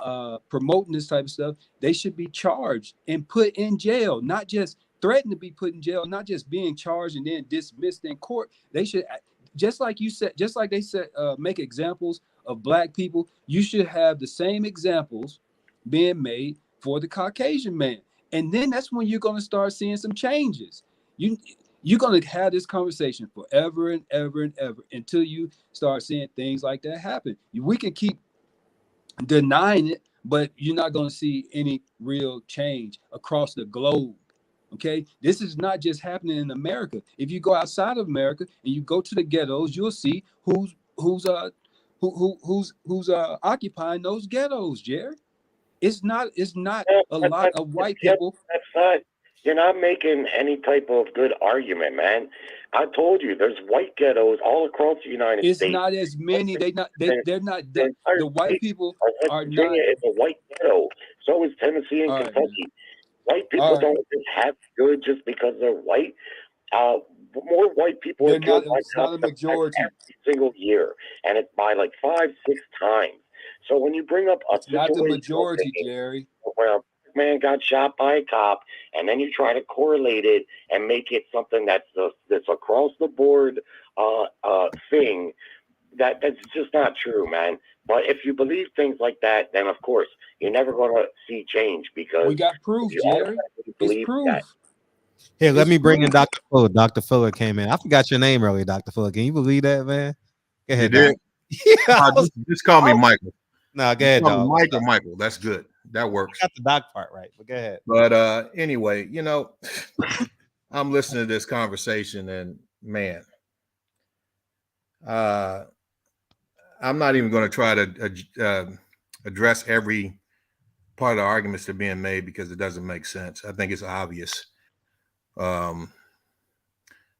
promoting this type of stuff, they should be charged and put in jail, not just threatened to be put in jail, not just being charged and then dismissed in court. They should, just like you said, just like they said, make examples of black people. You should have the same examples being made for the Caucasian man. And then that's when you're going to start seeing some changes. You're going to have this conversation forever and ever and ever until you start seeing things like that happen. We can keep denying it, but you're not going to see any real change across the globe. Okay, this is not just happening in America. If you go outside of America and you go to the ghettos, you'll see who's occupying those ghettos, Jerry. It's not a lot of white people. That's not. You're not making any type of good argument, man. I told you there's white ghettos all across the United States. It's not as many. The white people are not. Virginia is a white ghetto. So is Tennessee and Kentucky. White people don't just have good just because they're white. More white people are killed by a majority every single year, and it's by like 5-6 times. So when you bring up not the majority, Jerry, where a man got shot by a cop, and then you try to correlate it and make it something that's across the board thing, that's just not true, man. But if you believe things like that, then of course you're never going to see change because we got proof, Jerry. It's proof. Here, let It's me bring in true. Dr. Fuller. Dr. Fuller came in. I forgot your name earlier, Dr. Fuller. Can you believe that, man? Go ahead, You Doc. did? Yeah, Just call me Michael. no, go You ahead, call me dog. Mike or Michael. That's good. That works. Got the doc part right, but go ahead. But anyway, I'm listening to this conversation, and man, I'm not even going to try to address every part of the arguments that are being made because it doesn't make sense. I think it's obvious. The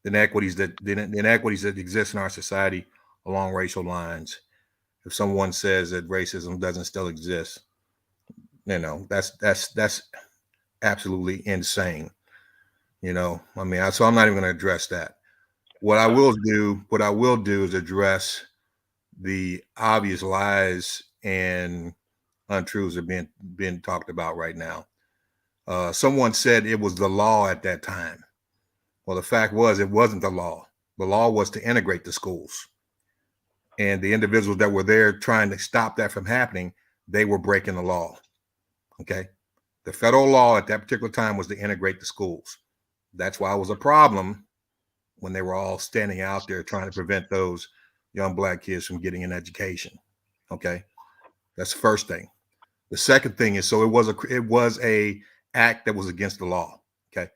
inequities that exist in our society along racial lines. If someone says that racism doesn't still exist, that's absolutely insane. So I'm not even going to address that. What I will do is address the obvious lies and untruths that are being talked about right now. Someone said it was the law at that time. Well, the fact was it wasn't the law. The law was to integrate the schools. And the individuals that were there trying to stop that from happening, they were breaking the law. Okay. The federal law at that particular time was to integrate the schools. That's why it was a problem when they were all standing out there trying to prevent those young black kids from getting an education. Okay. That's the first thing. The second thing is, so it was a act that was against the law. Okay.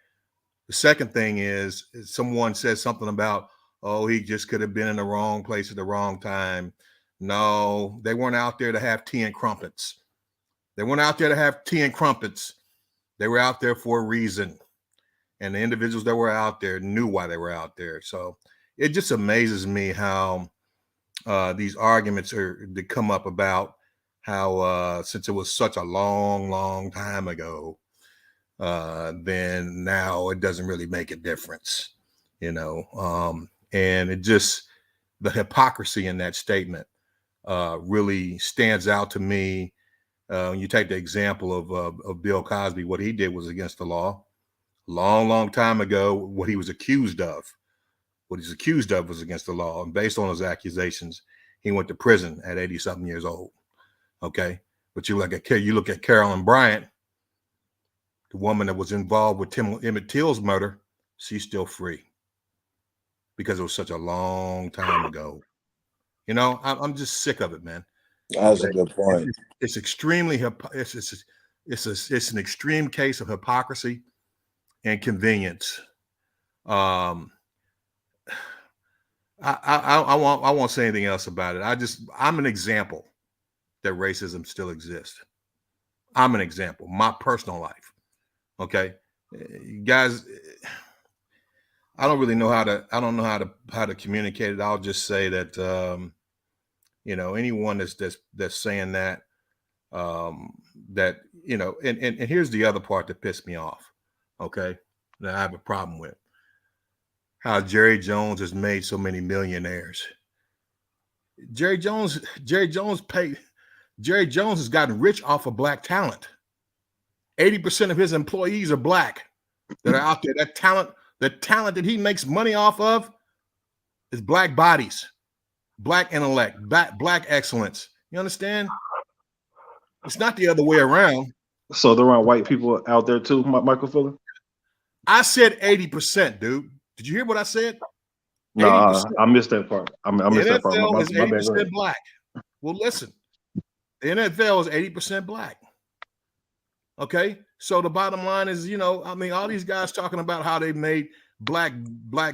The second thing is someone says something about, oh, he just could have been in the wrong place at the wrong time. No, they weren't out there to have tea and crumpets. They weren't out there to have tea and crumpets. They were out there for a reason. And the individuals that were out there knew why they were out there. So it just amazes me how these arguments that come up about how since it was such a long, long time ago, then now it doesn't really make a difference, and it just, the hypocrisy in that statement really stands out to me. When you take the example of Bill Cosby, what he did was against the law. Long, long time ago, what he's accused of was against the law. And based on those accusations, he went to prison at 80-something years old. Okay. But you look at Carolyn Bryant, the woman that was involved with Emmett Till's murder, she's still free because it was such a long time ago. I'm just sick of it, man. That's a good point. It's extremely, it's an extreme case of hypocrisy and convenience. I won't say anything else about it. I'm an example that racism still exists. I'm an example, my personal life. Okay, you guys, I don't really know how to communicate it. I'll just say that anyone that's saying that and here's the other part that pissed me off. Okay, that I have a problem with how Jerry Jones has made so many millionaires. Jerry Jones has gotten rich off of black talent. 80% of his employees are black that are out there. The talent that he makes money off of is black bodies, black intellect, black excellence. You understand? It's not the other way around. So there aren't white people out there too, Michael Fuller? I said 80%, dude. Did you hear what I said? No, I missed that part. I missed that part. NFL is 80% black. Well, listen, the NFL is 80% black. Okay, so the bottom line is, all these guys talking about how they made black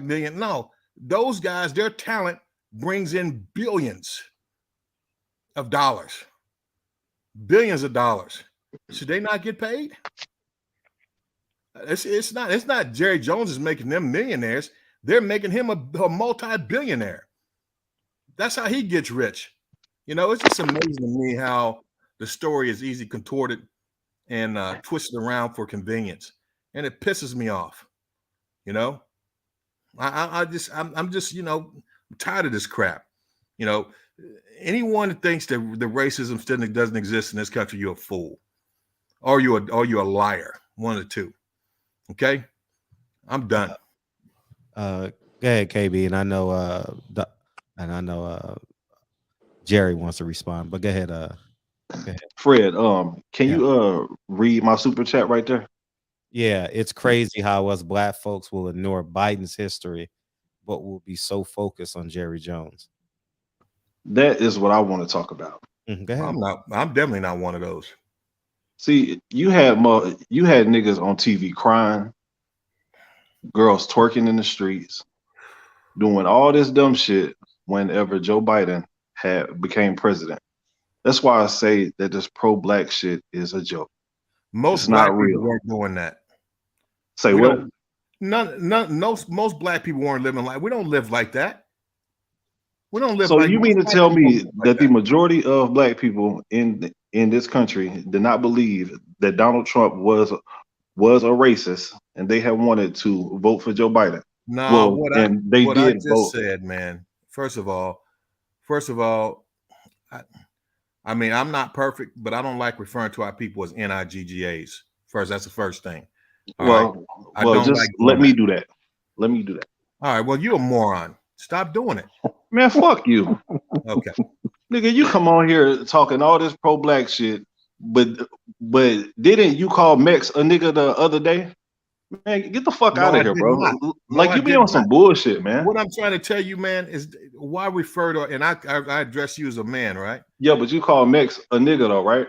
million. No, those guys, their talent brings in billions of dollars. Billions of dollars. Should they not get paid? It's not Jerry Jones is making them millionaires. They're making him a multi-billionaire. That's how he gets rich. It's just amazing to me how the story is easily contorted and twisted around for convenience, and it pisses me off. I'm just tired of this crap. Anyone that thinks that the racism still doesn't exist in this country, you're a fool, or you're a liar. One of the two. Okay, I'm done. Go ahead, KB, and I know Jerry wants to respond, but go ahead. Fred, can you read my super chat right there? Yeah, it's crazy how us black folks will ignore Biden's history, but will be so focused on Jerry Jones. That is what I want to talk about. Go ahead. I'm definitely not one of those. See, you had niggas on TV crying, girls twerking in the streets, doing all this dumb shit whenever Joe Biden became president. That's why I say that this pro-black shit is a joke. Most It's black not people real. weren't doing that. Say We what? don't- Most black people weren't living like. We don't live like that. We don't live So like. you most mean to black tell people don't me live like that the majority of black people in this country did not believe that Donald Trump was a racist and they had wanted to vote for Joe Biden? No, Well, and they what I did just vote. said, man. First of all, I mean, I'm not perfect, but I don't like referring to our people as NIGGAs. First, that's the first thing. All right? I don't just like let doing me that. do that. Let me do that. All right. Well, you're a moron. Stop doing it. Man, fuck you. Okay. Nigga, you come on here talking all this pro-black shit, but didn't you call Mex a nigga the other day? Man, get the fuck No, out I of here, did bro. not. No, Like I you be did on some not. bullshit, man. What I'm trying to tell you, man, is why refer to, and I address you as a man, right? Yeah, but you call Mex a nigga though, right?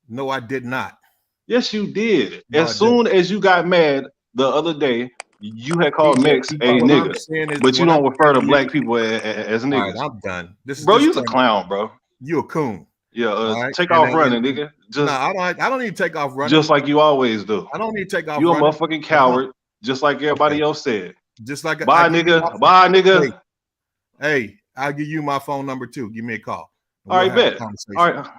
No, I did not. Yes, you did. No, I As soon as you got mad the other day, you had called Mex a What I'm nigga. saying is, But you what I'm don't refer saying to black people as all niggas. right, I'm done. Bro, you's a clown, bro. You a coon. Yeah, All right? take And off then- running, nigga. No, I don't need to take off running. Just like you always do. I don't need to take off You a running. motherfucking coward, just like everybody else said. Just like Bye, nigga. Bye, nigga. Hey, I'll give you my phone number too. Give me a call. All right, We'll have a bet. conversation.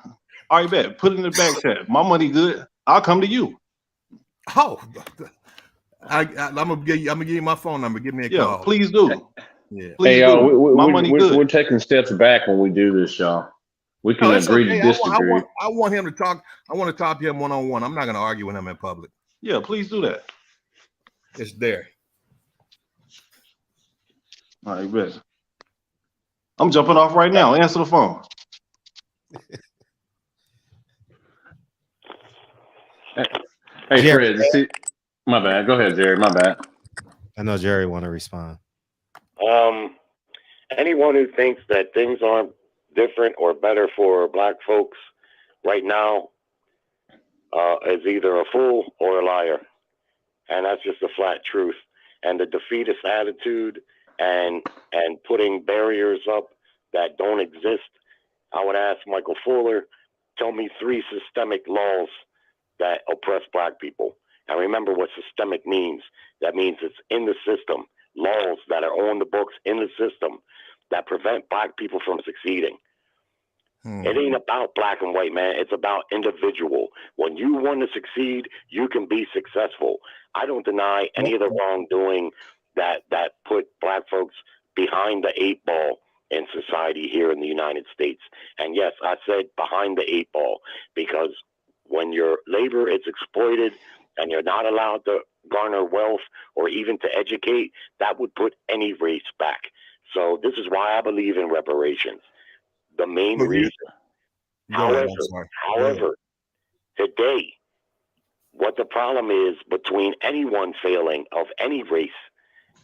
All right, bet. Put it in the back chat. My money good. I'll come to you. Oh, I'm gonna give you my phone number. Give me a Yeah, call. please do. Yeah. Please Hey, y'all, do. My money good. we're taking steps back when we do this, y'all. We can No, it's agree okay. to disagree. I want him to talk. I want to talk to him one-on-one. I'm not going to argue with him in public. Yeah, please do that. It's there. All right, bet. I'm jumping off right now. Answer the phone. Hey, Jerry. Fred, see, my bad. Go ahead, Jerry. My bad. I know Jerry want to respond. Anyone who thinks that things aren't different or better for black folks right now is either a fool or a liar. And that's just the flat truth. And the defeatist attitude and putting barriers up that don't exist. I would ask Michael Fuller, tell me 3 systemic laws that oppress black people. And remember what systemic means. That means it's in the system. Laws that are on the books in the system that prevent black people from succeeding. It ain't about black and white, man. It's about individual. When you want to succeed, you can be successful. I don't deny any of the wrongdoing that put black folks behind the 8 ball in society here in the United States. And yes, I said behind the 8 ball because when your labor is exploited and you're not allowed to garner wealth or even to educate, that would put any race back. So this is why I believe in reparations. The main reason. However, today, what the problem is between anyone failing of any race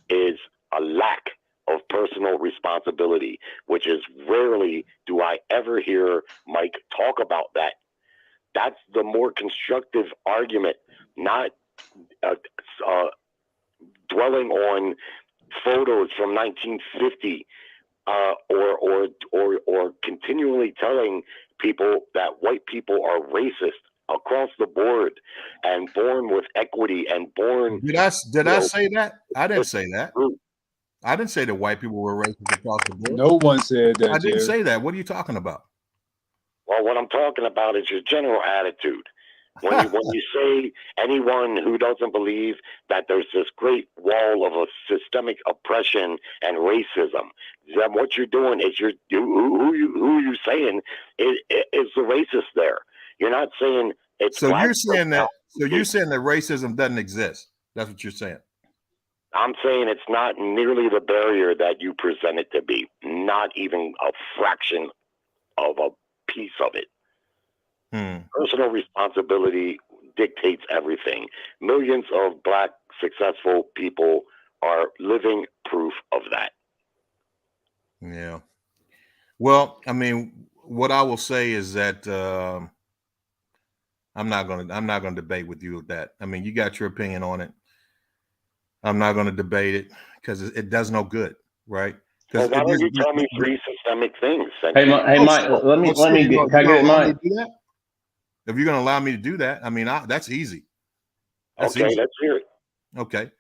is a lack of personal responsibility, which is rarely do I ever hear Mike talk about that. That's the more constructive argument, not dwelling on photos from 1950 or continually telling people that white people are racist across the board and born with equity and born. Did I say that? I didn't say that. I didn't say that white people were racist across the board. No one said that. I didn't Jerry. say that. What are you talking about? Well, what I'm talking about is your general attitude. When you say anyone who doesn't believe that there's this great wall of a systemic oppression and racism, then what you're doing is who you saying is the racist there. You're not saying it's. So you're saying that. So you're saying that racism doesn't exist. That's what you're saying. I'm saying it's not nearly the barrier that you present it to be. Not even a fraction of a piece of it. Personal responsibility dictates everything. Millions of black successful people are living proof of that. Yeah. Well, I mean, what I will say is that I'm not gonna debate with you with that. I mean, you got your opinion on it. I'm not gonna debate it because it does no good, right? Well, Because why don't you tell me three systemic things? Hey, Mike, let me get. Can I get it, Mike? If you're gonna allow me to do that, I mean, that's easy. That's okay, easy. let's hear it. Okay.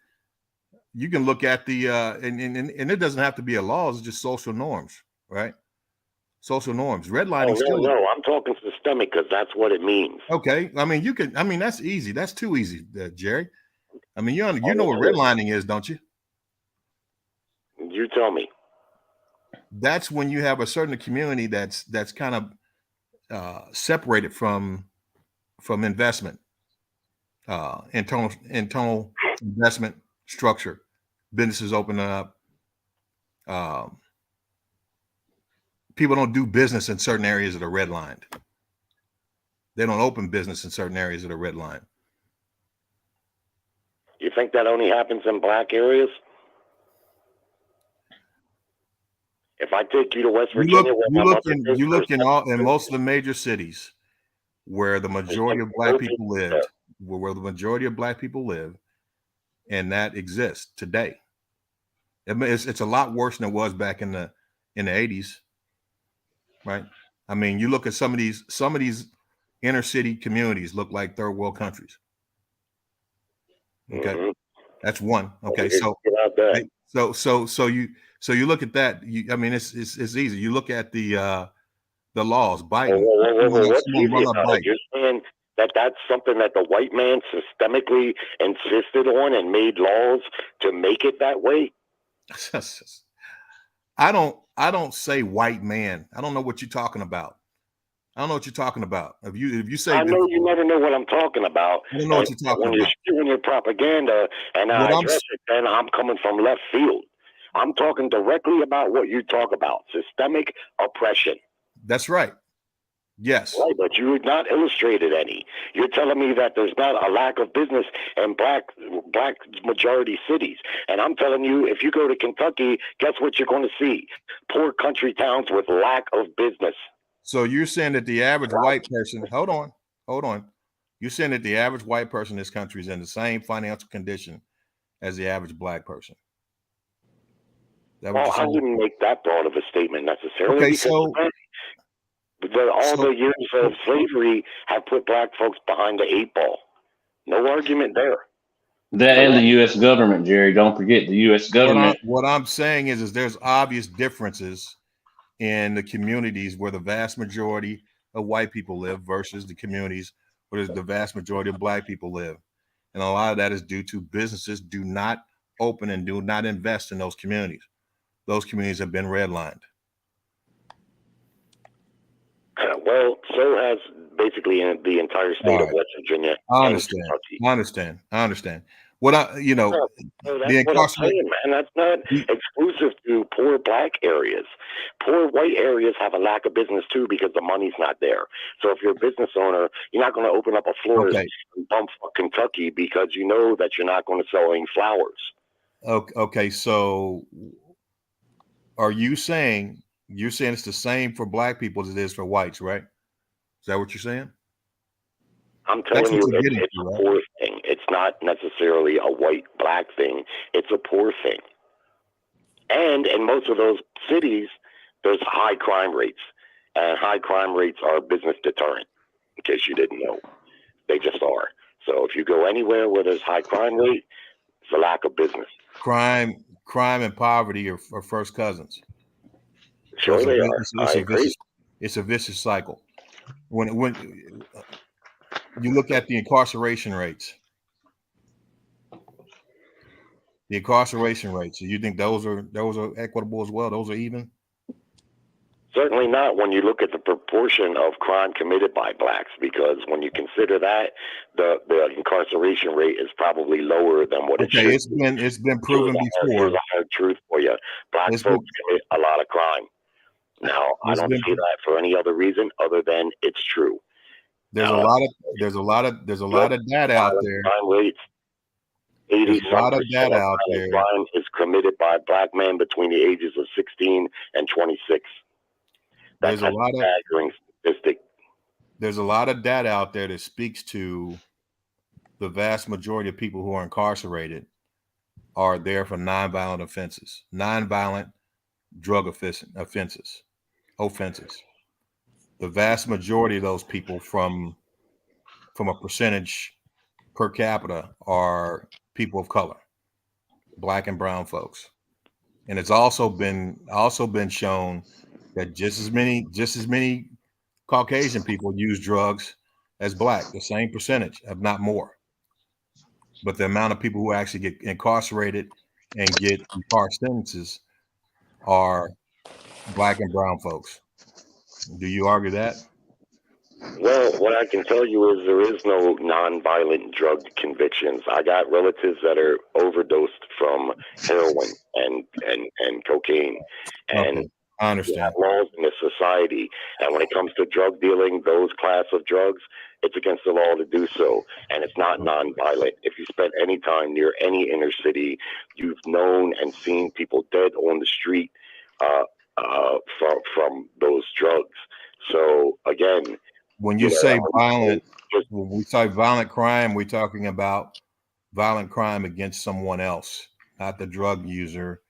You can look at the and it doesn't have to be a law, it's just social norms, right? Social norms. Redlining No, I'm talking systemic because that's what it means. Okay. I mean, that's easy. That's too easy, Jerry. I mean, you know what redlining is, don't you? You tell me. That's when you have a certain community that's kind of separated from investment, internal investment structure. Businesses opening up. People don't do business in certain areas that are redlined. They don't open business in certain areas that are redlined. You think that only happens in black areas? If I take you to West Virginia, you look in most of the major cities where the majority of black people live, where the majority of black people live, and that exists today. It's a lot worse than it was back in the 80s, right? I mean, you look at some of these inner city communities look like third world countries. Okay, that's one. Okay, so you look at that. I mean, it's easy. You look at the laws. Biden. What's easy about it? You're saying that that's something that the white man systemically insisted on and made laws to make it that way? I don't say white man. I don't know what you're talking about. I don't know what you're talking about. If you say, I know you never know what I'm talking about. I don't know what you're talking when about. You're spewing your propaganda and I address it, then I'm coming from left field. I'm talking directly about what you talk about: systemic oppression. That's right. Yes. Right, but you have not illustrated any. You're telling me that there's not a lack of business in black majority cities. And I'm telling you, if you go to Kentucky, guess what you're going to see? Poor country towns with lack of business. So you're saying that the average white person, hold on. You're saying that the average white person in this country is in the same financial condition as the average black person. Well, I wouldn't make that broad of a statement necessarily. Okay, because so the years of slavery have put black folks behind the 8 ball. No argument there. That and the U.S. government, Jerry. Don't forget the U.S. government. What I'm saying is there's obvious differences in the communities where the vast majority of white people live versus the communities where the vast majority of black people live. And a lot of that is due to businesses do not open and do not invest in those communities. Those communities have been redlined. Well, so has basically the entire state of West Virginia. I understand. What the incarceration, man, that's not exclusive to poor black areas. Poor white areas have a lack of business too because the money's not there. So if you're a business owner, you're not going to open up a florist in bumfuck Kentucky because you know that you're not going to sell any flowers. Okay, so are you saying it's the same for black people as it is for whites, right? Is that what you're saying? I'm telling you, it's a poor thing. It's not necessarily a white-black thing. It's a poor thing. And in most of those cities, there's high crime rates. And high crime rates are business deterrent, in case you didn't know. They just are. So if you go anywhere where there's high crime rate, it's a lack of business. Crime and poverty are first cousins. Sure they are. It's a vicious cycle. When you look at the incarceration rates, you think those are equitable as well? Those are even? Certainly not when you look at the proportion of crime committed by blacks, because when you consider that, the incarceration rate is probably lower than what it should be. It's been proven before. Here's a hard truth for you. Black folks commit a lot of crime. Now, I don't see that for any other reason other than it's true. There's a lot of data out there. Crime rates. 80 There's a lot of data out there. Crime is committed by black men between the ages of 16 and 26. That's a staggering statistic. There's a lot of data out there that speaks to the vast majority of people who are incarcerated are there for nonviolent offenses, nonviolent drug offenses. The vast majority of those people from a percentage per capita are people of color, black and brown folks. And it's also been shown that just as many Caucasian people use drugs as black, the same percentage, if not more. But the amount of people who actually get incarcerated and get harsh sentences are black and brown folks. Do you argue that? Well, what I can tell you is there is no non-violent drug convictions. I got relatives that are overdosed from heroin and cocaine. And okay. I understand. Laws in this society. And when it comes to drug dealing, those class of drugs, it's against the law to do so. And it's not non-violent. If you spent any time near any inner city, you've known and seen people dead on the street from those drugs. So again, when you say violent, when we say violent crime, we're talking about violent crime against someone else, not the drug user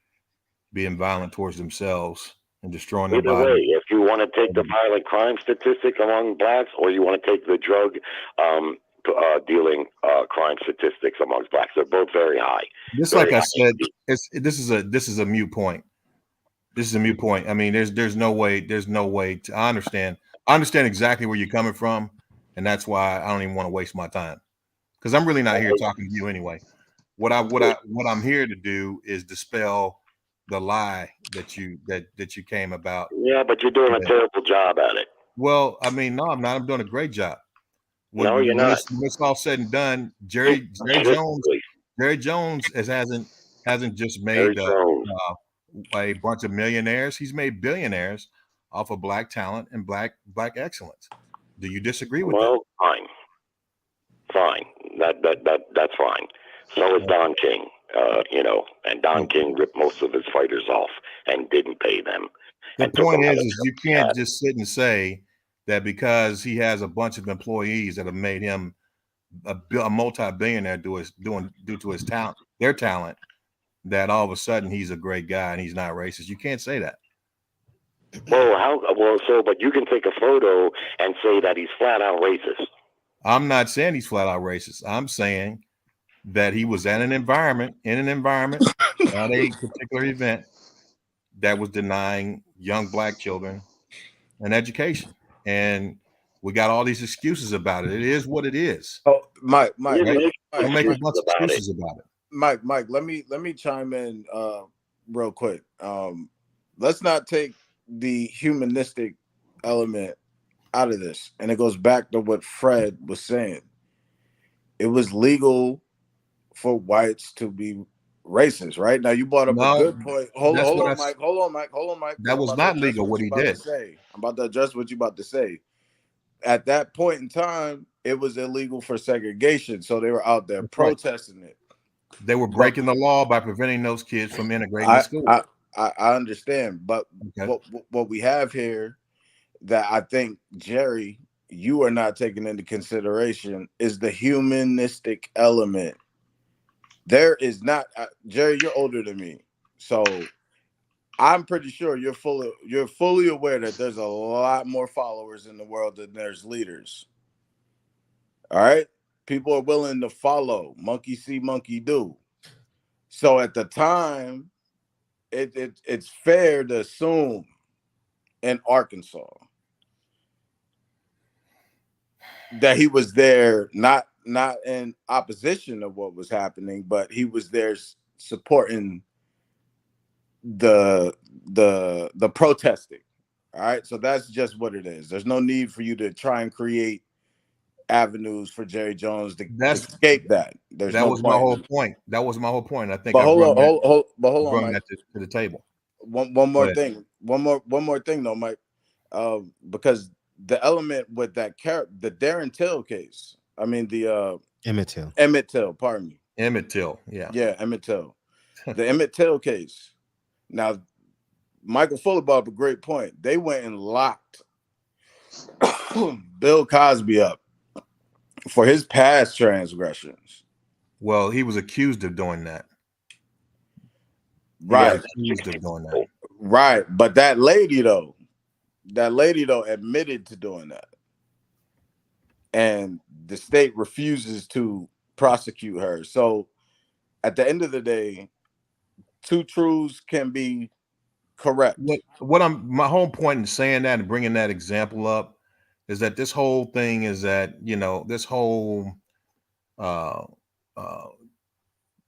being violent towards themselves and destroying their body. Either way, if you want to take the violent crime statistic among blacks, or you want to take the drug dealing crime statistics amongst blacks, they're both very high. Just like I said, this is a moot point. This is a moot point. I mean, there's no way to. I understand exactly where you're coming from, and that's why I don't even want to waste my time, because I'm really not here talking to you anyway. What I'm here to do is dispel the lie that you came about. Yeah, but you're doing a terrible job at it. Well, I mean, no, I'm not. I'm doing a great job. No, you're not. When it's all said and done, Jerry Jones hasn't just made a bunch of millionaires. He's made billionaires off of black talent and black excellence. Do you disagree with that? Well, fine. That's fine. So is Don King. And Don King ripped most of his fighters off and didn't pay them. The point is you can't just sit and say that because he has a bunch of employees that have made him a multi-billionaire due to his talent, their talent, that all of a sudden he's a great guy and he's not racist. You can't say that. But you can take a photo and say that he's flat out racist. I'm not saying he's flat out racist. I'm saying that he was in an environment at a particular event that was denying young black children an education. And we got all these excuses about it. It is what it is. Oh, Mike, don't make a bunch of excuses about it. Mike, let me chime in real quick. Let's not take the humanistic element out of this. And it goes back to what Fred was saying. It was legal for whites to be racist, right? Now you brought up a good point. Hold on, Mike. That was not legal what he did. I'm about to address what you about to say. At that point in time, it was illegal for segregation, so they were out there protesting it. They were breaking the law by preventing those kids from integrating to school. I understand, but what we have here that I think, Jerry, you are not taking into consideration is the humanistic element. There is not, Jerry, you're older than me, so I'm pretty sure you're fully aware that there's a lot more followers in the world than there's leaders. All right, people are willing to follow. Monkey see, monkey do. So at the time, it's fair to assume in Arkansas that he was there not in opposition of what was happening, but he was there supporting the protesting. All right, so that's just what it is. There's no need for you to try and create avenues for Jerry Jones to escape that. That was my whole point. That was my whole point. I think. But hold on, Mike. To the table. One more thing. One more thing, though, Mike. Because the element with that the Darren Till case. I mean the Emmett Till. Emmett Till, pardon me. Emmett Till, yeah. Yeah, Emmett Till. The Emmett Till case. Now, Michael Fuller brought up a great point. They went and locked Bill Cosby up for his past transgressions. Well, he was accused of doing that. Right. Accused of doing that. Right. But that lady though admitted to doing that. And the state refuses to prosecute her. So at the end of the day, two truths can be correct. My whole point in saying that and bringing that example up is that this whole thing is that, you know, this whole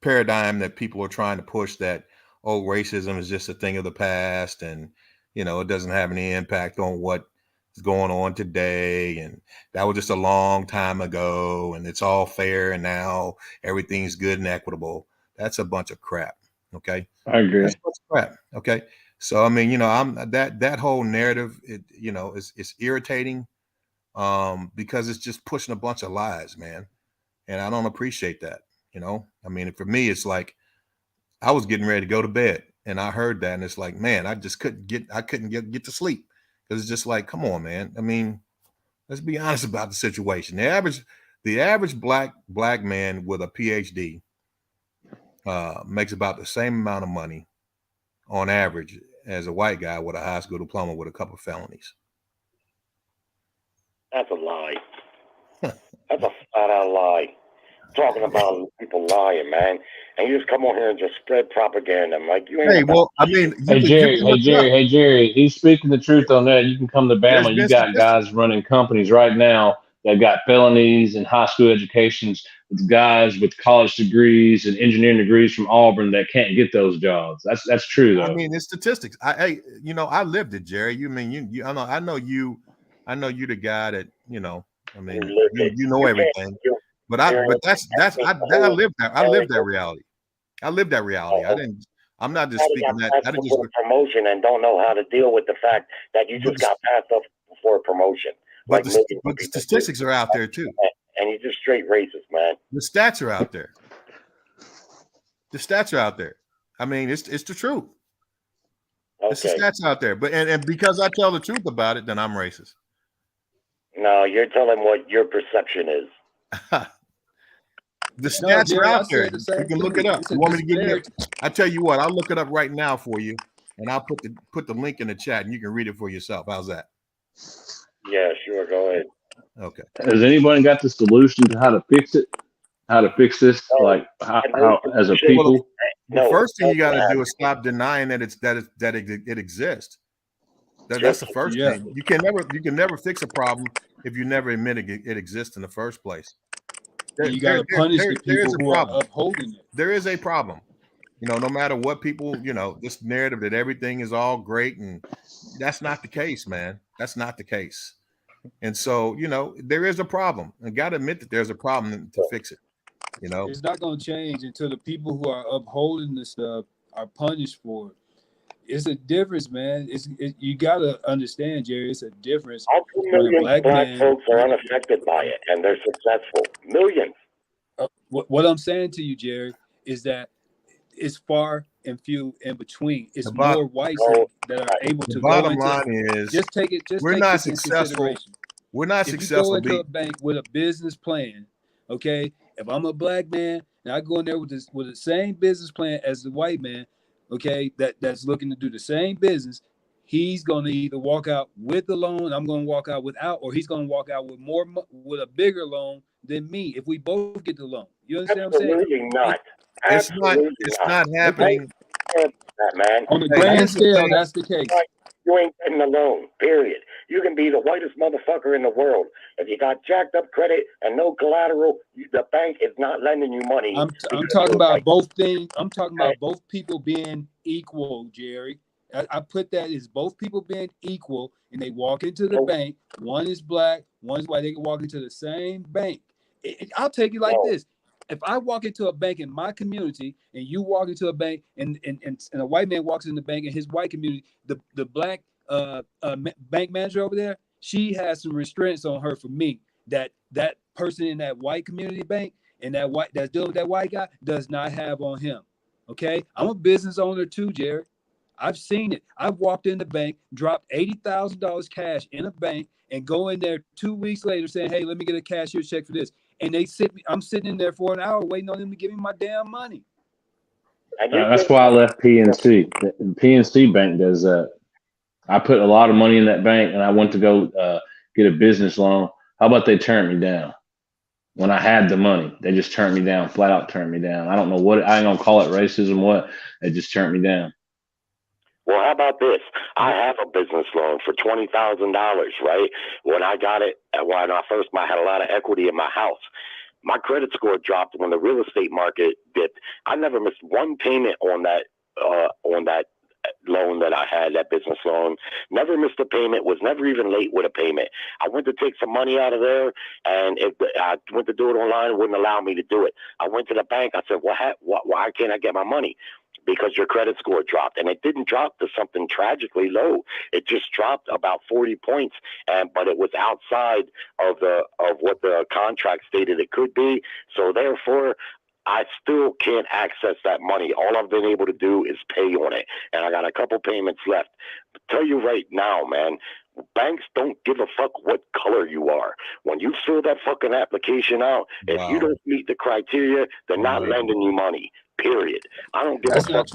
paradigm that people are trying to push that, oh, racism is just a thing of the past and, you know, it doesn't have any impact on what is going on today. And that was just a long time ago and it's all fair. And now everything's good and equitable. That's a bunch of crap. Okay. I agree. That's a bunch of crap. Okay. So, I mean, you know, that whole narrative, you know, is irritating because it's just pushing a bunch of lies, man. And I don't appreciate that. You know, I mean, for me, it's like I was getting ready to go to bed and I heard that and it's like, man, I just couldn't get to sleep because it's just like, come on, man. I mean, let's be honest about the situation. The average black man with a PhD makes about the same amount of money on average as a white guy with a high school diploma with a couple of felonies. That's a lie. That's a flat out lie. Talking about people lying, man, and you just come on here and just spread propaganda. I'm like, you ain't. Hey, well, I mean, hey Jerry, he's speaking the truth on that. You can come to Bama. You got guys running companies right now that got felonies and high school educations with guys with college degrees and engineering degrees from Auburn that can't get those jobs. That's true though. I mean, it's statistics. I lived it, Jerry. You mean you I know you the guy that, you know, I mean, you know everything. But I lived that. I lived that reality. I lived that reality. I'm not just speaking that. I didn't just promotion and don't know how to deal with the fact that you just got passed up for a promotion. But the statistics are out there too. And you're just straight racist, man. The stats are out there. The stats are out there. I mean, it's the truth. Okay. It's the stats out there. But and because I tell the truth about it, then I'm racist. No, you're telling what your perception is. The stats are out there. You can look it up. You want me to give you? I tell you what, I'll look it up right now for you, and I'll put the link in the chat, and you can read it for yourself. How's that? Yeah, sure. Go ahead. Okay. Has anybody got the solution to how to fix it? How to fix this? Like how as a people? The first thing you got to do is stop denying that it exists. That's the first thing. You can never fix a problem if you never admit it exists in the first place. You got to punish the people who are upholding it. There is a problem. You know, no matter what people, you know, this narrative that everything is all great, and that's not the case, man. That's not the case. And so, you know, there is a problem. And got to admit that there's a problem to fix it. You know, it's not going to change until the people who are upholding the stuff are punished for it. It's a difference, man. You got to understand, Jerry. It's a difference. How millions of black folks are unaffected by it, and they're successful. Millions. What I'm saying to you, Jerry, is that it's far and few in between. It's more whites that are able to. The bottom line is, just take it. We're not successful. We're not successful. If you go into a bank with a business plan, okay. If I'm a black man and I go in there with the same business plan as the white man, okay, that's looking to do the same business, he's going to either walk out with the loan, I'm going to walk out without, or he's going to walk out with a bigger loan than me if we both get the loan. You understand what I'm saying? Absolutely not. It's not happening. That, man. On the grand scale, that's the case. You ain't getting a loan, period. You can be the whitest motherfucker in the world. If you got jacked up credit and no collateral, the bank is not lending you money. I'm talking about both things. I'm talking about both people being equal, Jerry. I put that as both people being equal, and they walk into the bank. One is black, one is white. They can walk into the same bank. I'll take it like this. If I walk into a bank in my community and you walk into a bank and a white man walks in the bank in his white community, the black bank manager over there, she has some restraints on her for me that that person in that white community bank and that white that's dealing with that white guy does not have on him. Okay, I'm a business owner too, Jared. I've seen it. I've walked in the bank, dropped $80,000 cash in a bank, and go in there 2 weeks later saying, "Hey, let me get a cashier check for this." And I'm sitting in there for an hour waiting on them to give me my damn money. That's why I left PNC. The PNC Bank does that. I put a lot of money in that bank, and I went to go get a business loan. How about they turned me down? When I had the money, they just turned me down, flat out turned me down. I don't know what, I ain't gonna call it racism, what, they just turned me down. Well, how about this? I have a business loan for $20,000, right? When I got it, when I had a lot of equity in my house. My credit score dropped when the real estate market dipped. I never missed one payment on that loan that I had, that business loan. Never missed a payment, was never even late with a payment. I went to take some money out of there, and if I went to do it online, it wouldn't allow me to do it. I went to the bank. I said, why can't I get my money? Because your credit score dropped. And it didn't drop to something tragically low. It just dropped about 40 points, but it was outside of what the contract stated it could be. So therefore, I still can't access that money. All I've been able to do is pay on it. And I got a couple payments left. But tell you right now, man, banks don't give a fuck what color you are. When you fill that fucking application out, if you don't meet the criteria, they're not lending you money. Period. I don't give a fuck.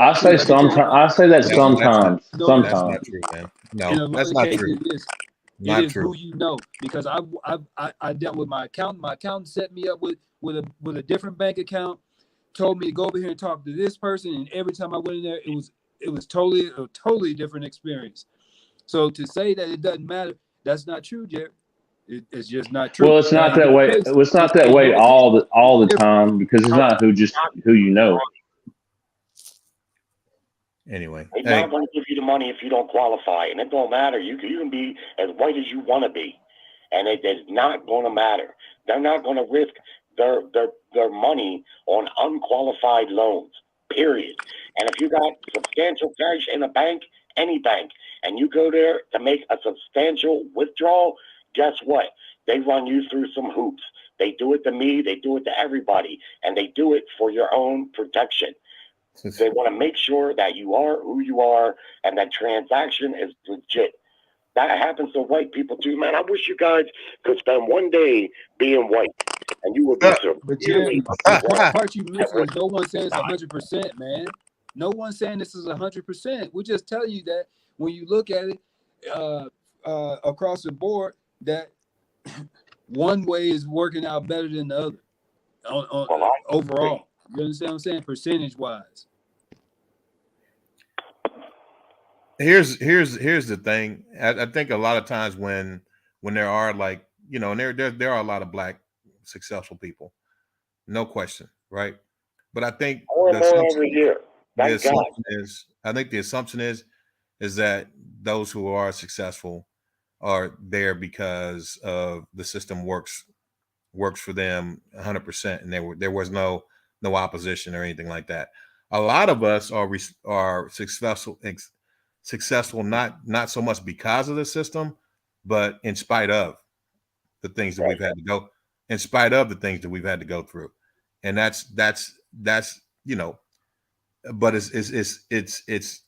I say sometimes. I say that sometimes. Sometimes. Sometimes. That's not true, man. No, that's not true. It is who you know, because I dealt with my accountant. My accountant set me up with a different bank account, told me to go over here and talk to this person, and every time I went in there, it was totally different experience. So to say that it doesn't matter, that's not true, Jared. It's just not true. Well, it's not that way. It's not that way all the time, because it's not who you know. Anyway, they're not going to give you the money if you don't qualify, and it don't matter. You can be as white as you want to be, and it's not going to matter. They're not going to risk their money on unqualified loans. Period. And if you got substantial cash in a bank, any bank, and you go there to make a substantial withdrawal, guess what? They run you through some hoops. They do it to me. They do it to everybody, and they do it for your own protection. They want to make sure that you are who you are and that transaction is legit. That happens to white people too, man. I wish you guys could spend one day being white, and you would be But Jerry, the part you missing is no one saying it's 100%, man. No one's saying this is 100%. We're just telling you that when you look at it across the board, that one way is working out better than the other overall. You understand what I'm saying? Percentage wise. Here's the thing. I think a lot of times when there are, like, you know, and there are a lot of black successful people, no question, right? But I think the assumption is that those who are successful are there because of the system works for them 100%, and there was no opposition or anything like that. A lot of us are successful not so much because of the system, but in spite of the things that we've had to go, in spite of the things that we've had to go through. And that's you know, but it's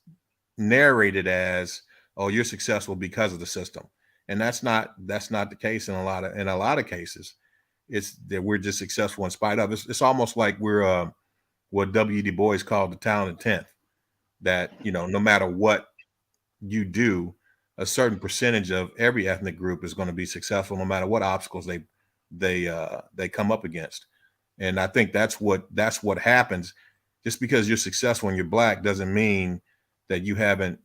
narrated as, oh, you're successful because of the system, and that's not the case in a lot of cases. It's that we're just successful in spite of. It's almost like we're what W. Du Bois called the talented 10th. That, you know, no matter what you do, a certain percentage of every ethnic group is going to be successful, no matter what obstacles they come up against. And I think that's what happens. Just because you're successful and you're black doesn't mean that you haven't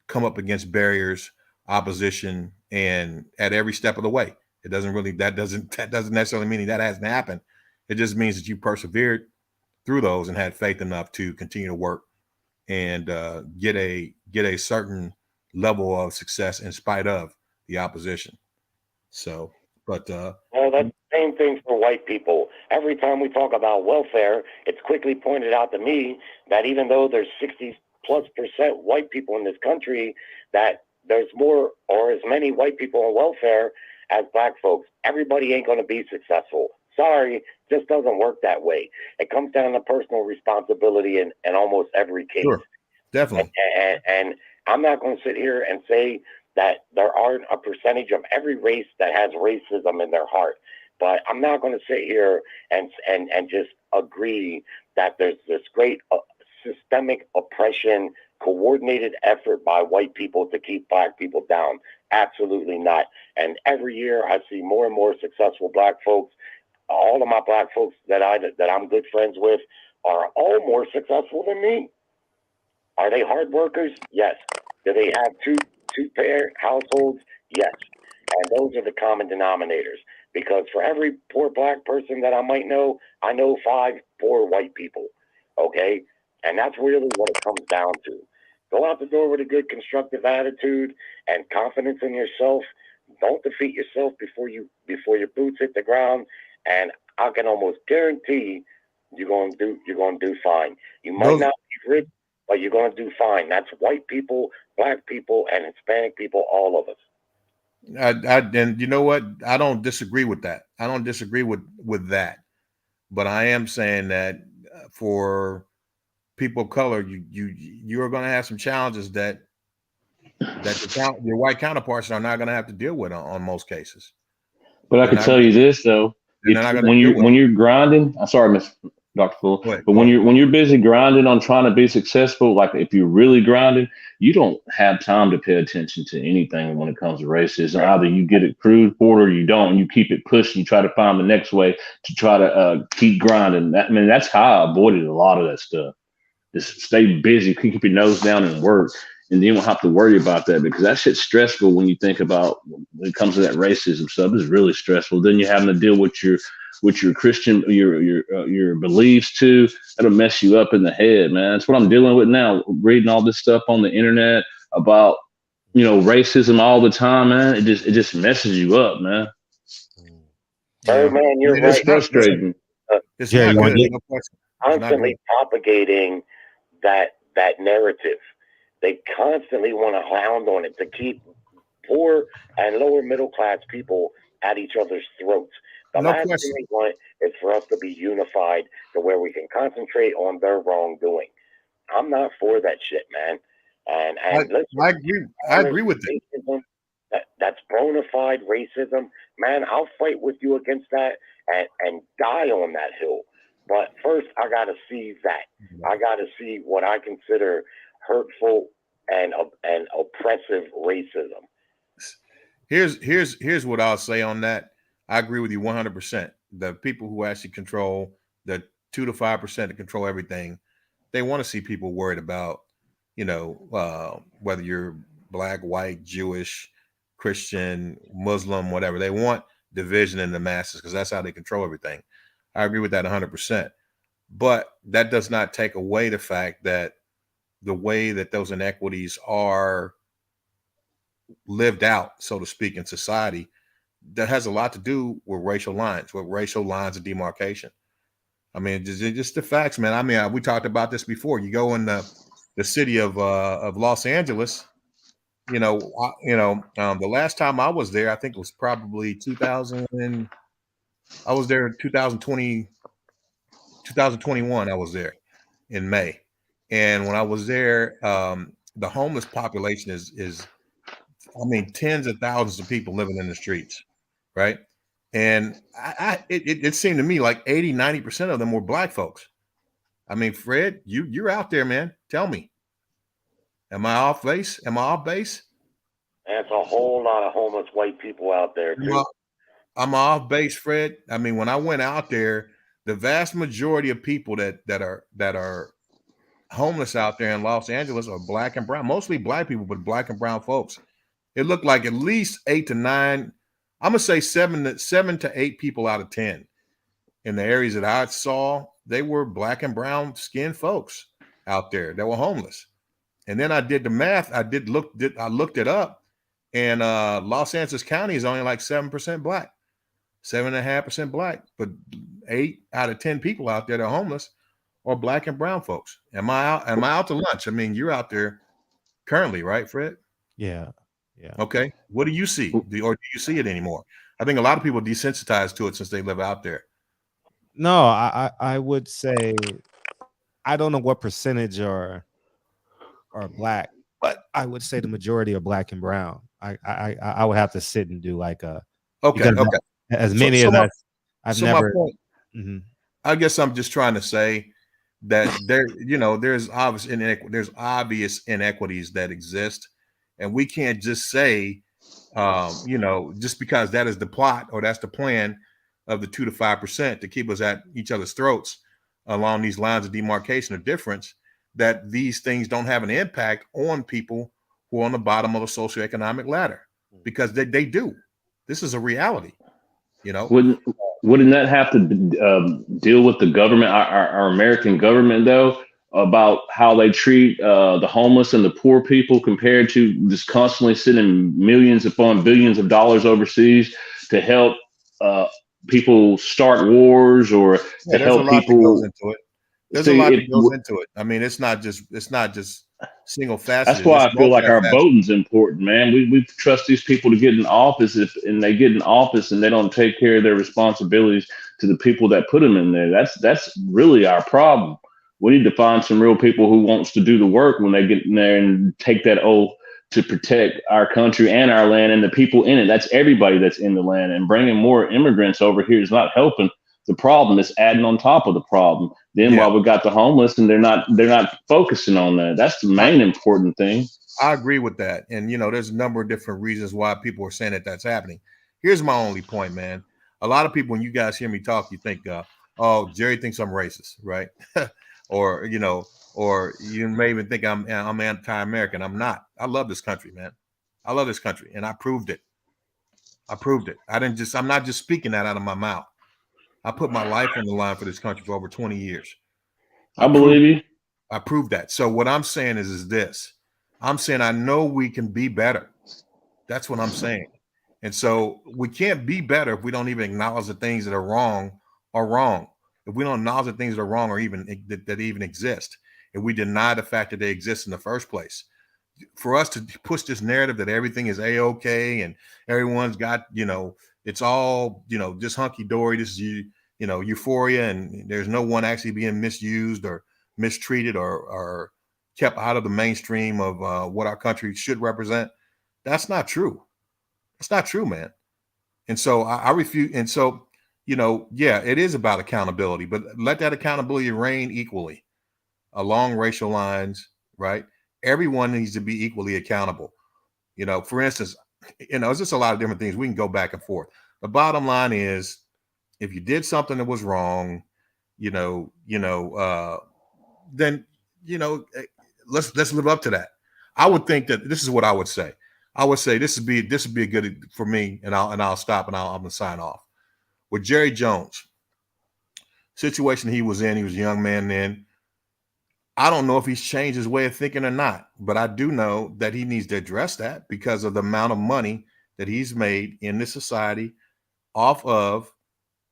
come up against barriers, opposition, and at every step of the way. It doesn't really, that doesn't necessarily mean that hasn't happened. It just means that you persevered through those and had faith enough to continue to work and get a certain level of success in spite of the opposition. So, but well, that's the same thing for white people. Every time we talk about welfare, it's quickly pointed out to me that even though there's 60+% white people in this country, that there's more or as many white people on welfare as black folks. Everybody ain't going to be successful. Sorry, just doesn't work that way. It comes down to personal responsibility in almost every case. Sure, definitely. And I'm not going to sit here and say that there aren't a percentage of every race that has racism in their heart. But I'm not going to sit here and just agree that there's this great systemic oppression, coordinated effort by white people to keep black people down. Absolutely not. And every year I see more and more successful black folks. All of my black folks that I'm good friends with are all more successful than me. Are they hard workers? Yes. Do they have two-parent households? Yes. And those are the common denominators. Because for every poor black person that I might know, I know 5 poor white people. Okay? And that's really what it comes down to. Go out the door with a good constructive attitude and confidence in yourself. Don't defeat yourself before your boots hit the ground. And I can almost guarantee you're gonna do fine. You might not be rich, but you're gonna do fine. That's white people, black people, and Hispanic people, all of us. And you know what? I don't disagree with that. I don't disagree with that. But I am saying that for people of color, you're going to have some challenges that your white counterparts are not going to have to deal with on most cases. But I can tell you this though, when you're grinding, I'm sorry, Miss Dr. Full, but when you're busy grinding on trying to be successful, like if you're really grinding, you don't have time to pay attention to anything when it comes to racism. Either you get it crude for it or you don't. You keep it pushing. You try to find the next way to try to keep grinding. That's how I avoided a lot of that stuff. Just stay busy, keep your nose down and work. And then you don't have to worry about that because that shit's stressful when you think about when it comes to that racism stuff. It's really stressful. Then you're having to deal with your Christian, your beliefs too. That'll mess you up in the head, man. That's what I'm dealing with now. Reading all this stuff on the internet about, racism all the time, man. It just messes you up, man. Oh man, you're right. It's frustrating. It's not good. No question. Constantly propagating that narrative. They constantly want to hound on it to keep poor and lower middle class people at each other's throats. The last thing they want is for us to be unified to where we can concentrate on their wrongdoing. I'm not for that shit, man. And I agree with that. That's bona fide racism, man. I'll fight with you against that and die on that hill. But first, I got to see that. I got to see what I consider hurtful and oppressive racism. Here's what I'll say on that. I agree with you 100%. The people who actually control the 2 to 5% that control everything, they want to see people worried about, whether you're black, white, Jewish, Christian, Muslim, whatever. They want division in the masses because that's how they control everything. I agree with that 100%. But that does not take away the fact that the way that those inequities are lived out, so to speak, in society, that has a lot to do with racial lines of demarcation. I mean, just the facts, man. I mean, we talked about this before. You go in the city of Los Angeles, the last time I was there, I think it was probably 2000. I was there in 2021. I was there in May. And when I was there, the homeless population is tens of thousands of people living in the streets, right? And it seemed to me like 80-90% of them were black folks. I mean, Fred, you're out there, man. Tell me, am I off base? There's a whole lot of homeless white people out there, too. I'm off base, Fred. I mean, when I went out there, the vast majority of people that are homeless out there in Los Angeles are black and brown, mostly black people, but black and brown folks. It looked like at least 8 to 9. I'm gonna say 7 to 8 people out of 10 in the areas that I saw. They were black and brown skinned folks out there that were homeless. And then I did the math. I looked it up, and Los Angeles County is only like 7% black. 7.5% black, but 8 out of 10 people out there that are homeless are black and brown folks. Am I out to lunch? I mean, you're out there currently, right, Fred? Yeah. Yeah. Okay. What do you see? Or do you see it anymore? I think a lot of people desensitized to it since they live out there. No, I would say I don't know what percentage are black, but I would say the majority are black and brown. I would have to sit and do like a Okay. because Okay. as many as I've so never. my point, I guess I'm just trying to say that there's obvious inequities that exist, and we can't just say, just because that is the plot or that's the plan of the 2 to 5% to keep us at each other's throats along these lines of demarcation or difference, that these things don't have an impact on people who are on the bottom of the socioeconomic ladder, because they do. This is a reality, Wouldn't that have to deal with the government, our American government, though, about how they treat the homeless and the poor people compared to just constantly sending millions upon billions of dollars overseas to help people start wars or to there's help a lot people? that goes into it. There's a lot that goes into it. I mean, it's not just single faceted. That's why It's I feel like our multifaceted. voting's important, man. We trust these people to get in office, and they get in office and they don't take care of their responsibilities to the people that put them in there. That's really our problem. We need to find some real people who wants to do the work when they get in there and take that oath to protect our country and our land and the people in it. That's everybody that's in the land. And bringing more immigrants over here is not helping the problem. It's adding on top of the problem. Then while we got the homeless and they're not focusing on that. That's the main important thing. I agree with that. And, there's a number of different reasons why people are saying that that's happening. Here's my only point, man. A lot of people, when you guys hear me talk, you think, oh, Jerry thinks I'm racist, right? or you may even think I'm anti-American. I'm not. I love this country, man. I love this country. And I proved it. I'm not just speaking that out of my mouth. I put my life on the line for this country for over 20 years. I believe you. I proved that. So what I'm saying is this. I'm saying I know we can be better. That's what I'm saying. And so we can't be better if we don't even acknowledge the things that are wrong are wrong. If we don't acknowledge the things that are wrong or even that even exist, if we deny the fact that they exist in the first place. For us to push this narrative that everything is A-OK and everyone's got, it's all, just hunky-dory. This is, euphoria, and there's no one actually being misused or mistreated or kept out of the mainstream of what our country should represent. That's not true. It's not true, man. And so I refuse. And so, it is about accountability, but let that accountability reign equally along racial lines, right? Everyone needs to be equally accountable. For instance, it's just a lot of different things. We can go back and forth. The bottom line is, if you did something that was wrong, then, let's live up to that. I would think that this is what I would say. I would say this would be a good for me, and I'll stop and I'm gonna sign off. With Jerry Jones, situation he was in, he was a young man then. I don't know if he's changed his way of thinking or not, but I do know that he needs to address that because of the amount of money that he's made in this society off of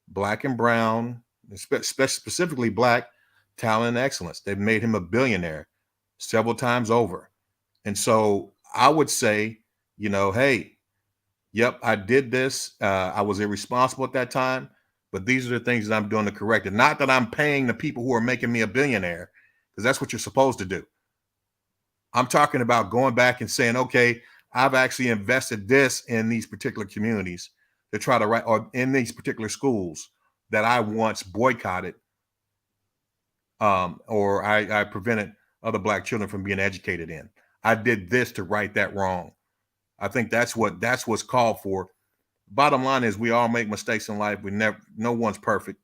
Black and brown, specifically Black talent and excellence. They've made him a billionaire several times over. And so I would say, hey, yep, I did this. I was irresponsible at that time, but these are the things that I'm doing to correct it. Not that I'm paying the people who are making me a billionaire, because that's what you're supposed to do. I'm talking about going back and saying, okay, I've actually invested this in these particular communities to try to write, or in these particular schools that I once boycotted, or I prevented other Black children from being educated in. I did this to right that wrong. I think that's what's called for. Bottom line is, we all make mistakes in life. No one's perfect,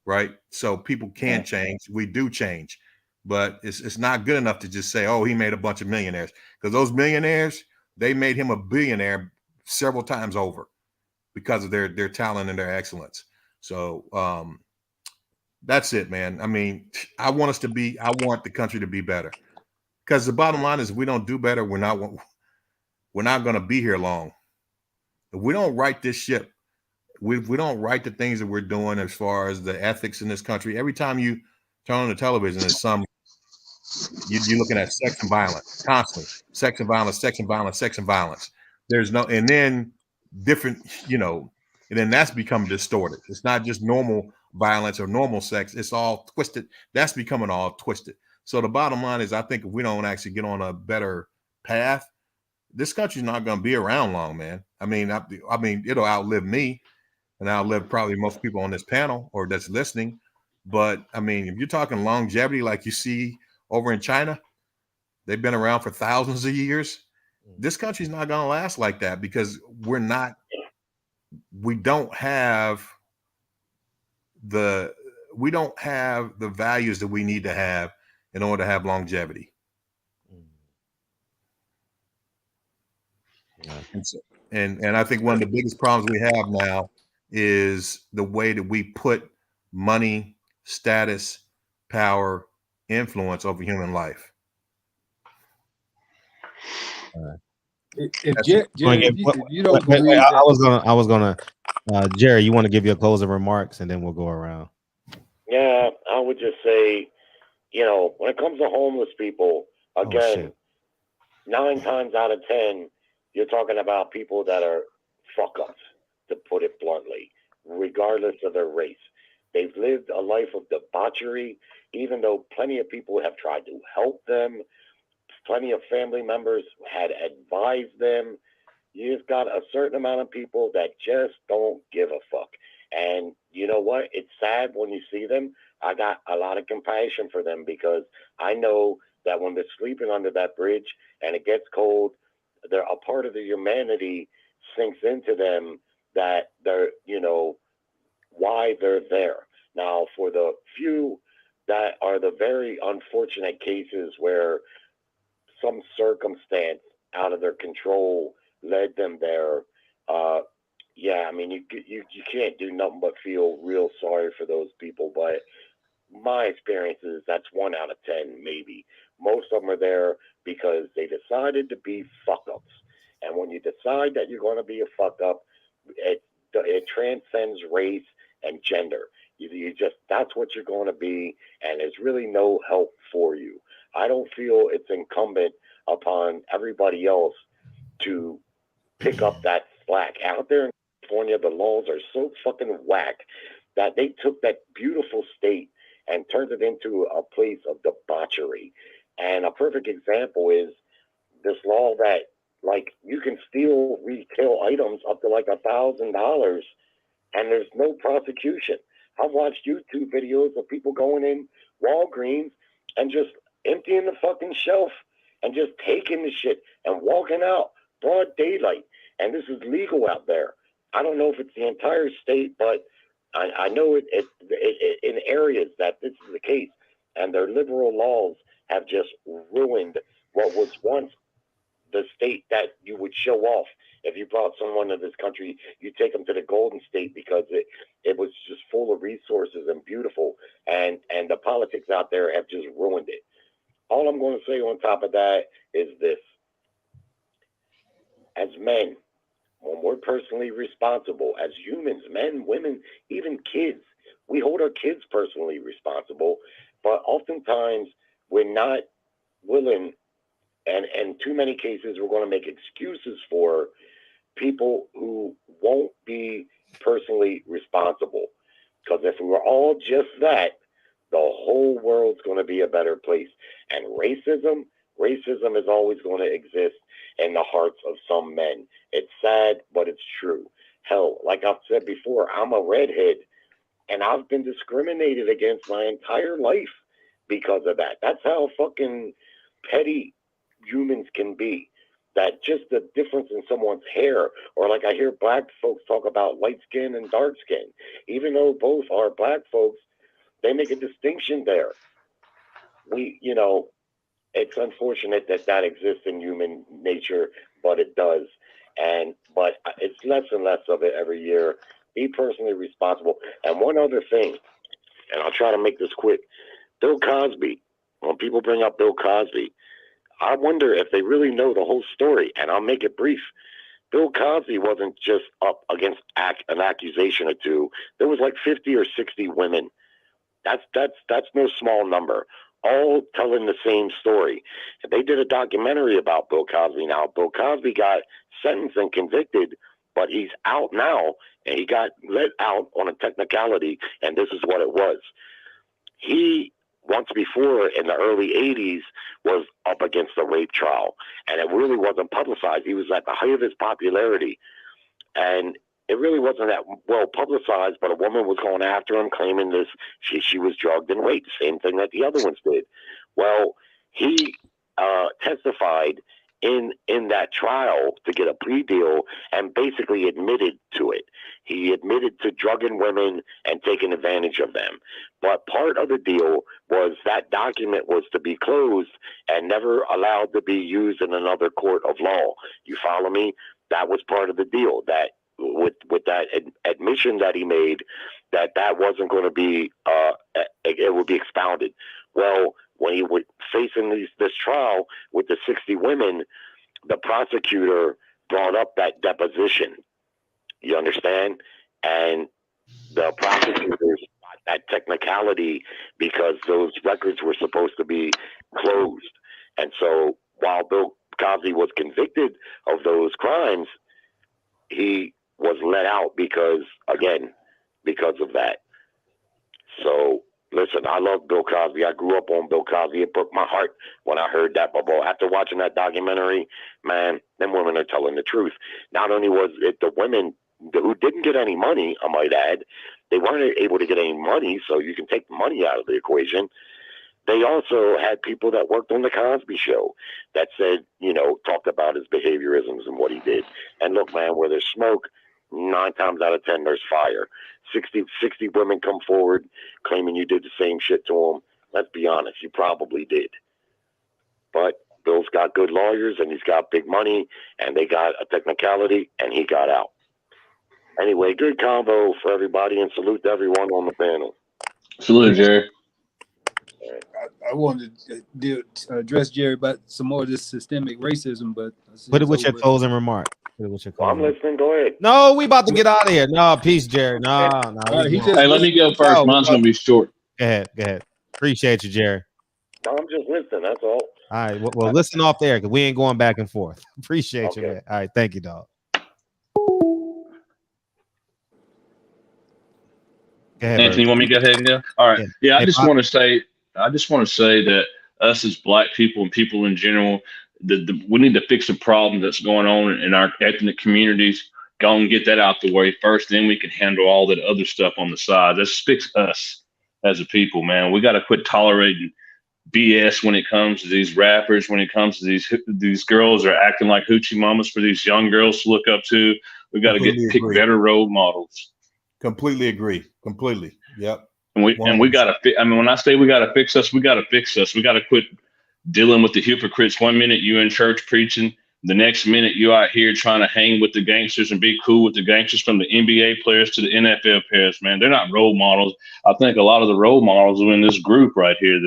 right? So people can change. We do change, but it's not good enough to just say, oh, he made a bunch of millionaires, because those millionaires, they made him a billionaire several times over because of their talent and their excellence. So that's it, man. I mean, I want the country to be better, because the bottom line is, if we don't do better, we're not going to be here long. If we don't right this ship, we don't right the things that we're doing as far as the ethics in this country. Every time you turn on the television, there's you're looking at sex and violence constantly. Sex and violence, sex and violence, sex and violence. There's no, and then different, and then that's become distorted. It's not just normal violence or normal sex. It's all twisted. That's becoming all twisted. So the bottom line is, I think if we don't actually get on a better path, this country's not going to be around long, man. I mean, it'll outlive me and outlive probably most people on this panel or that's listening. But I mean, if you're talking longevity, like you see over in China, they've been around for thousands of years. This country's not going to last like that because we don't have the values that we need to have in order to have longevity. And I think one of the biggest problems we have now is the way that we put money, status, power, influence over human life. Jerry, if you don't believe that, I was gonna Jerry, you want to give your closing remarks and then we'll go around. Yeah, I would just say, when it comes to homeless people, again, 9 times out of 10, you're talking about people that are fuck-ups, to put it bluntly, regardless of their race. They've lived a life of debauchery, even though plenty of people have tried to help them. Plenty of family members had advised them. You've got a certain amount of people that just don't give a fuck. And you know what? It's sad when you see them. I got a lot of compassion for them because I know that when they're sleeping under that bridge and it gets cold, they're a part of the humanity sinks into them that they're, why they're there. Now, for the few that are the very unfortunate cases where some circumstance out of their control led them there, you can't do nothing but feel real sorry for those people. But my experience is that's 1 out of 10, maybe. Most of them are there because they decided to be fuck-ups. And when you decide that you're going to be a fuck-up, it transcends race and gender. You just, that's what you're going to be, and there's really no help for you. I don't feel it's incumbent upon everybody else to pick up that slack. Out there in California, the laws are so fucking whack that they took that beautiful state and turned it into a place of debauchery. And a perfect example is this law that, you can steal retail items up to $1,000 and there's no prosecution. I've watched YouTube videos of people going in Walgreens and just emptying the fucking shelf and just taking the shit and walking out broad daylight. And this is legal out there. I don't know if it's the entire state, but I know it in areas that this is the case. And their liberal laws have just ruined what was once the state that you would show off. If you brought someone to this country, you take them to the Golden State because it was just full of resources and beautiful. And the politics out there have just ruined it. All I'm going to say on top of that is this. As men, when we're personally responsible, as humans, men, women, even kids, we hold our kids personally responsible, but oftentimes we're not willing, and in too many cases, we're going to make excuses for people who won't be personally responsible. Because if we were all just that, the whole world's going to be a better place. And racism is always going to exist in the hearts of some men. It's sad, but it's true. Hell, like I've said before, I'm a redhead, and I've been discriminated against my entire life because of that. That's how fucking petty humans can be. That just the difference in someone's hair, or like I hear black folks talk about light skin and dark skin. Even though both are black folks, they make a distinction there. It's unfortunate that exists in human nature, but it does. But it's less and less of it every year. Be personally responsible. And one other thing, and I'll try to make this quick. Bill Cosby, when people bring up Bill Cosby, I wonder if they really know the whole story, and I'll make it brief. Bill Cosby wasn't just up against an accusation or two. There was 50 or 60 women. That's no small number. all telling the same story. And they did a documentary about Bill Cosby. Now, Bill Cosby got sentenced and convicted, but he's out now, and he got let out on a technicality, and this is what it was. He, once before in the early 80s, was up against a rape trial, and it really wasn't publicized. He was at the height of his popularity, and it really wasn't that well publicized, but a woman was going after him, claiming this she was drugged and raped, same thing that the other ones did. Well, he testified in that trial to get a plea deal and basically admitted to it. He admitted to drugging women and taking advantage of them. But part of the deal was that document was to be closed and never allowed to be used in another court of law. You follow me? That was part of the deal, that with that admission that he made, that wasn't going to be, it would be expounded. Well, when he was facing this trial with the 60 women, the prosecutor brought up that deposition. You understand? And the prosecutors got that technicality because those records were supposed to be closed. And so while Bill Cosby was convicted of those crimes, he was let out because of that. So listen, I love Bill Cosby. I grew up on Bill Cosby. It broke my heart when I heard that. But after watching that documentary, man, them women are telling the truth. Not only was it the women who didn't get any money, I might add, they weren't able to get any money, so you can take the money out of the equation. They also had people that worked on the Cosby Show that said, talked about his behaviorisms and what he did. And look, man, where there's smoke, 9 times out of 10, there's fire. 60 women come forward claiming you did the same shit to them. Let's be honest, you probably did. But Bill's got good lawyers and he's got big money and they got a technicality and he got out. Anyway, good combo for everybody and salute to everyone on the panel. Salute, Jerry. I wanted to address Jerry about some more of this systemic racism, but Put it with your closing remark. I'm listening. Go ahead. No, we about to get out of here. No, peace, Jerry. No. Hey, let me go first. Mine's gonna be short. Go ahead. Appreciate you, Jerry. No, I'm just listening. That's all. All right. Well, listen off there because we ain't going back and forth. Appreciate you, man. All right. Thank you, dog. Go ahead, Anthony, you want me to go ahead and go? All right. Yeah, I just want to say that us as Black people and people in general, we need to fix the problem that's going on in our ethnic communities. Go and get that out the way first, then we can handle all that other stuff on the side. Let's fix us as a people, man. We got to quit tolerating BS when it comes to these rappers, when it comes to these girls that are acting like hoochie mamas for these young girls to look up to. We got to pick better role models. Completely agree. Completely. Yep. And we got to. I mean, when I say we got to fix us, we got to fix us. We got to quit dealing with the hypocrites. 1 minute you in church preaching, the next minute you out here trying to hang with the gangsters and be cool with the gangsters, from the NBA players to the NFL players. Man, they're not role models. I think a lot of the role models are in this group right here,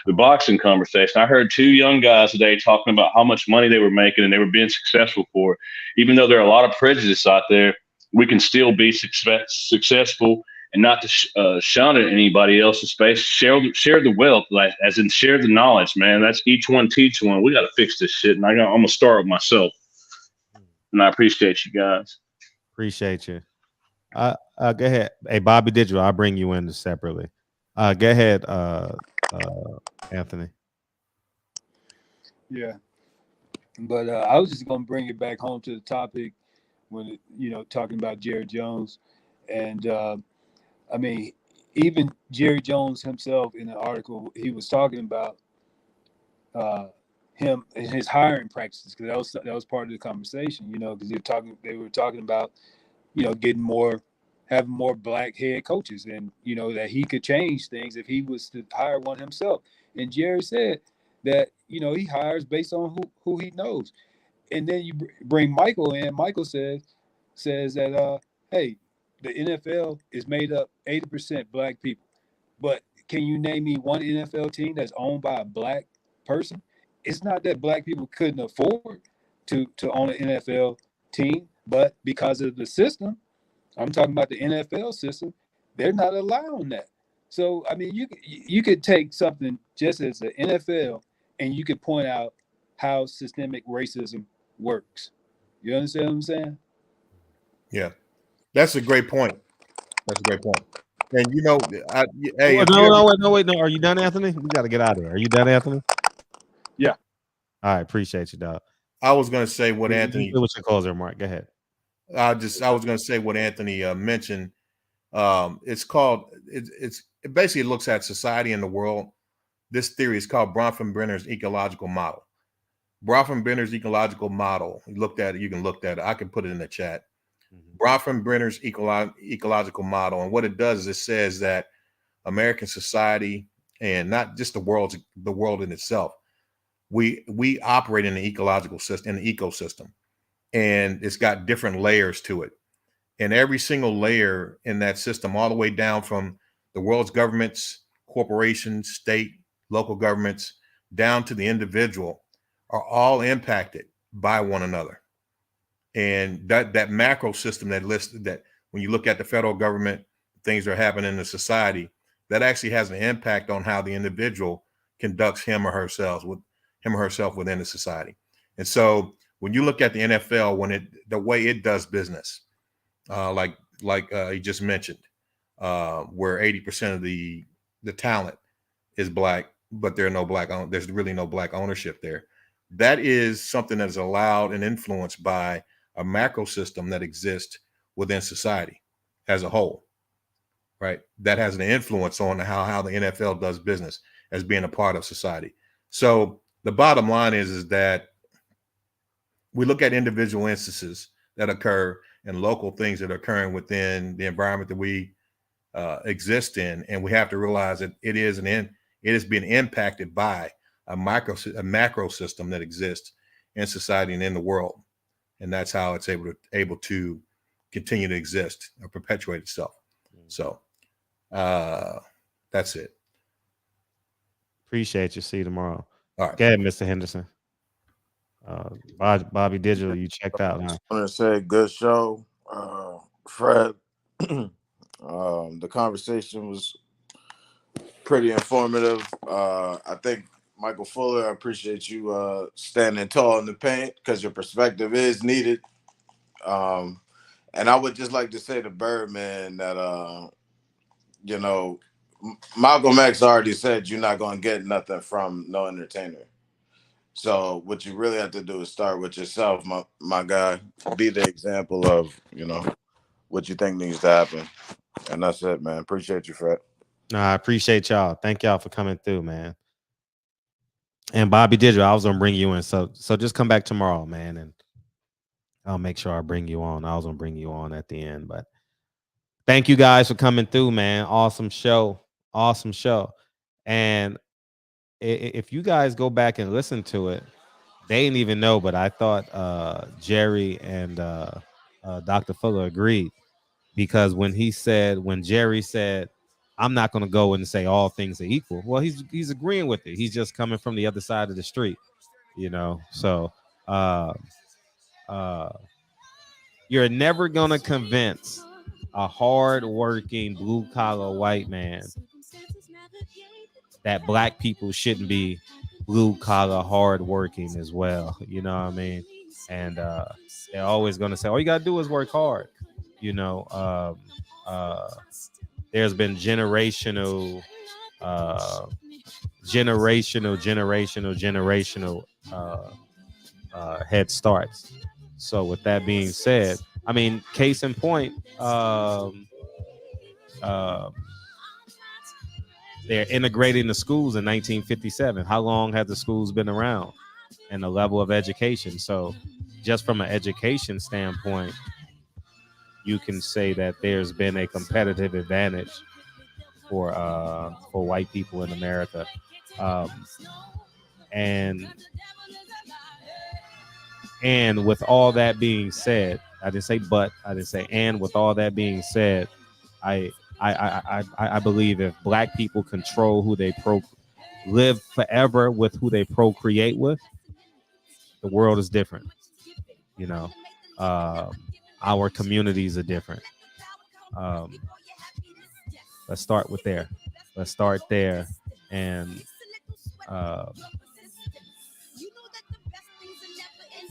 the boxing conversation. I heard 2 young guys today talking about how much money they were making and they were being successful for it. Even though there are a lot of prejudice out there, we can still be successful. And not to shun at anybody else's space. Share the wealth, like as in share the knowledge, man. That's each one teach one. We got to fix this shit, and I'm gonna start with myself. And I appreciate you guys. Appreciate you. Go ahead. Hey, Bobby Digital, I'll bring you in separately. Go ahead, Anthony. Yeah, but I was just gonna bring it back home to the topic when talking about Jerry Jones and. I mean, even Jerry Jones himself in the article, he was talking about him and his hiring practices, because that was part of the conversation, because they were talking about, having more Black head coaches, and that he could change things if he was to hire one himself. And Jerry said that he hires based on who he knows. And then you bring Michael in. Michael says that hey, the NFL is made up 80% Black people, but can you name me one NFL team that's owned by a Black person? It's not that Black people couldn't afford to own an NFL team, but because of the system, I'm talking about the NFL system, they're not allowing that. So I mean, you could take something just as the NFL, and you could point out how systemic racism works. You understand what I'm saying? Yeah, that's a great point. That's a great point. And you know, hey, Oh, if you ever, no, wait, no. Are you done, Anthony? We got to get out of here. Are you done, Anthony? Yeah. All right, appreciate you, dog. I was going to say what Anthony. What's your closer remark? Go ahead. I was going to say what Anthony mentioned. It's called. It basically looks at society and the world. This theory is called Bronfenbrenner's ecological model. Bronfenbrenner's ecological model. You looked at it. You can look at it. I can put it in the chat. Bronfenbrenner's ecological model, and what it does is it says that American society, and not just the world in itself, we operate in the ecological system, in the ecosystem, and it's got different layers to it. And every single layer in that system, all the way down from the world's governments, corporations, state, local governments, down to the individual, are all impacted by one another. And that macro system that when you look at the federal government, things that are happening in the society, that actually has an impact on how the individual conducts him or herself within the society. And so when you look at the NFL, the way it does business, like he just mentioned, where 80% of the talent is black, but there's really no black ownership there. That is something that's allowed and influenced by a macro system that exists within society as a whole, right? That has an influence on how the NFL does business as being a part of society. So the bottom line is that we look at individual instances that occur and local things that are occurring within the environment that we exist in, and we have to realize that it is being impacted by a macro system that exists in society and in the world. And that's how it's able to continue to exist or perpetuate itself. So that's it. Appreciate you. See you tomorrow. All right. Go ahead, Mr. Henderson. Bobby Digital, you checked out. Huh? I want to say good show. Fred, the conversation was pretty informative. I think Michael Fuller, I appreciate you standing tall in the paint because your perspective is needed. And I would just like to say to Birdman that, Malcolm X already said you're not going to get nothing from no entertainer. So what you really have to do is start with yourself, my guy. Be the example of, what you think needs to happen. And that's it, man. Appreciate you, Fred. No, I appreciate y'all. Thank y'all for coming through, man. And Bobby Digital, I was gonna bring you in. So just come back tomorrow, man, and I'll make sure I bring you on. I was gonna bring you on at the end, but thank you guys for coming through, man. Awesome show. Awesome show. And if you guys go back and listen to it, they didn't even know, but I thought Jerry and Dr. Fuller agreed, because when Jerry said, I'm not going to go and say all things are equal, well, he's agreeing with it. He's just coming from the other side of the street, So you're never going to convince a hard-working, blue-collar white man that black people shouldn't be blue-collar, hard-working as well. You know what I mean? And they're always going to say, all you got to do is work hard. There's been generational head starts. So with that being said, I mean, case in point, they're integrating the schools in 1957. How long have the schools been around, and the level of education? So just from an education standpoint, you can say that there's been a competitive advantage for white people in America. And with all that being said, I didn't say but, I didn't say and. With all that being said, I believe if black people control who they live forever with who they procreate with, the world is different. Our communities are different. Let's start with there. Let's start there and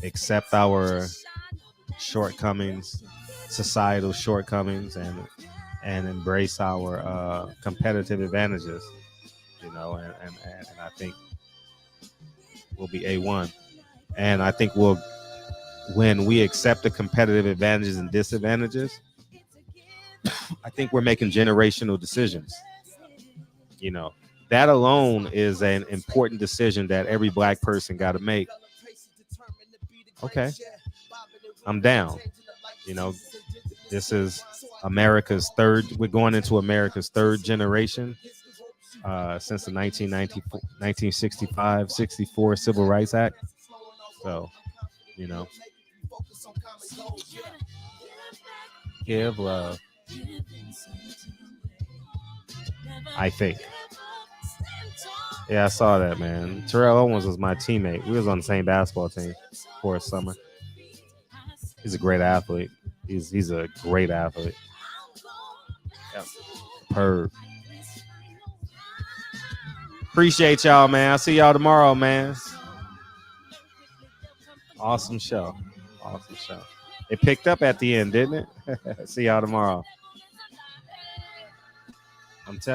accept our shortcomings, societal shortcomings, and embrace our competitive advantages. You know, and I think we'll be A1. And I think when we accept the competitive advantages and disadvantages, I think we're making generational decisions. You know, that alone is an important decision that every black person got to make. Okay, I'm down. You know, this is America's third. We're going into America's third generation since the 1965-64 Civil Rights Act. So, you know, give love. I think. Yeah, I saw that, man. Terrell Owens was my teammate. We was on the same basketball team for a summer. He's a great athlete. He's a great athlete. Yep. Perv. Appreciate y'all, man. I'll see y'all tomorrow, man. Awesome show. Awesome show. It picked up at the end, didn't it? See y'all tomorrow. I'm telling